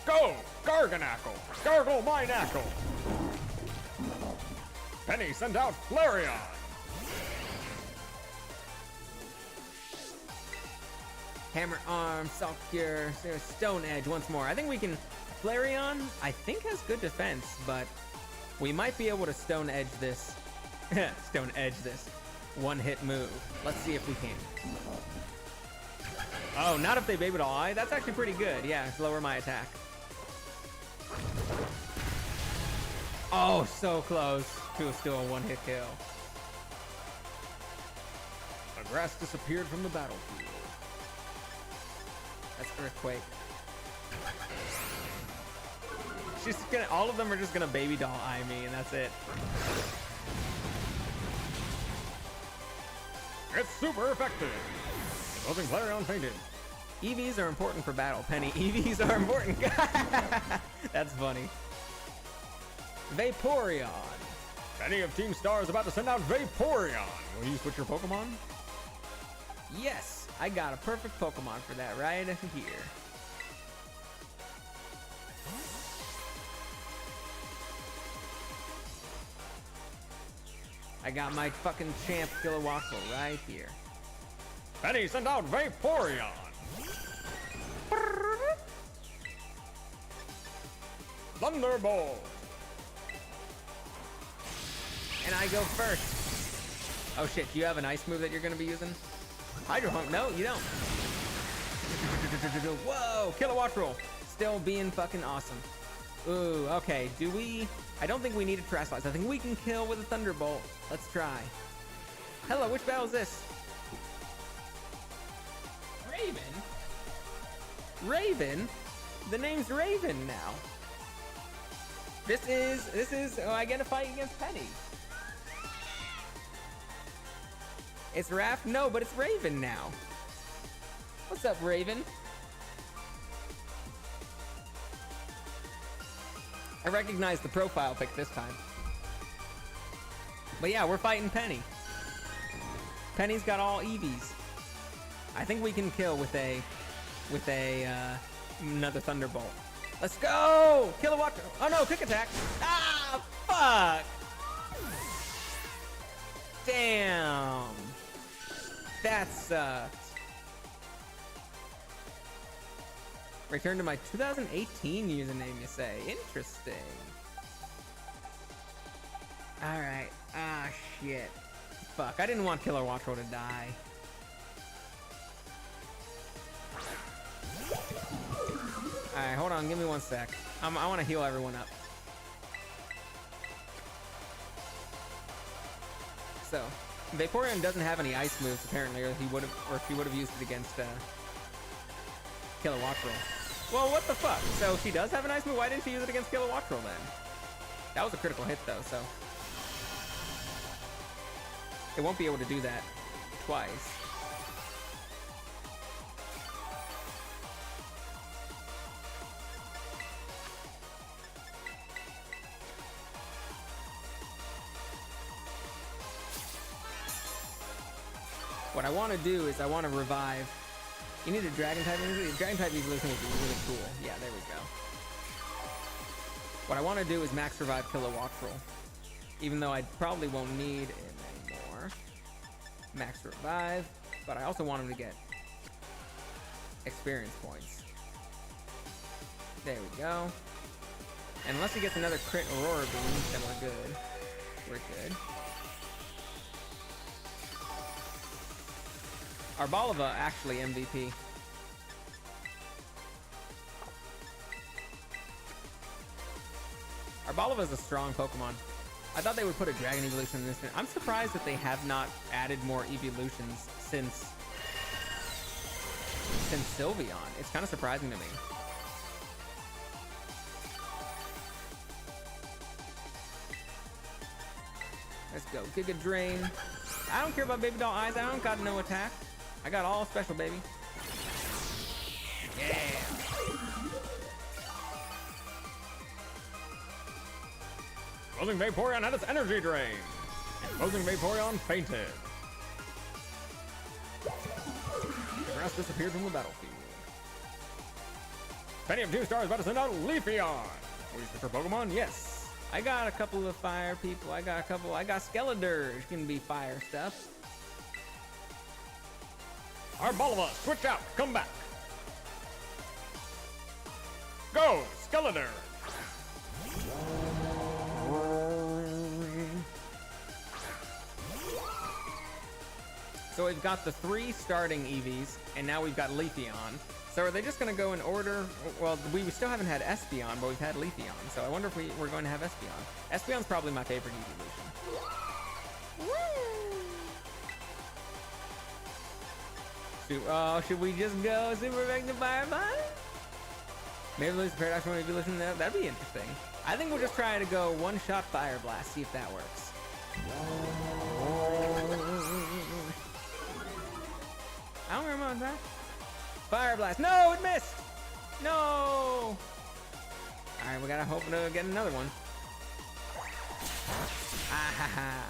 Speaker 2: Go, Garganacl. Gargle my knackle. Penny, send out Flareon.
Speaker 1: Hammer Arm, Salt Cure, Stone Edge once more. I think we can... Flareon, I think, has good defense, but we might be able to Stone Edge this. Stone Edge this one-hit move. Let's see if we can. Oh, not if they Baby Doll Eye. That's actually pretty good. Yeah, lower my attack. Oh, so close to still a one-hit kill.
Speaker 2: The grass disappeared from the battlefield.
Speaker 1: That's Earthquake. She's gonna, all of them are just gonna Baby Doll Eye me, and that's it.
Speaker 2: It's super effective. Closing Flareon fainted.
Speaker 1: EVs are important for battle, Penny. EVs are important. That's funny. Vaporeon.
Speaker 2: Penny of Team Star is about to send out Vaporeon. Will you switch your Pokemon?
Speaker 1: Yes, I got a perfect Pokemon for that right here. I got my fucking champ Kilowattrel right here.
Speaker 2: Penny, send out Vaporeon. Thunderbolt.
Speaker 1: And I go first. Oh shit, do you have an ice move that you're gonna be using? Hydro Pump? No, you don't. Whoa, Kilowattrel. Still being fucking awesome. Ooh, okay, do we... I don't think we need a Terastallize. I think we can kill with a Thunderbolt. Let's try. Hello, which battle is this? Raven? Raven? The name's Raven now. This is, oh, I get a fight against Penny. It's Raph? No, but it's Raven now. What's up, Raven? I recognize the profile pic this time. But yeah, we're fighting Penny. Penny's got all EVs. I think we can kill with another Thunderbolt. Let's go! Kilowatt. Oh no, quick attack. Ah, fuck. Damn. That sucked. Return to my 2018 username, you say. Interesting. Alright. Ah, shit. Fuck, I didn't want Kilowattrel to die. Alright, hold on, give me 1 sec. I want to heal everyone up. So, Vaporeon doesn't have any ice moves apparently, or he would have, or if he would have used it against Kilowattrel. Well, what the fuck? So she does have an ice move. Why didn't she use it against Kilowattrel then? That was a critical hit though, so it won't be able to do that twice. What I want to do is I want to revive. You need a Dragon type evolution. Dragon type evolution would be really cool. Yeah, there we go. What I want to do is max revive Kilowattrel, even though I probably won't need it anymore. Max revive, but I also want him to get experience points. There we go. And unless he gets another crit Aurora Beam, then we're good. We're good. Arbalava actually MVP. Arboliva is a strong Pokemon. I thought they would put a Dragon evolution in this. I'm surprised that they have not added more evolutions since Sylveon. It's kind of surprising to me. Let's go. Giga Drain. I don't care about Baby Doll Eyes. I don't got no attack. I got all special, baby. Yeah.
Speaker 2: Closing Vaporeon had its energy drain. Closing Vaporeon fainted. The grass disappeared from the battlefield. Penny of 2 stars about to send out Leafeon. Will you switch your Pokemon?
Speaker 1: Yes. I got a couple of fire people. I got Skeledurs. Can be fire stuff.
Speaker 2: Arboliva, switch out. Come back. Go, Skeletor.
Speaker 1: So we've got the 3 starting EVs, and now we've got Leafeon. So are they just going to go in order? Well, we still haven't had Espeon, but we've had Leafeon. So I wonder if we're going to have Espeon. Espeon's probably my favorite evolution. Should we just go Super Effective Fireball? Maybe lose the Paradox One evolution. That'd be interesting. I think we'll just try to go one-shot Fire Blast, see if that works. I don't remember that. Fire Blast. No, it missed. No. All right, we gotta hope to get another one. Ah ha ha.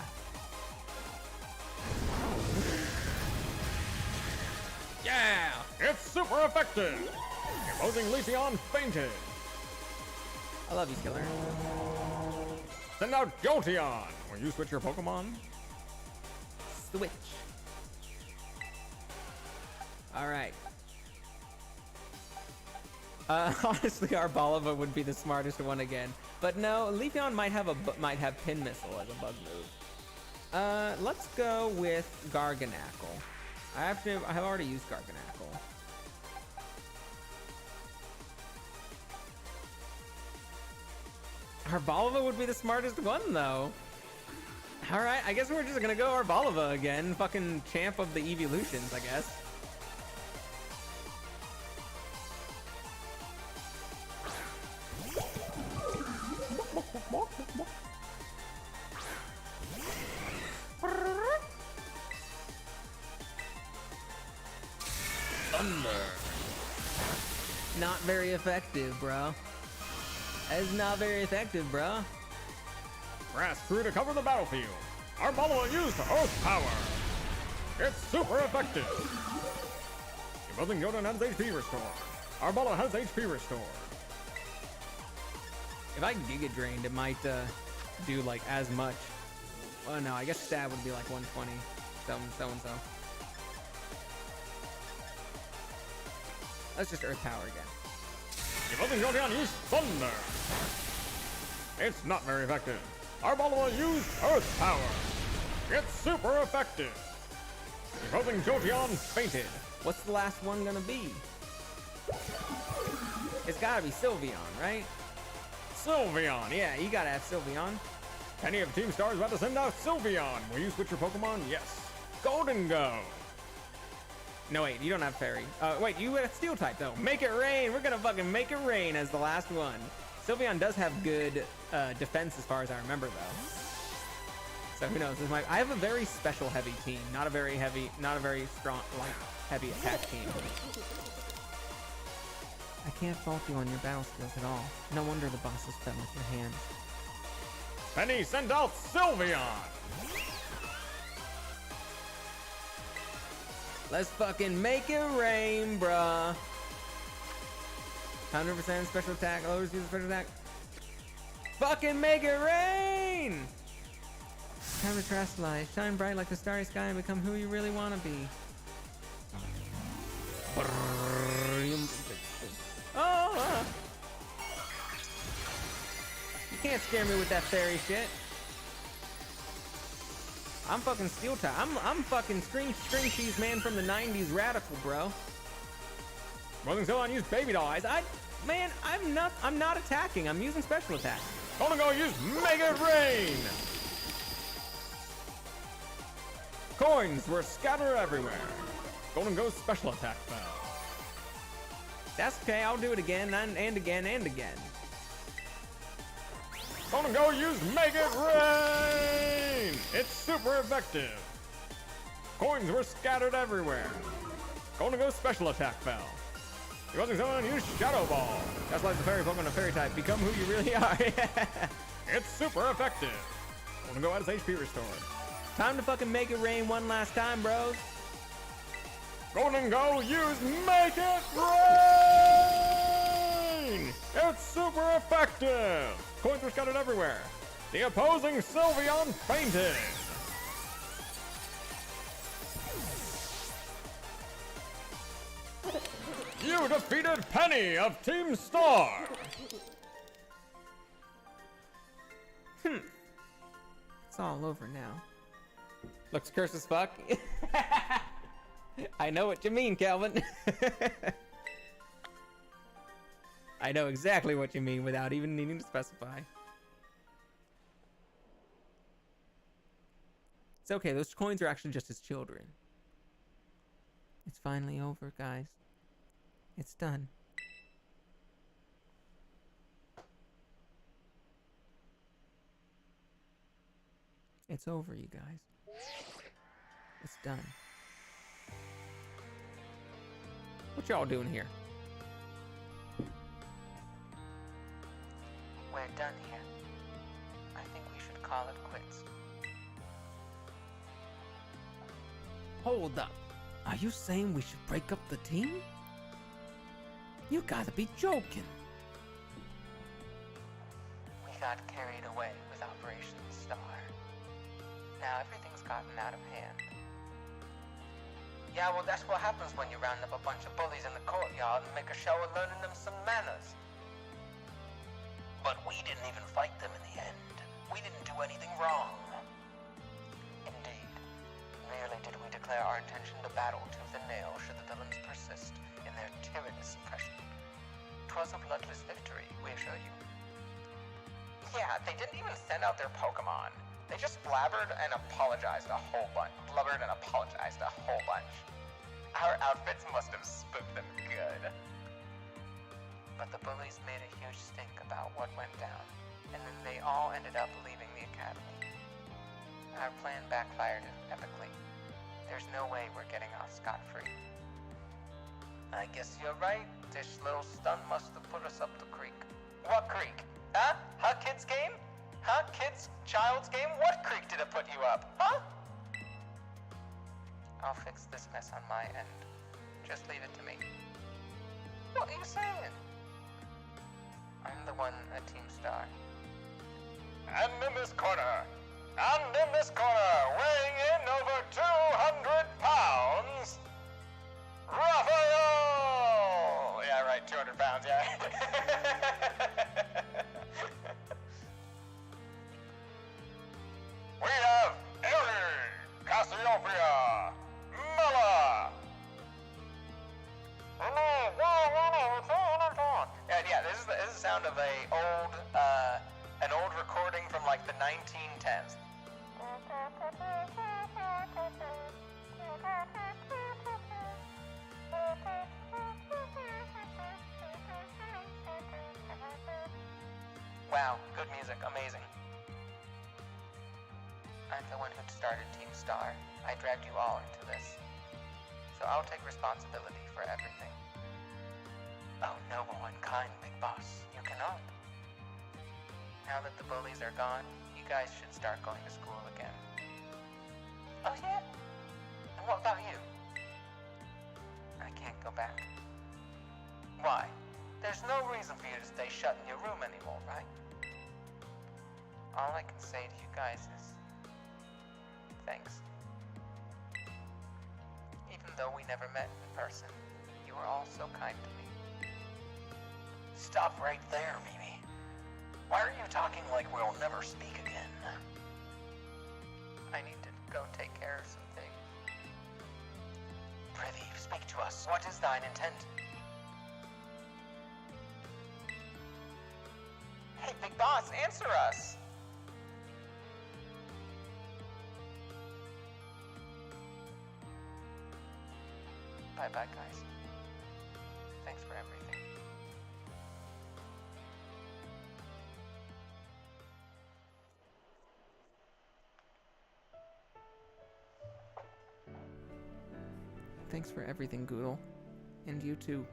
Speaker 2: Yeah, it's super effective. Opposing Leafeon fainted.
Speaker 1: I love you, Skiller.
Speaker 2: Send out Jolteon. Will you switch your Pokemon?
Speaker 1: Switch. All right. Honestly, Arboliva would be the smartest one again, but no, Leafeon might have Pin Missile as a bug move. Let's go with Garganacl. I have already used Garganacl. Arboliva would be the smartest one, though. All right, I guess we're just gonna go Arboliva again, fucking champ of the evolutions, I guess.
Speaker 3: Thunder.
Speaker 1: Not very effective, bro. That's not very effective, bro.
Speaker 2: Grass through to cover the battlefield. Arboliva used Earth Power. It's super effective. Opposing Yoda has HP restored. Arboliva has HP restored.
Speaker 1: If I Giga Drained, it might do like as much. Oh no, I guess stab would be like 120. So and so. Let's just Earth Power again.
Speaker 2: Opposing Jolteon used Thunder. It's not very effective. Arboliva used Earth Power. It's super effective. Opposing Jolteon fainted.
Speaker 1: What's the last one gonna be? It's gotta be Sylveon, right?
Speaker 2: Sylveon.
Speaker 1: Yeah, you gotta have Sylveon.
Speaker 2: Penny of Team Stars about to send out Sylveon. Will you switch your Pokemon? Yes. Golden Go.
Speaker 1: No, wait, you don't have Fairy. Wait, you have Steel type though. Make it rain. We're gonna fucking make it rain as the last one. Sylveon does have good defense as far as I remember though. So who knows? I have a very special heavy team, not a very strong, like heavy attack team. I can't fault you on your battle skills at all. No wonder the bosses fell with your hands.
Speaker 2: Penny, send out Sylveon.
Speaker 1: Let's fucking make it rain, bruh. 100% special attack. Lowers use special attack. Fucking make it rain! Time to trust life. Shine bright like the starry sky and become who you really want to be. Oh! You can't scare me with that fairy shit. I'm fucking steel type. I'm fucking string cheese man from the 90s radical, bro.
Speaker 2: Rolling Sylveon used Baby Doll Eyes.
Speaker 1: I'm not attacking. I'm using special attack.
Speaker 2: Gonna go use Mega Rain! Coins were scattered everywhere. Gonna go special attack spell.
Speaker 1: That's okay, I'll do it again and again and again.
Speaker 2: Gonna go use Mega Rain! It's super effective. Coins were scattered everywhere. Gonna go special attack spell. You're using someone use Shadow Ball.
Speaker 1: That's like the fairy Pokemon, a fairy type. Become who you really are.
Speaker 2: It's super effective. Gonna go add his HP restored.
Speaker 1: Time to fucking make it rain one last time, bros.
Speaker 2: Gonna go use Make It Rain! It's super effective. Coins were scattered everywhere. The opposing Sylveon fainted. You defeated Penny of Team Star!
Speaker 1: It's all over now. Looks cursed as fuck. I know what you mean, Calvin. I know exactly what you mean without even needing to specify. It's okay, those coins are actually just his children. It's finally over, guys. It's done. It's over, you guys. It's done. What y'all doing here?
Speaker 4: We're done here. I think we should call it quits.
Speaker 1: Hold up. Are you saying we should break up the team? You gotta be joking.
Speaker 4: We got carried away with Operation Star. Now everything's gotten out of hand. Yeah, well, that's what happens when you round up a bunch of bullies in the courtyard and make a show of learning them some manners. But we didn't even fight them in the end. We didn't do anything wrong. Indeed. Merely did we declare our intention to battle tooth and nail should the villains persist in their tyrannous oppression. 'Twas a bloodless victory, we assure you. Yeah, they didn't even send out their Pokemon. They just blabbered and apologized a whole bunch. Blubbered and apologized a whole bunch. Our outfits must have spooked them good. But the bullies made a huge stink about what went down, and then they all ended up leaving the academy. Our plan backfired epically. There's no way we're getting off scot-free. I guess you're right. This little stunt must have put us up the creek. What creek? Huh? Huh, kids game? Huh, kids? Child's game? What creek did it put you up? Huh? I'll fix this mess on my end. Just leave it to me. What are you saying? I'm the one at Team Star. And in this corner, weighing in over 200 pounds, Raphael! Yeah, right, 200 pounds, yeah. We have Eri, Cassiopeia, Mela. Yeah, this is the sound of an old recording from like the 1910s. Wow, good music, amazing. I'm the one who started Team Star. I dragged you all into this. So I'll take responsibility for everything. Oh, noble and kind big boss, you cannot. Now that the bullies are gone, you guys should start going to school again. Oh yeah? And what about you? I can't go back. Why? There's no reason for you to stay shut in your room anymore, right? All I can say to you guys is thanks. Even though we never met in person, you were all so kind to me. Stop right there, Mimi. Why are you talking like we'll never speak again? I need to go take care of some things. Prithee, speak to us. What is thine intent? Hey, Big Boss. Boss, answer us! Bye-bye, guys. Thanks for everything.
Speaker 1: Thanks for everything, Goodle. And you too,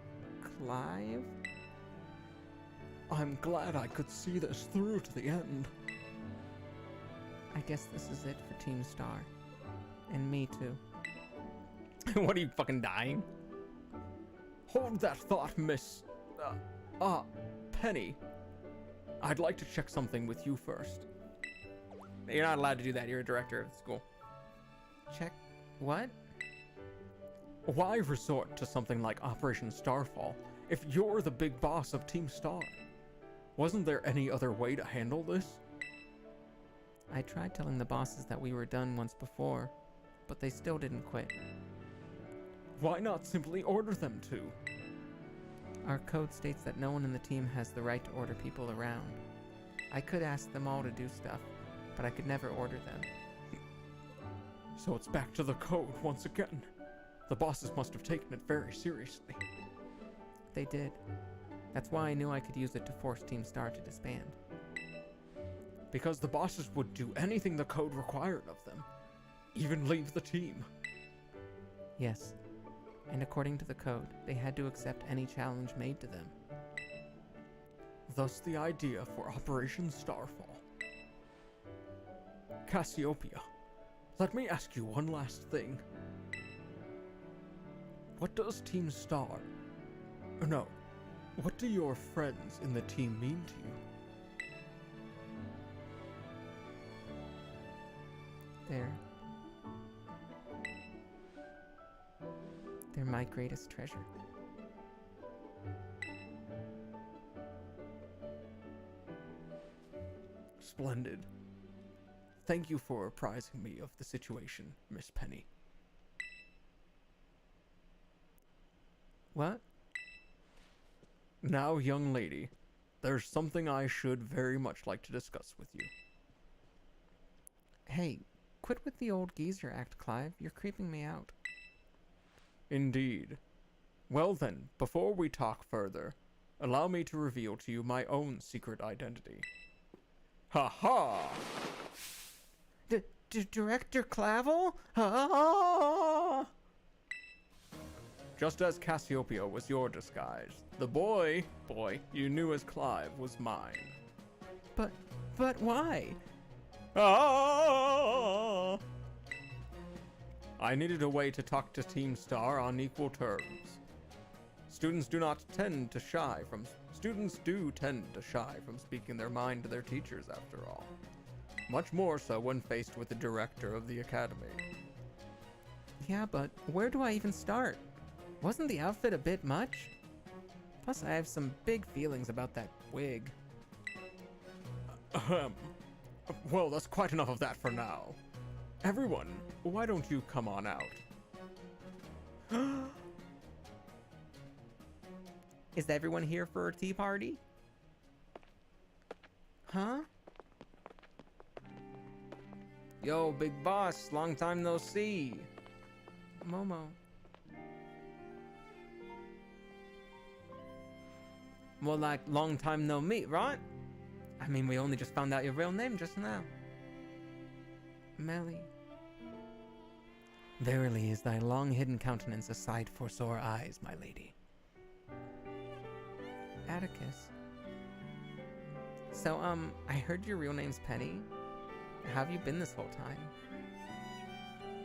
Speaker 1: Clive?
Speaker 2: I'm glad I could see this through to the end.
Speaker 1: I guess this is it for Team Star. And me too.
Speaker 2: What, are you fucking dying? Hold that thought, Miss... Penny. I'd like to check something with you first.
Speaker 1: You're not allowed to do that. You're a director of the school. Check what?
Speaker 2: Why resort to something like Operation Starfall if you're the big boss of Team Star? Wasn't there any other way to handle this?
Speaker 1: I tried telling the bosses that we were done once before, but they still didn't quit.
Speaker 2: Why not simply order them to?
Speaker 1: Our code states that no one in the team has the right to order people around. I could ask them all to do stuff, but I could never order them.
Speaker 2: So it's back to the code once again. The bosses must have taken it very seriously.
Speaker 1: They did. That's why I knew I could use it to force Team Star to disband.
Speaker 2: Because the bosses would do anything the code required of them. Even leave the team.
Speaker 1: Yes. And according to the code, they had to accept any challenge made to them.
Speaker 2: Thus the idea for Operation Starfall. Cassiopeia, let me ask you one last thing. What does Team Star... No, what do your friends in the team mean to you?
Speaker 1: They're my greatest treasure.
Speaker 2: Splendid. Thank you for apprising me of the situation, Miss Penny.
Speaker 1: What?
Speaker 2: Now, young lady, there's something I should very much like to discuss with you.
Speaker 1: Hey, quit with the old geezer act, Clive. You're creeping me out.
Speaker 2: Indeed. Well then, before we talk further, allow me to reveal to you my own secret identity. Ha ha!
Speaker 1: Director Clavel? Ah!
Speaker 2: Just as Cassiopeia was your disguise, the boy you knew as Clive was mine.
Speaker 1: But why?
Speaker 2: Ah! I needed a way to talk to Team Star on equal terms. Students do tend to shy from speaking their mind to their teachers, after all. Much more so when faced with the director of the academy.
Speaker 1: Yeah, but where do I even start? Wasn't the outfit a bit much? Plus, I have some big feelings about that wig.
Speaker 2: Well, that's quite enough of that for now. Everyone, why don't you come on out?
Speaker 1: Is everyone here for a tea party? Huh? Yo, big boss, long time no see. Momo. More like long time no meet, right? I mean, we only just found out your real name just now. Melly. Verily is thy long-hidden countenance a sight for sore eyes, my lady. Atticus. So, I heard your real name's Penny. How have you been this whole time?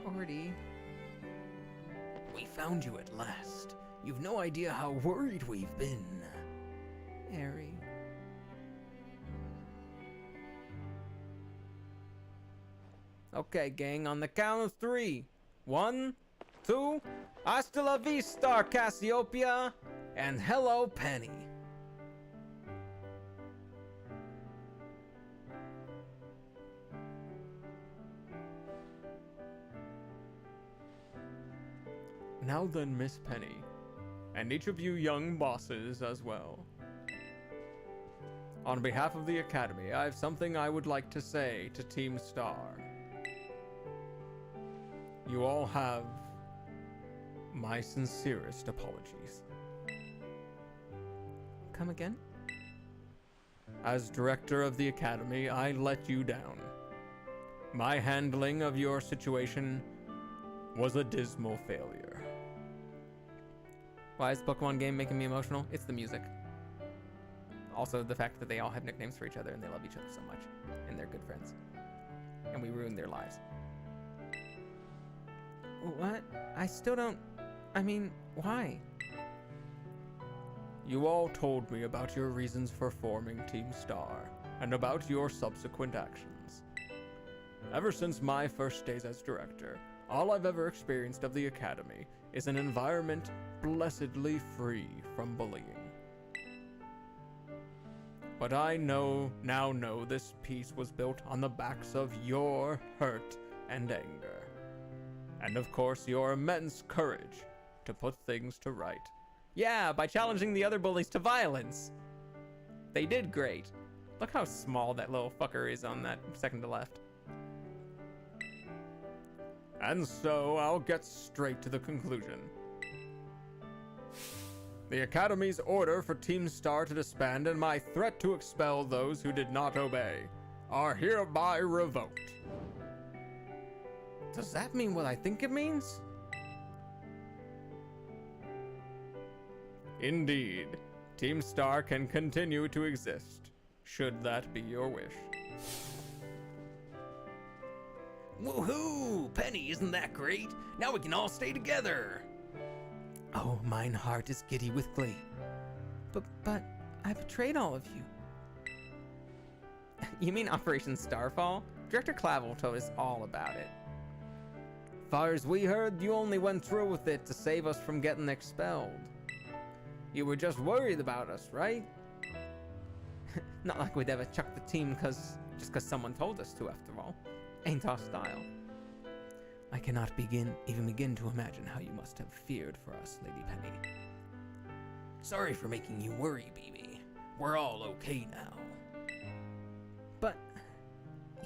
Speaker 1: Already.
Speaker 3: We found you at last. You've no idea how worried we've been.
Speaker 1: Airy. Okay, gang, on the count of 3. 1, 2, hasta la vista, Cassiopeia, and hello, Penny.
Speaker 2: Now then, Miss Penny, and each of you young bosses as well. On behalf of the Academy, I have something I would like to say to Team Star. You all have my sincerest apologies.
Speaker 1: Come again?
Speaker 2: As director of the Academy, I let you down. My handling of your situation was a dismal failure.
Speaker 1: Why is the Pokemon game making me emotional? It's the music. Also, the fact that they all have nicknames for each other and they love each other so much. And they're good friends. And we ruined their lives. What? I still don't... I mean, why?
Speaker 2: You all told me about your reasons for forming Team Star, and about your subsequent actions. Ever since my first days as director, all I've ever experienced of the Academy is an environment blessedly free from bullying. But I now know this peace was built on the backs of your hurt and anger. And of course, your immense courage to put things to right.
Speaker 1: Yeah, by challenging the other bullies to violence. They did great. Look how small that little fucker is on that second to left.
Speaker 2: And so I'll get straight to the conclusion. The Academy's order for Team Star to disband and my threat to expel those who did not obey are hereby revoked.
Speaker 1: Does that mean what I think it means?
Speaker 2: Indeed, Team Star can continue to exist, should that be your wish.
Speaker 3: Woohoo! Penny, isn't that great? Now we can all stay together.
Speaker 1: Oh, mine heart is giddy with glee. But I betrayed all of you. You mean Operation Starfall? Director Clavel told us all about it. Far as we heard, you only went through with it to save us from getting expelled. You were just worried about us, right? Not like we'd ever chuck the team just cause someone told us to, after all. Ain't our style. I cannot even begin to imagine how you must have feared for us, Lady Penny.
Speaker 3: Sorry for making you worry, BB. We're all okay now.
Speaker 1: But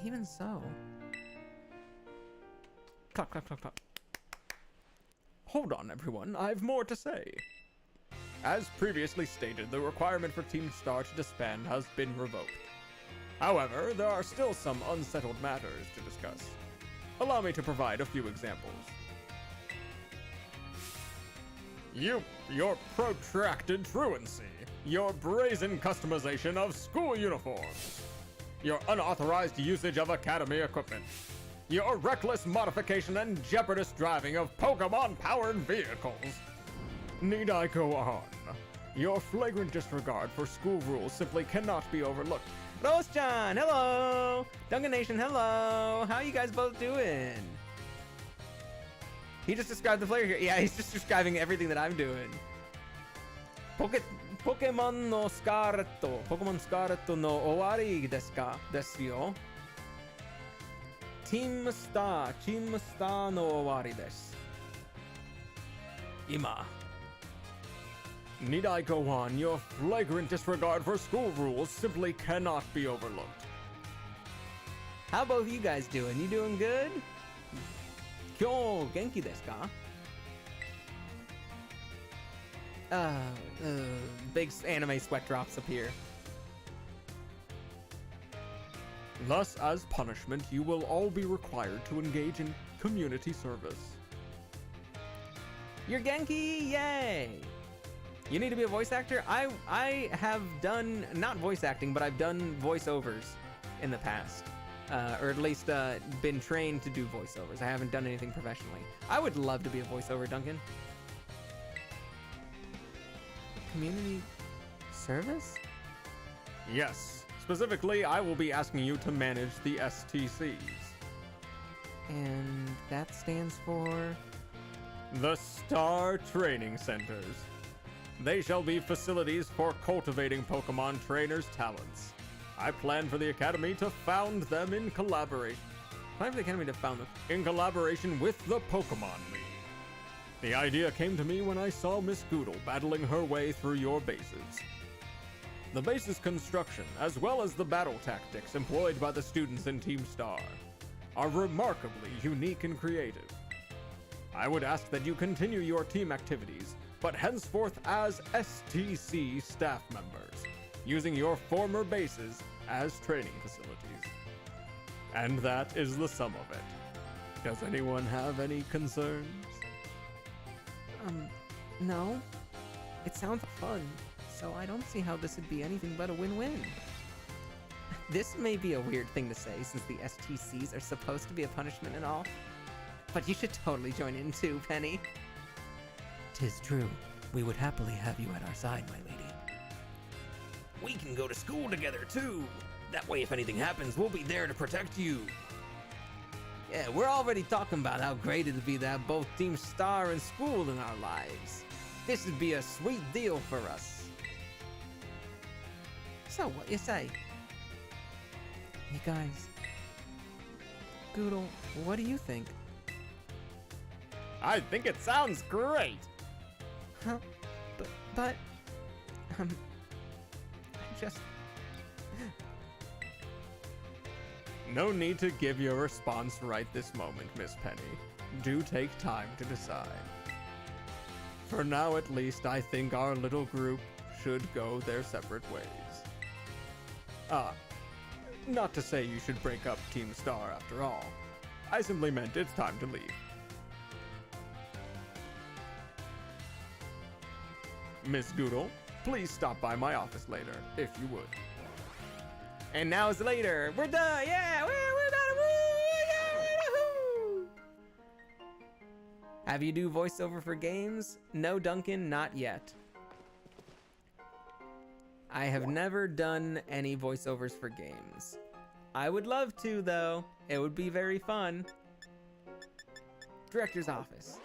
Speaker 1: even so...
Speaker 2: Clap, clap, clap, clap. Hold on, everyone. I've more to say. As previously stated, the requirement for Team Star to disband has been revoked. However, there are still some unsettled matters to discuss. Allow me to provide a few examples. Your protracted truancy, your brazen customization of school uniforms, your unauthorized usage of Academy equipment, your reckless modification and jeopardous driving of Pokemon-powered vehicles. Need I go on? Your flagrant disregard for school rules simply cannot be overlooked.
Speaker 1: Rose-chan, hello! Duncan Nation, hello! How you guys both doing? He just described the player here. Yeah, he's just describing everything that I'm doing. Pokemon no Scarlet. Pokemon Scarlet no owari desu ka? Desu yo. Team Star no owari desu.
Speaker 3: Ima.
Speaker 2: Need I go on? Your flagrant disregard for school rules simply cannot be overlooked.
Speaker 1: How both you guys doing? You doing good? Kyo genki desu ka? Big anime sweat drops appear.
Speaker 2: Thus, as punishment, you will all be required to engage in community service.
Speaker 1: You're Genki! Yay! You need to be a voice actor? I have done, not voice acting, but I've done voiceovers in the past. Or at least been trained to do voiceovers. I haven't done anything professionally. I would love to be a voiceover, Duncan. Community service?
Speaker 2: Yes. Specifically, I will be asking you to manage the STCs.
Speaker 1: And that stands for?
Speaker 2: The Star Training Centers. They shall be facilities for cultivating Pokemon trainers' talents. I plan for the Academy to found them in collaboration.
Speaker 1: Plan for the Academy to found them?
Speaker 2: In collaboration with the Pokemon League. The idea came to me when I saw Miss Goodle battling her way through your bases. The base's construction, as well as the battle tactics employed by the students in Team Star, are remarkably unique and creative. I would ask that you continue your team activities, but henceforth as STC staff members, using your former bases as training facilities. And that is the sum of it. Does anyone have any concerns?
Speaker 1: No. It sounds fun, so I don't see how this would be anything but a win-win. This may be a weird thing to say since the STCs are supposed to be a punishment and all, but you should totally join in too, Penny.
Speaker 3: 'Tis true. We would happily have you at our side, my lady. We can go to school together too. That way if anything happens, we'll be there to protect you.
Speaker 1: Yeah, we're already talking about how great it'd be to have both Team Star and school in our lives. This would be a sweet deal for us. So, what you say? You guys, Goodle, what do you think?
Speaker 2: I think it sounds great!
Speaker 1: Huh? But, I just...
Speaker 2: No need to give your response right this moment, Miss Penny. Do take time to decide. For now, at least, I think our little group should go their separate ways. Not to say you should break up Team Star after all. I simply meant it's time to leave. Miss Goodle, please stop by my office later, if you would.
Speaker 1: And now it's later. We're done. Yeah, we're done. Woo, yeah, woo-hoo. Have you do voiceover for games? No, Duncan, not yet. I have never done any voiceovers for games. I would love to, though. It would be very fun. Director's office.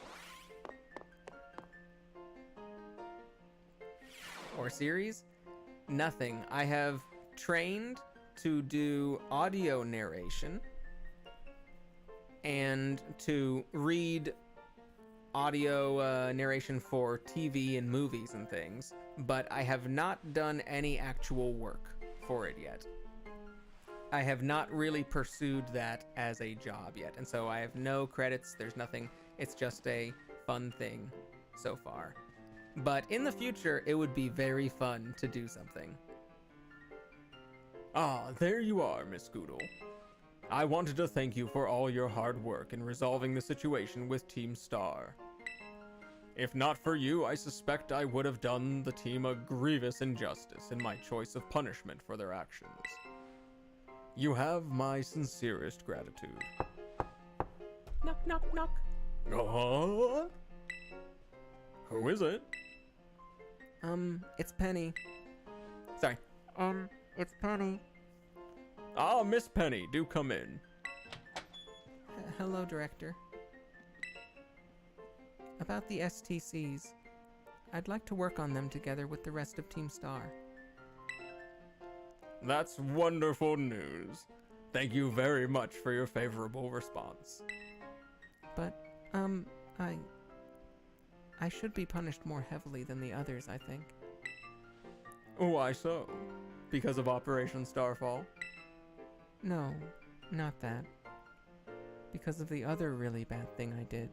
Speaker 1: Or series? Nothing. I have trained to do audio narration and to read audio narration for TV and movies and things, but I have not done any actual work for it yet. I have not really pursued that as a job yet, and so I have no credits, there's nothing, it's just a fun thing so far. But in the future, it would be very fun to do something.
Speaker 2: Ah, there you are, Miss Goodle. I wanted to thank you for all your hard work in resolving the situation with Team Star. If not for you, I suspect I would have done the team a grievous injustice in my choice of punishment for their actions. You have my sincerest gratitude.
Speaker 1: Knock, knock, knock.
Speaker 2: Who is it?
Speaker 1: It's Penny. Sorry. It's Penny.
Speaker 2: Ah, Miss Penny, do come in.
Speaker 1: Hello, Director. About the STCs, I'd like to work on them together with the rest of Team Star.
Speaker 2: That's wonderful news. Thank you very much for your favorable response.
Speaker 1: But, I should be punished more heavily than the others, I think.
Speaker 2: Why so? Because of Operation Starfall?
Speaker 1: No, not that. Because of the other really bad thing I did.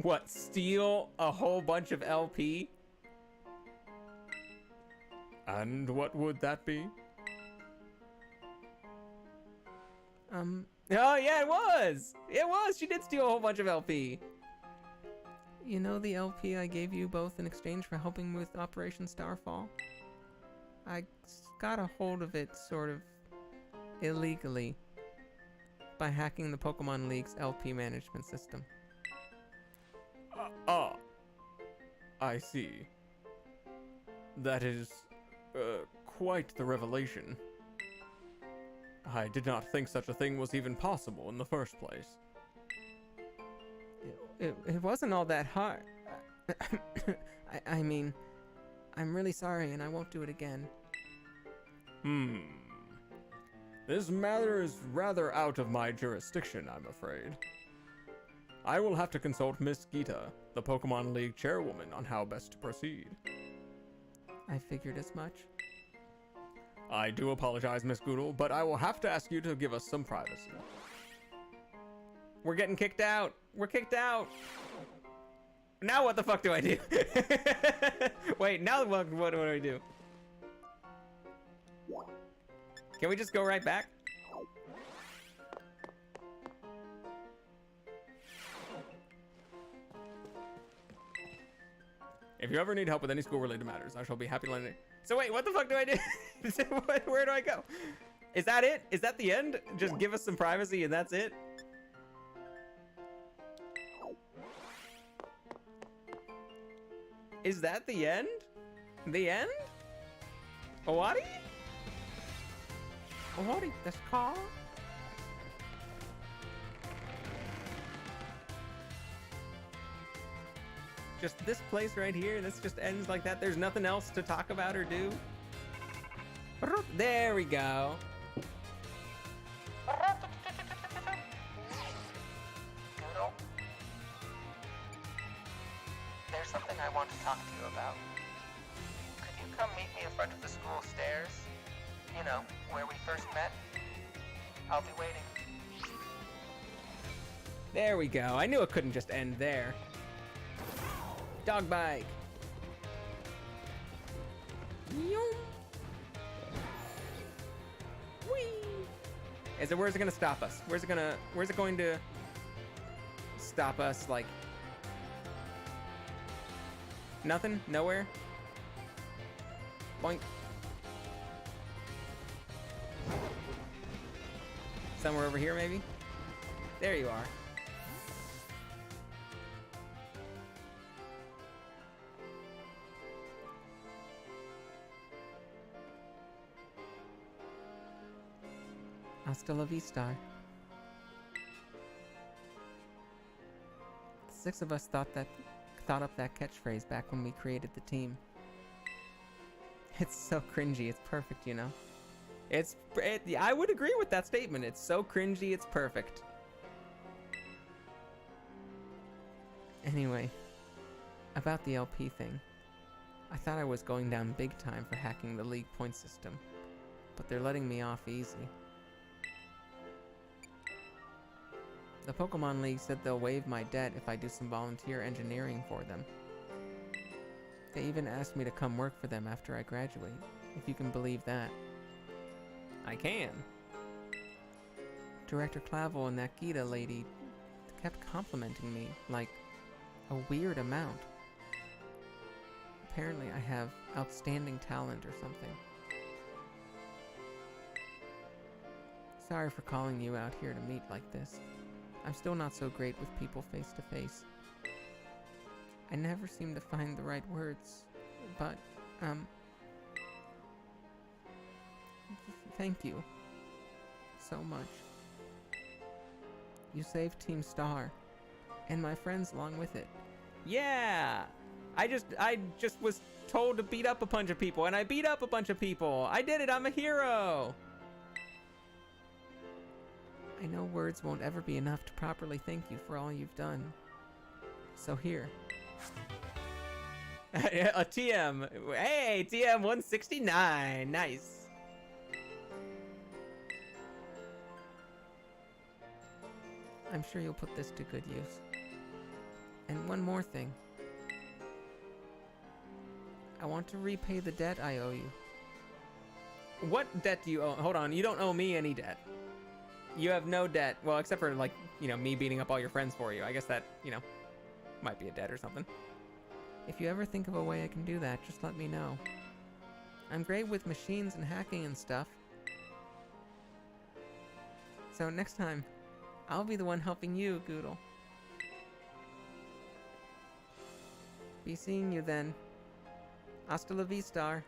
Speaker 2: What, steal a whole bunch of LP? And what would that be?
Speaker 1: Oh yeah, it was! It was! She did steal a whole bunch of LP! You know the LP I gave you both in exchange for helping with Operation Starfall? I got a hold of it sort of illegally by hacking the Pokemon League's LP management system.
Speaker 2: I see. That is, quite the revelation. I did not think such a thing was even possible in the first place.
Speaker 1: It wasn't all that hard. I mean, I'm really sorry and I won't do it again.
Speaker 2: This matter is rather out of my jurisdiction, I'm afraid. I will have to consult Miss Gita, the Pokemon League chairwoman, on how best to proceed.
Speaker 1: I figured as much.
Speaker 2: I do apologize, Miss Goodle, but I will have to ask you to give us some privacy.
Speaker 1: We're getting kicked out. We're kicked out. Now what the fuck do I do? Wait, now what do I do? Can we just go right back?
Speaker 2: If you ever need help with any school-related matters, I shall be happy to lend it.
Speaker 1: So wait, what the fuck do I do? Where do I go? Is that it? Is that the end? Just give us some privacy and that's it? Is that the end? The end? Owari? Owari, this car? Just this place right here, this just ends like that. There's nothing else to talk about or do. There we go.
Speaker 4: Goodle? There's something I want to talk to you about. Could you come meet me in front of the school stairs? You know, where we first met? I'll be waiting.
Speaker 1: There we go. I knew it couldn't just end there. Dog bike. Whee. Where's it gonna stop us? Where's it going to stop us? Like nothing? Nowhere? Boink. Somewhere over here maybe? There you are. Hasta la vista. The 6 of us thought up that catchphrase back when we created the team. It's so cringy, it's perfect, you know? I would agree with that statement. It's so cringy, it's perfect. Anyway, about the LP thing. I thought I was going down big time for hacking the league point system, but they're letting me off easy. The Pokemon League said they'll waive my debt if I do some volunteer engineering for them. They even asked me to come work for them after I graduate, if you can believe that. I can. Director Clavel and that Gita lady kept complimenting me, like, a weird amount. Apparently I have outstanding talent or something. Sorry for calling you out here to meet like this. I'm still not so great with people face to face. I never seem to find the right words, but, thank you so much. You saved Team Star, and my friends along with it. Yeah! I just was told to beat up a bunch of people, and I beat up a bunch of people! I did it, I'm a hero! I know words won't ever be enough to properly thank you for all you've done. So here. A TM. Hey, TM 169. Nice. I'm sure you'll put this to good use. And one more thing. I want to repay the debt I owe you. What debt do you owe? Hold on, you don't owe me any debt. You have no debt. Well, except for, like, you know, me beating up all your friends for you. I guess that, you know, might be a debt or something. If you ever think of a way I can do that, just let me know. I'm great with machines and hacking and stuff. So next time, I'll be the one helping you, Goodle. Be seeing you then. Hasta la vista.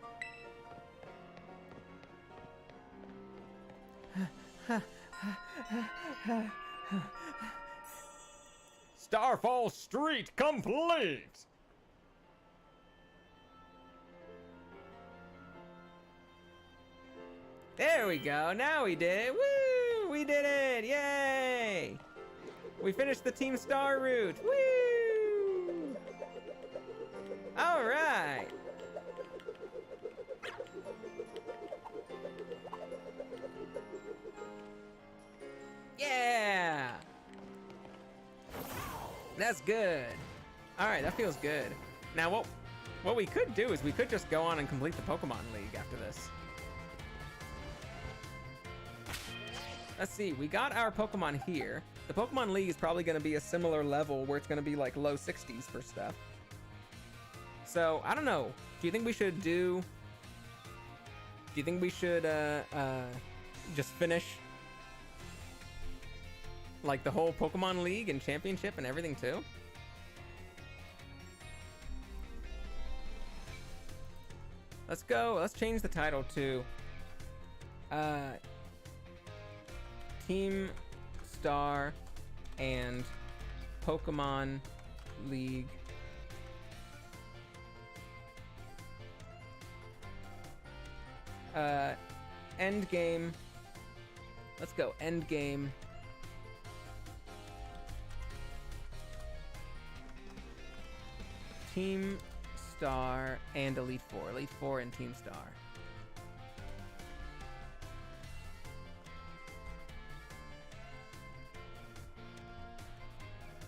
Speaker 2: Starfall Street complete!
Speaker 1: There we go. Now we did it. Woo! We did it. Yay! We finished the Team Star route. Woo! All right. that's good. All right, that feels good. Now, what we could do is we could just go on and complete the Pokemon League after this. Let's see, we got our Pokemon here. The Pokemon League is probably going to be a similar level where it's going to be like low 60s for stuff. So, I don't know. Do you think we should just finish like the whole Pokemon League and Championship and everything too? Let's go. Let's change the title to Team Star and Pokemon League end game. Let's go end game. Team Star and Elite Four. Elite Four and Team Star.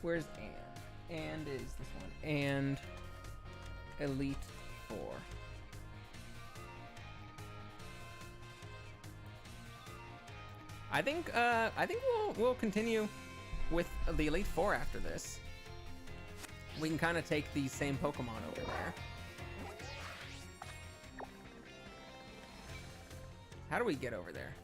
Speaker 1: Where's and? And is this one. And Elite Four. I think we'll continue with the Elite Four after this. We can kind of take these same Pokemon over there. How do we get over there?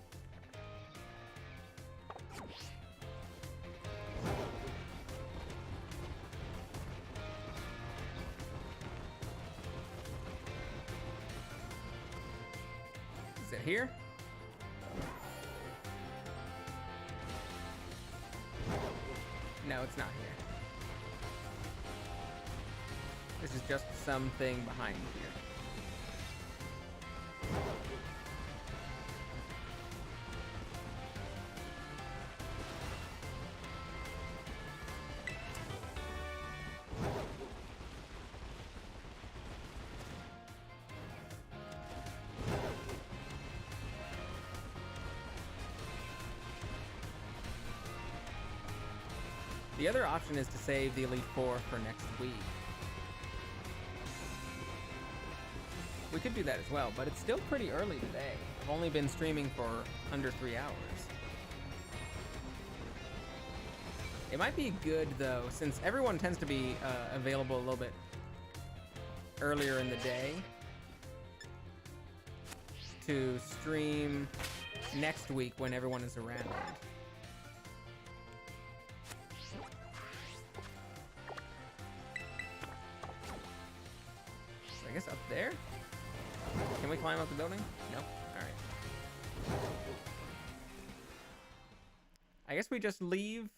Speaker 1: Is it here? No, it's not here. This is just something behind here. The other option is to save the Elite Four for next week. We could do that as well, but it's still pretty early today. I've only been streaming for under 3 hours. It might be good though, since everyone tends to be available a little bit earlier in the day, to stream next week when everyone is around. So I guess up there? Can we climb up the building? No? Alright. I guess we just leave.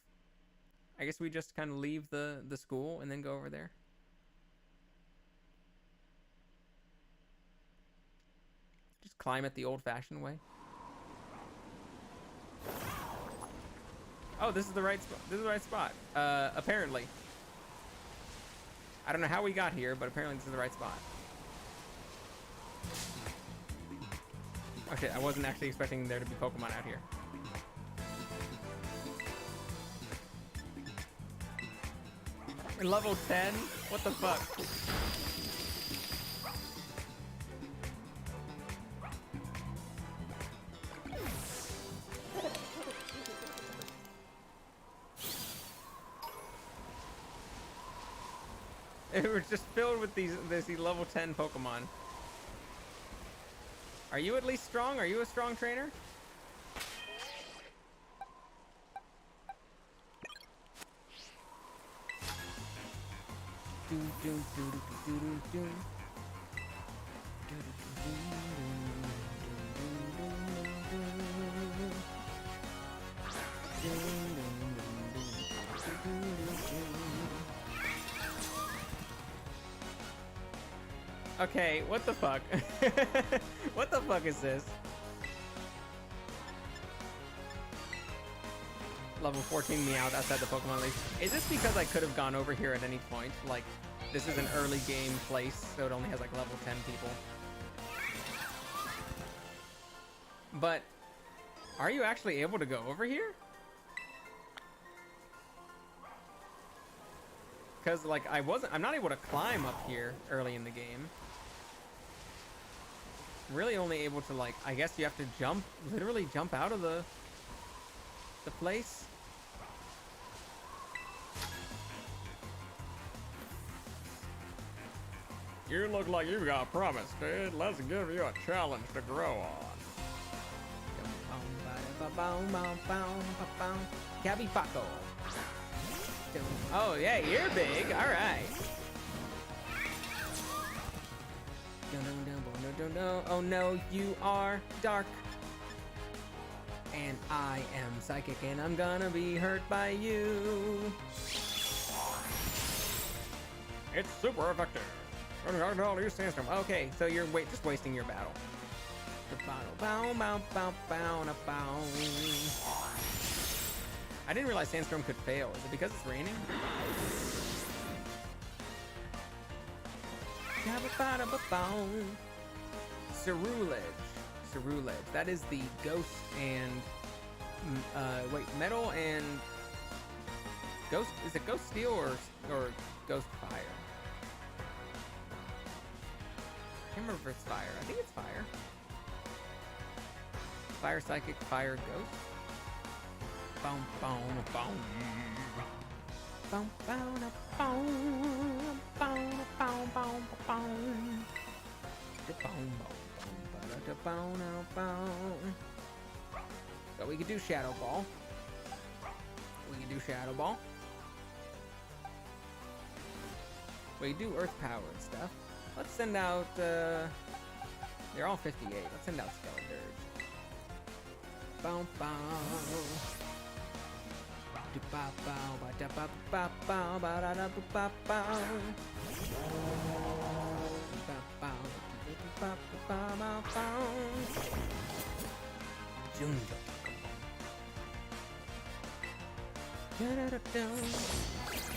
Speaker 1: I guess we just kind of leave the school and then go over there. Just climb it the old-fashioned way. Oh, this is the right spot. This is the right spot. Apparently. I don't know how we got here, but apparently this is the right spot. Oh shit, I wasn't actually expecting there to be Pokemon out here. We're level 10? What the fuck? It was just filled with these level 10 Pokemon. Are you at least strong? Are you a strong trainer? Okay, what the fuck? What the fuck is this? Level 14 Meowth outside the Pokemon League. Is this because I could have gone over here at any point? Like, this is an early game place, so it only has like level 10 people. But, are you actually able to go over here? because like I'm not able to climb up here early in the game. I'm really only able to like, I guess you have to jump, literally jump out of the place.
Speaker 2: You look like you've got promise, dude. Let's give you a challenge to grow on.
Speaker 1: Cabby Paco. Oh yeah, you're big. All right. Oh no, you are dark. And I am psychic, and I'm gonna be hurt by you.
Speaker 2: It's super effective. Use Sandstorm.
Speaker 1: Okay, so you're just wasting your battle. I didn't realize Sandstorm could fail. Is it because it's raining? Cerulege. That is the ghost and metal and ghost. Is it ghost steel or ghost fire? I can't remember if it's fire. I think it's fire. Fire psychic, fire ghost. Boom, boom, boom. Boom, boom, boom, boom, boom, boom, boom. So we could do Shadow Ball. We could do Earth Power and stuff. Let's send out, they're all 58. Let's send out Skeledirge. Boom, boom.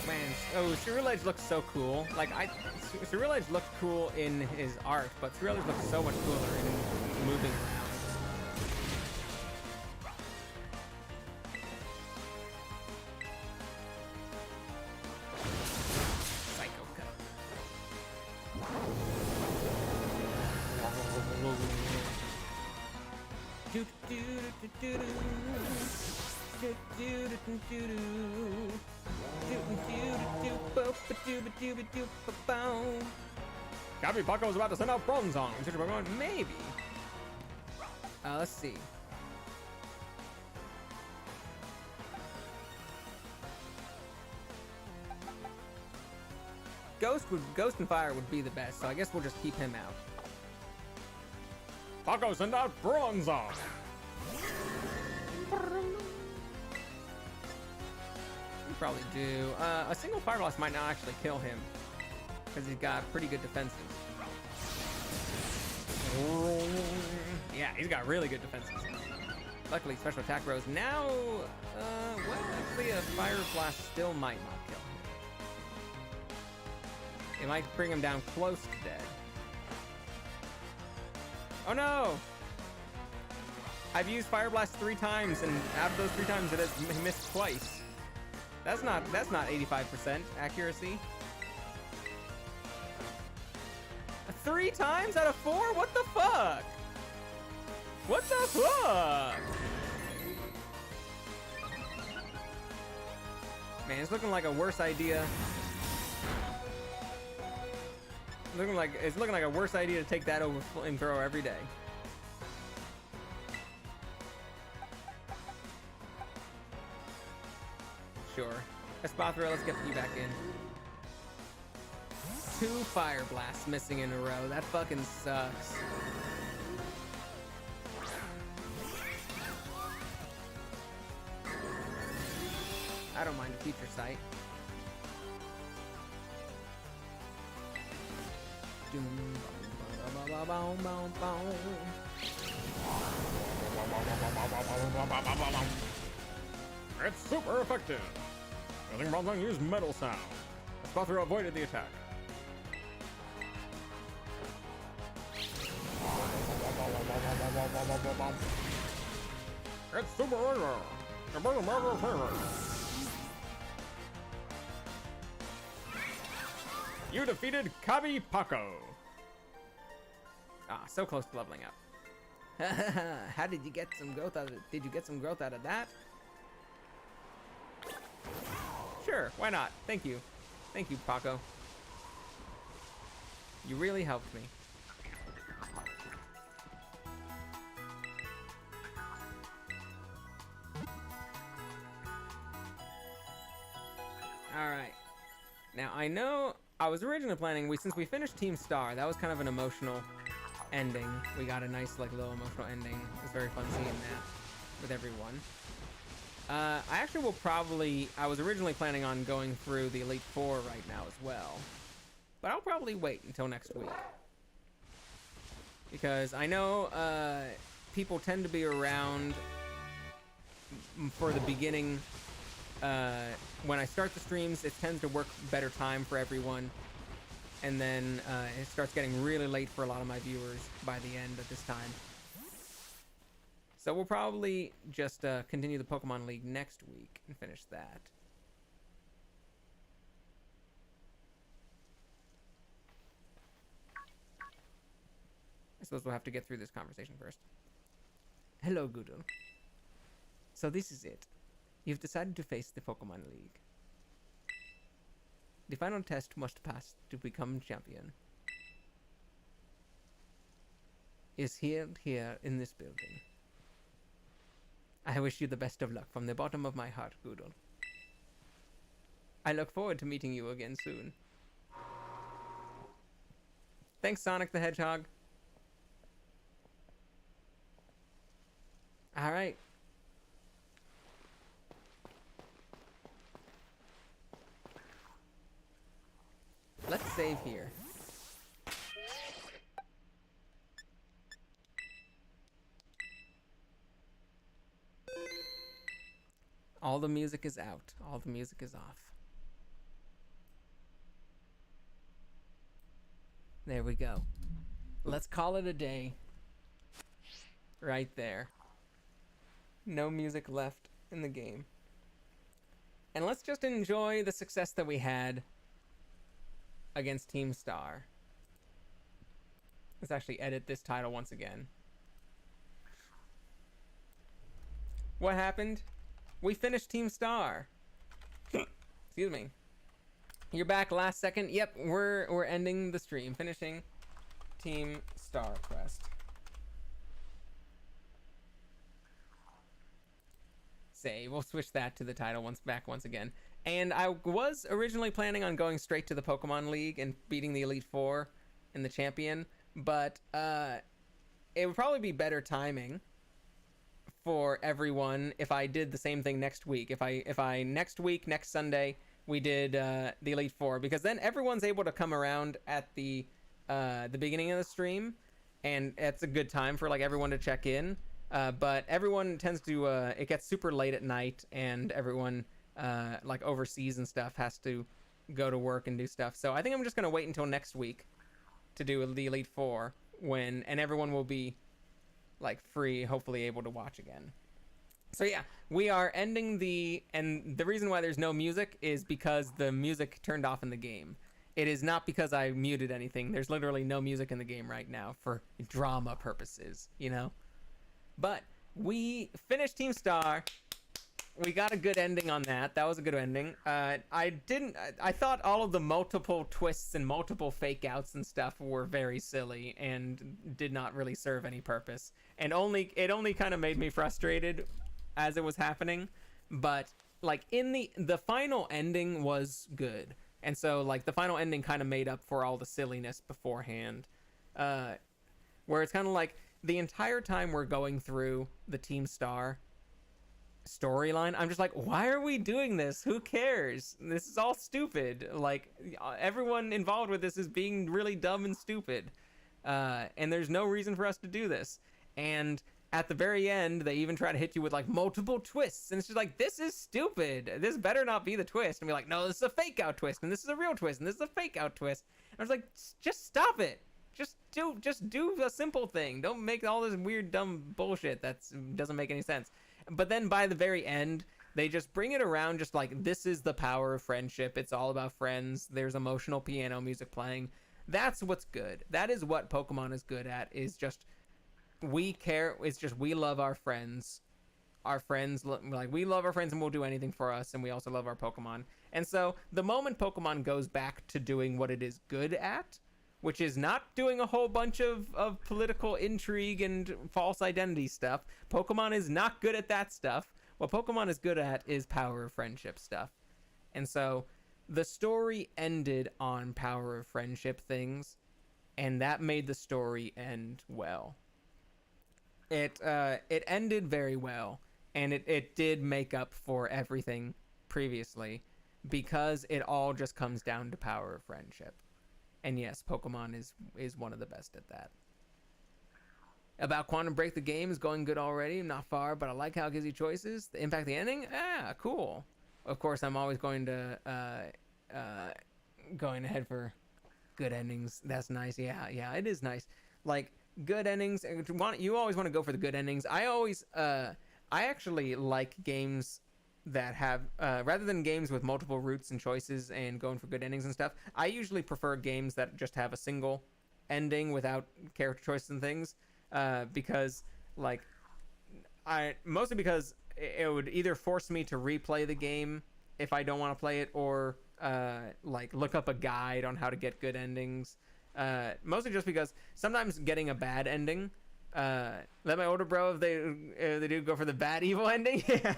Speaker 1: Man, oh, Cerulege looks so cool. Like, Cerulege looked cool in his art, but Cerulege looks so much cooler in moving around. Psycho Cut.
Speaker 2: Gabby Paco's about to send out Bronzong.
Speaker 1: Maybe. Let's see. Ghost and Fire would be the best, so I guess we'll just keep him out.
Speaker 2: Paco, send out Bronzong.
Speaker 1: We probably do. A single Fire Blast might not actually kill him, because he's got pretty good defenses. Yeah, he's got really good defenses. Luckily, special attack rose. Now, well, actually, a Fire Blast still might not kill him. It might bring him down close to dead. Oh no! I've used Fire Blast 3 times, and out of those 3 times, it has missed twice. That's not 85% accuracy. 3 times out of 4? What the fuck? What the fuck? Man, it's looking like a worse idea. It's looking like a worse idea to take that over flamethrower every day. Sure. Espathra, let's get you back in. 2 Fire Blasts missing in a row. That fucking sucks. I don't mind a future sight.
Speaker 2: It's super effective. Using Bronzong used Metal Sound. Espathra avoided the attack. It's super rare.
Speaker 1: You defeated Kabi Paco. Ah, so close to leveling up. How did you get some growth out of it? Did you get some growth out of that? Sure, why not? Thank you. Thank you, Paco. You really helped me. Alright. Now, I know I was originally planning, since we finished Team Star, that was kind of an emotional ending. We got a nice, like, little emotional ending. It was very fun seeing that with everyone. I actually will probably... I was originally planning on going through the Elite Four right now as well. But I'll probably wait until next week. Because I know people tend to be around for the beginning. When I start the streams, it tends to work better time for everyone. And then it starts getting really late for a lot of my viewers by the end of this time. So we'll probably just continue the Pokemon League next week and finish that. I suppose we'll have to get through this conversation first. Hello, Goodle. So this is it. You've decided to face the Pokemon League. The final test must pass to become champion. Is here in this building. I wish you the best of luck from the bottom of my heart, Goodle. I look forward to meeting you again soon. Thanks, Sonic the Hedgehog. Alright. Let's save here. All the music is out. All the music is off. There we go. Let's call it a day. Right there. No music left in the game. And let's just enjoy the success that we had against Team Star. Let's actually edit this title once again. What happened? We finished Team Star. Excuse me. You're back last second. Yep, we're ending the stream, finishing Team Star Quest. Say, we'll switch that to the title once again. And I was originally planning on going straight to the Pokemon League and beating the Elite Four and the champion, but it would probably be better timing for everyone if I did the same thing next week. If I next week, next Sunday, we did the Elite Four, because then everyone's able to come around at the beginning of the stream, and it's a good time for like everyone to check in. But everyone tends to it gets super late at night, and everyone like overseas and stuff has to go to work and do stuff. So I think I'm just gonna wait until next week to do the Elite Four and everyone will be like free, hopefully able to watch again. So yeah, we are ending and the reason why there's no music is because the music turned off in the game. It is not because I muted anything. There's literally no music in the game right now for drama purposes, you know? But we finished Team Star. We got a good ending on that. That was a good ending. I thought all of the multiple twists and multiple fake outs and stuff were very silly and did not really serve any purpose. And it only kind of made me frustrated as it was happening. But like in the final ending was good. And so like the final ending kind of made up for all the silliness beforehand. Where it's kind of like, the entire time we're going through the Team Star storyline, I'm just like, why are we doing this? Who cares? This is all stupid. Like, everyone involved with this is being really dumb and stupid. And there's no reason for us to do this. And at the very end, they even try to hit you with, like, multiple twists. And it's just like, this is stupid. This better not be the twist. And be like, no, this is a fake out twist. And this is a real twist. And this is a fake out twist. And I was like, just stop it. Just do a simple thing. Don't make all this weird, dumb bullshit that doesn't make any sense. But then by the very end, They just bring it around just like, this is the power of friendship. It's all about friends. There's emotional piano music playing. That's what's good. That is what Pokemon is good at, is just we care. It's just we love our friends. Our friends, like, we love our friends and we'll do anything for us, and we also love our Pokemon. And so the moment Pokemon goes back to doing what it is good at, which is not doing a whole bunch of political intrigue and false identity stuff, Pokemon is not good at that stuff. What Pokemon is good at is power of friendship stuff. And so the story ended on power of friendship things, and that made the story end well. It ended very well, and it did make up for everything previously, because it all just comes down to power of friendship. And yes, Pokemon is one of the best at that. About Quantum Break, the game is going good already. Not far, but I like how it gives you choices. The impact the ending? Ah, cool. Of course, I'm always going to going ahead for good endings. That's nice. Yeah, it is nice. Like, good endings. You always want to go for the good endings. I actually like games that have rather than games with multiple routes and choices and going for good endings and stuff. I usually prefer games that just have a single ending without character choices and things, because like mostly because it would either force me to replay the game if I don't want to play it, or like look up a guide on how to get good endings. Mostly just because sometimes getting a bad ending, let my older bro, if they do go for the bad evil ending. Yeah.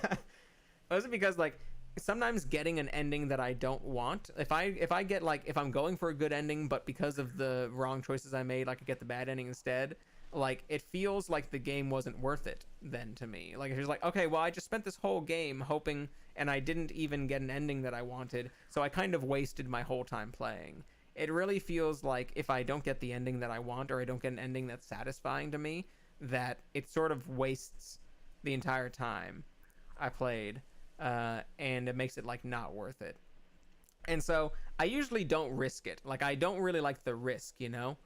Speaker 1: Mostly because, like, sometimes getting an ending that I don't want, if I get, like, if I'm going for a good ending, but because of the wrong choices I made, I could get the bad ending instead, like, it feels like the game wasn't worth it then to me. Like, if you're like, okay, well, I just spent this whole game hoping, and I didn't even get an ending that I wanted, so I kind of wasted my whole time playing. It really feels like if I don't get the ending that I want, or I don't get an ending that's satisfying to me, that it sort of wastes the entire time I played. And it makes it, like, not worth it. And so I usually don't risk it. Like, I don't really like the risk, you know?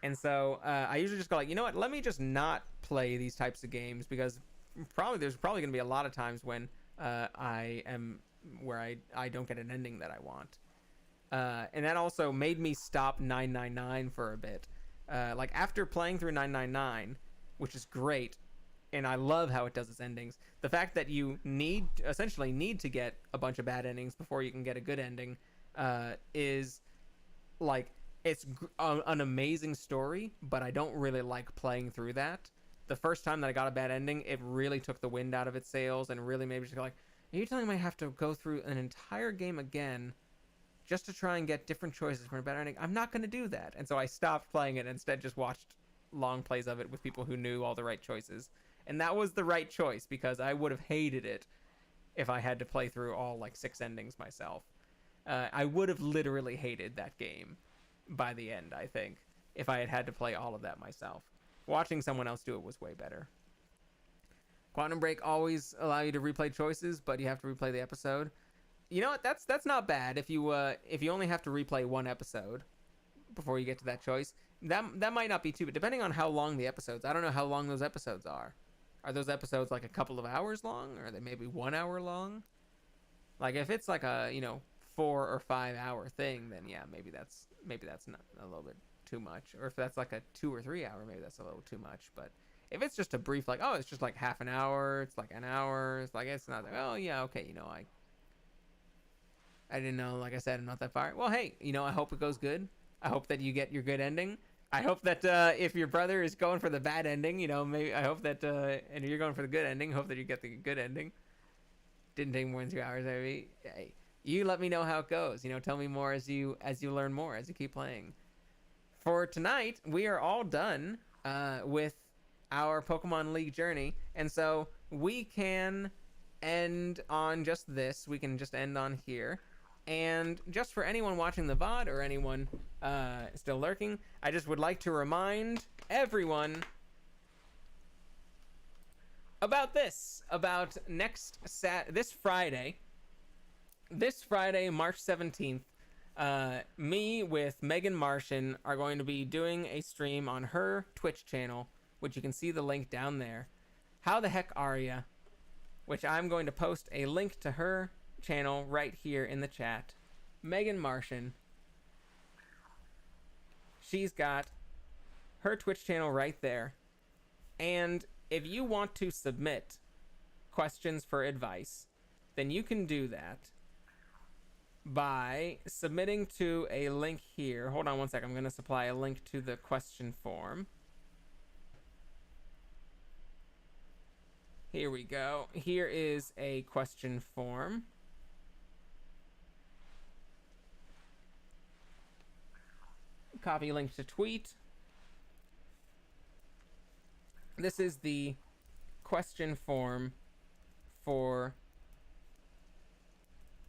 Speaker 1: And so I usually just go like, you know what? Let me just not play these types of games, because there's probably going to be a lot of times when I don't get an ending that I want. And that also made me stop 999 for a bit. Like, after playing through 999, which is great, and I love how it does its endings, the fact that you essentially need to get a bunch of bad endings before you can get a good ending is, like, it's an amazing story, but I don't really like playing through that. The first time that I got a bad ending, it really took the wind out of its sails and really made me just go like, are you telling me I have to go through an entire game again just to try and get different choices for a better ending? I'm not going to do that. And so I stopped playing it and instead just watched long plays of it with people who knew all the right choices. And that was the right choice, because I would have hated it if I had to play through all, like, 6 endings myself. I would have literally hated that game by the end, I think, if I had to play all of that myself. Watching someone else do it was way better. Quantum Break always allow you to replay choices, but you have to replay the episode. You know what? That's not bad if you only have to replay one episode before you get to that choice. That might not be too, but depending on how long the episodes. I don't know how long those episodes are. Are those episodes like a couple of hours long, or are they maybe 1 hour long? Like, if it's like a 4 or 5 hour thing, then yeah, maybe that's not a little bit too much. Or if that's like a 2 or 3 hour, maybe that's a little too much. But if it's just a brief, like, oh, it's just like half an hour, it's like an hour, it's like, it's not like, oh yeah, okay, I didn't know, like I said, I'm not that far. Well, hey, I hope it goes good. I hope that you get your good ending. I hope that if your brother is going for the bad ending, maybe I hope that, and you're going for the good ending, hope that you get the good ending. Didn't take more than 2 hours, maybe. Hey, you let me know how it goes. Tell me more as you learn more, as you keep playing. For tonight, we are all done with our Pokemon League journey, and so we can end on just this. We can just end on here. And just for anyone watching the VOD or anyone still lurking, I just would like to remind everyone about this. About this Friday, March 17th, me with Megan Martian are going to be doing a stream on her Twitch channel, which you can see the link down there. How the heck are ya? which I'm going to post a link to her channel right here in the chat. Megan Martian. She's got her Twitch channel right there. And if you want to submit questions for advice, then you can do that by submitting to a link here. Hold on one second. I'm going to supply a link to the question form. Here we go. Here is a question form. Copy link to tweet. This is the question form for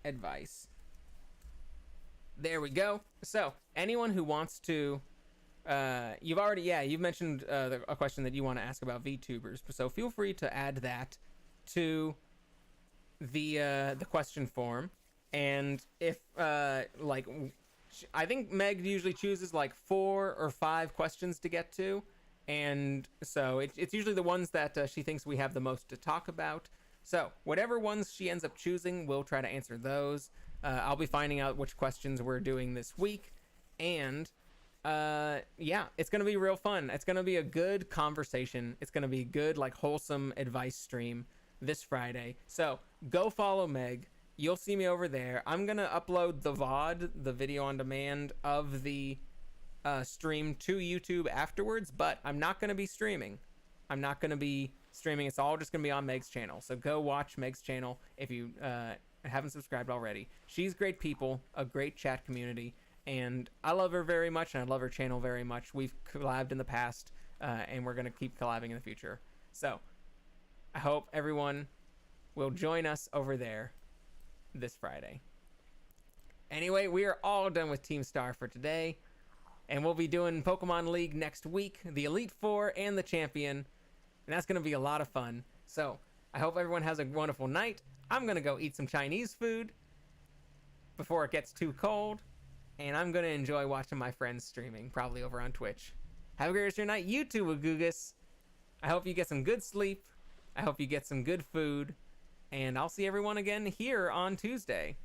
Speaker 1: advice. There we go. So anyone who wants to, you've mentioned a question that you want to ask about VTubers. So feel free to add that to the question form. And if I think Meg usually chooses like 4 or 5 questions to get to. And so it's usually the ones that she thinks we have the most to talk about. So whatever ones she ends up choosing, we'll try to answer those. I'll be finding out which questions we're doing this week. And yeah, it's going to be real fun. It's going to be a good conversation. It's going to be a good, like, wholesome advice stream this Friday. So go follow Meg. You'll see me over there. I'm going to upload the VOD, the video on demand of the stream to YouTube afterwards, but I'm not going to be streaming. It's all just going to be on Meg's channel. So go watch Meg's channel if you haven't subscribed already. She's great people, a great chat community, and I love her very much, and I love her channel very much. We've collabed in the past, and we're going to keep collabing in the future. So I hope everyone will join us over there this Friday. Anyway, we are all done with Team Star for today, and we'll be doing Pokemon League next week, the Elite Four and the Champion, and that's going to be a lot of fun. So I hope everyone has a wonderful night. I'm going to go eat some Chinese food before it gets too cold, and I'm going to enjoy watching my friends streaming, probably over on Twitch. Have a great rest of your night. You too, Wagugas. I hope you get some good sleep. I hope you get some good food, and I'll see everyone again here on Tuesday.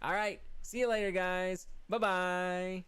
Speaker 1: All right, see you later, guys. Bye-bye.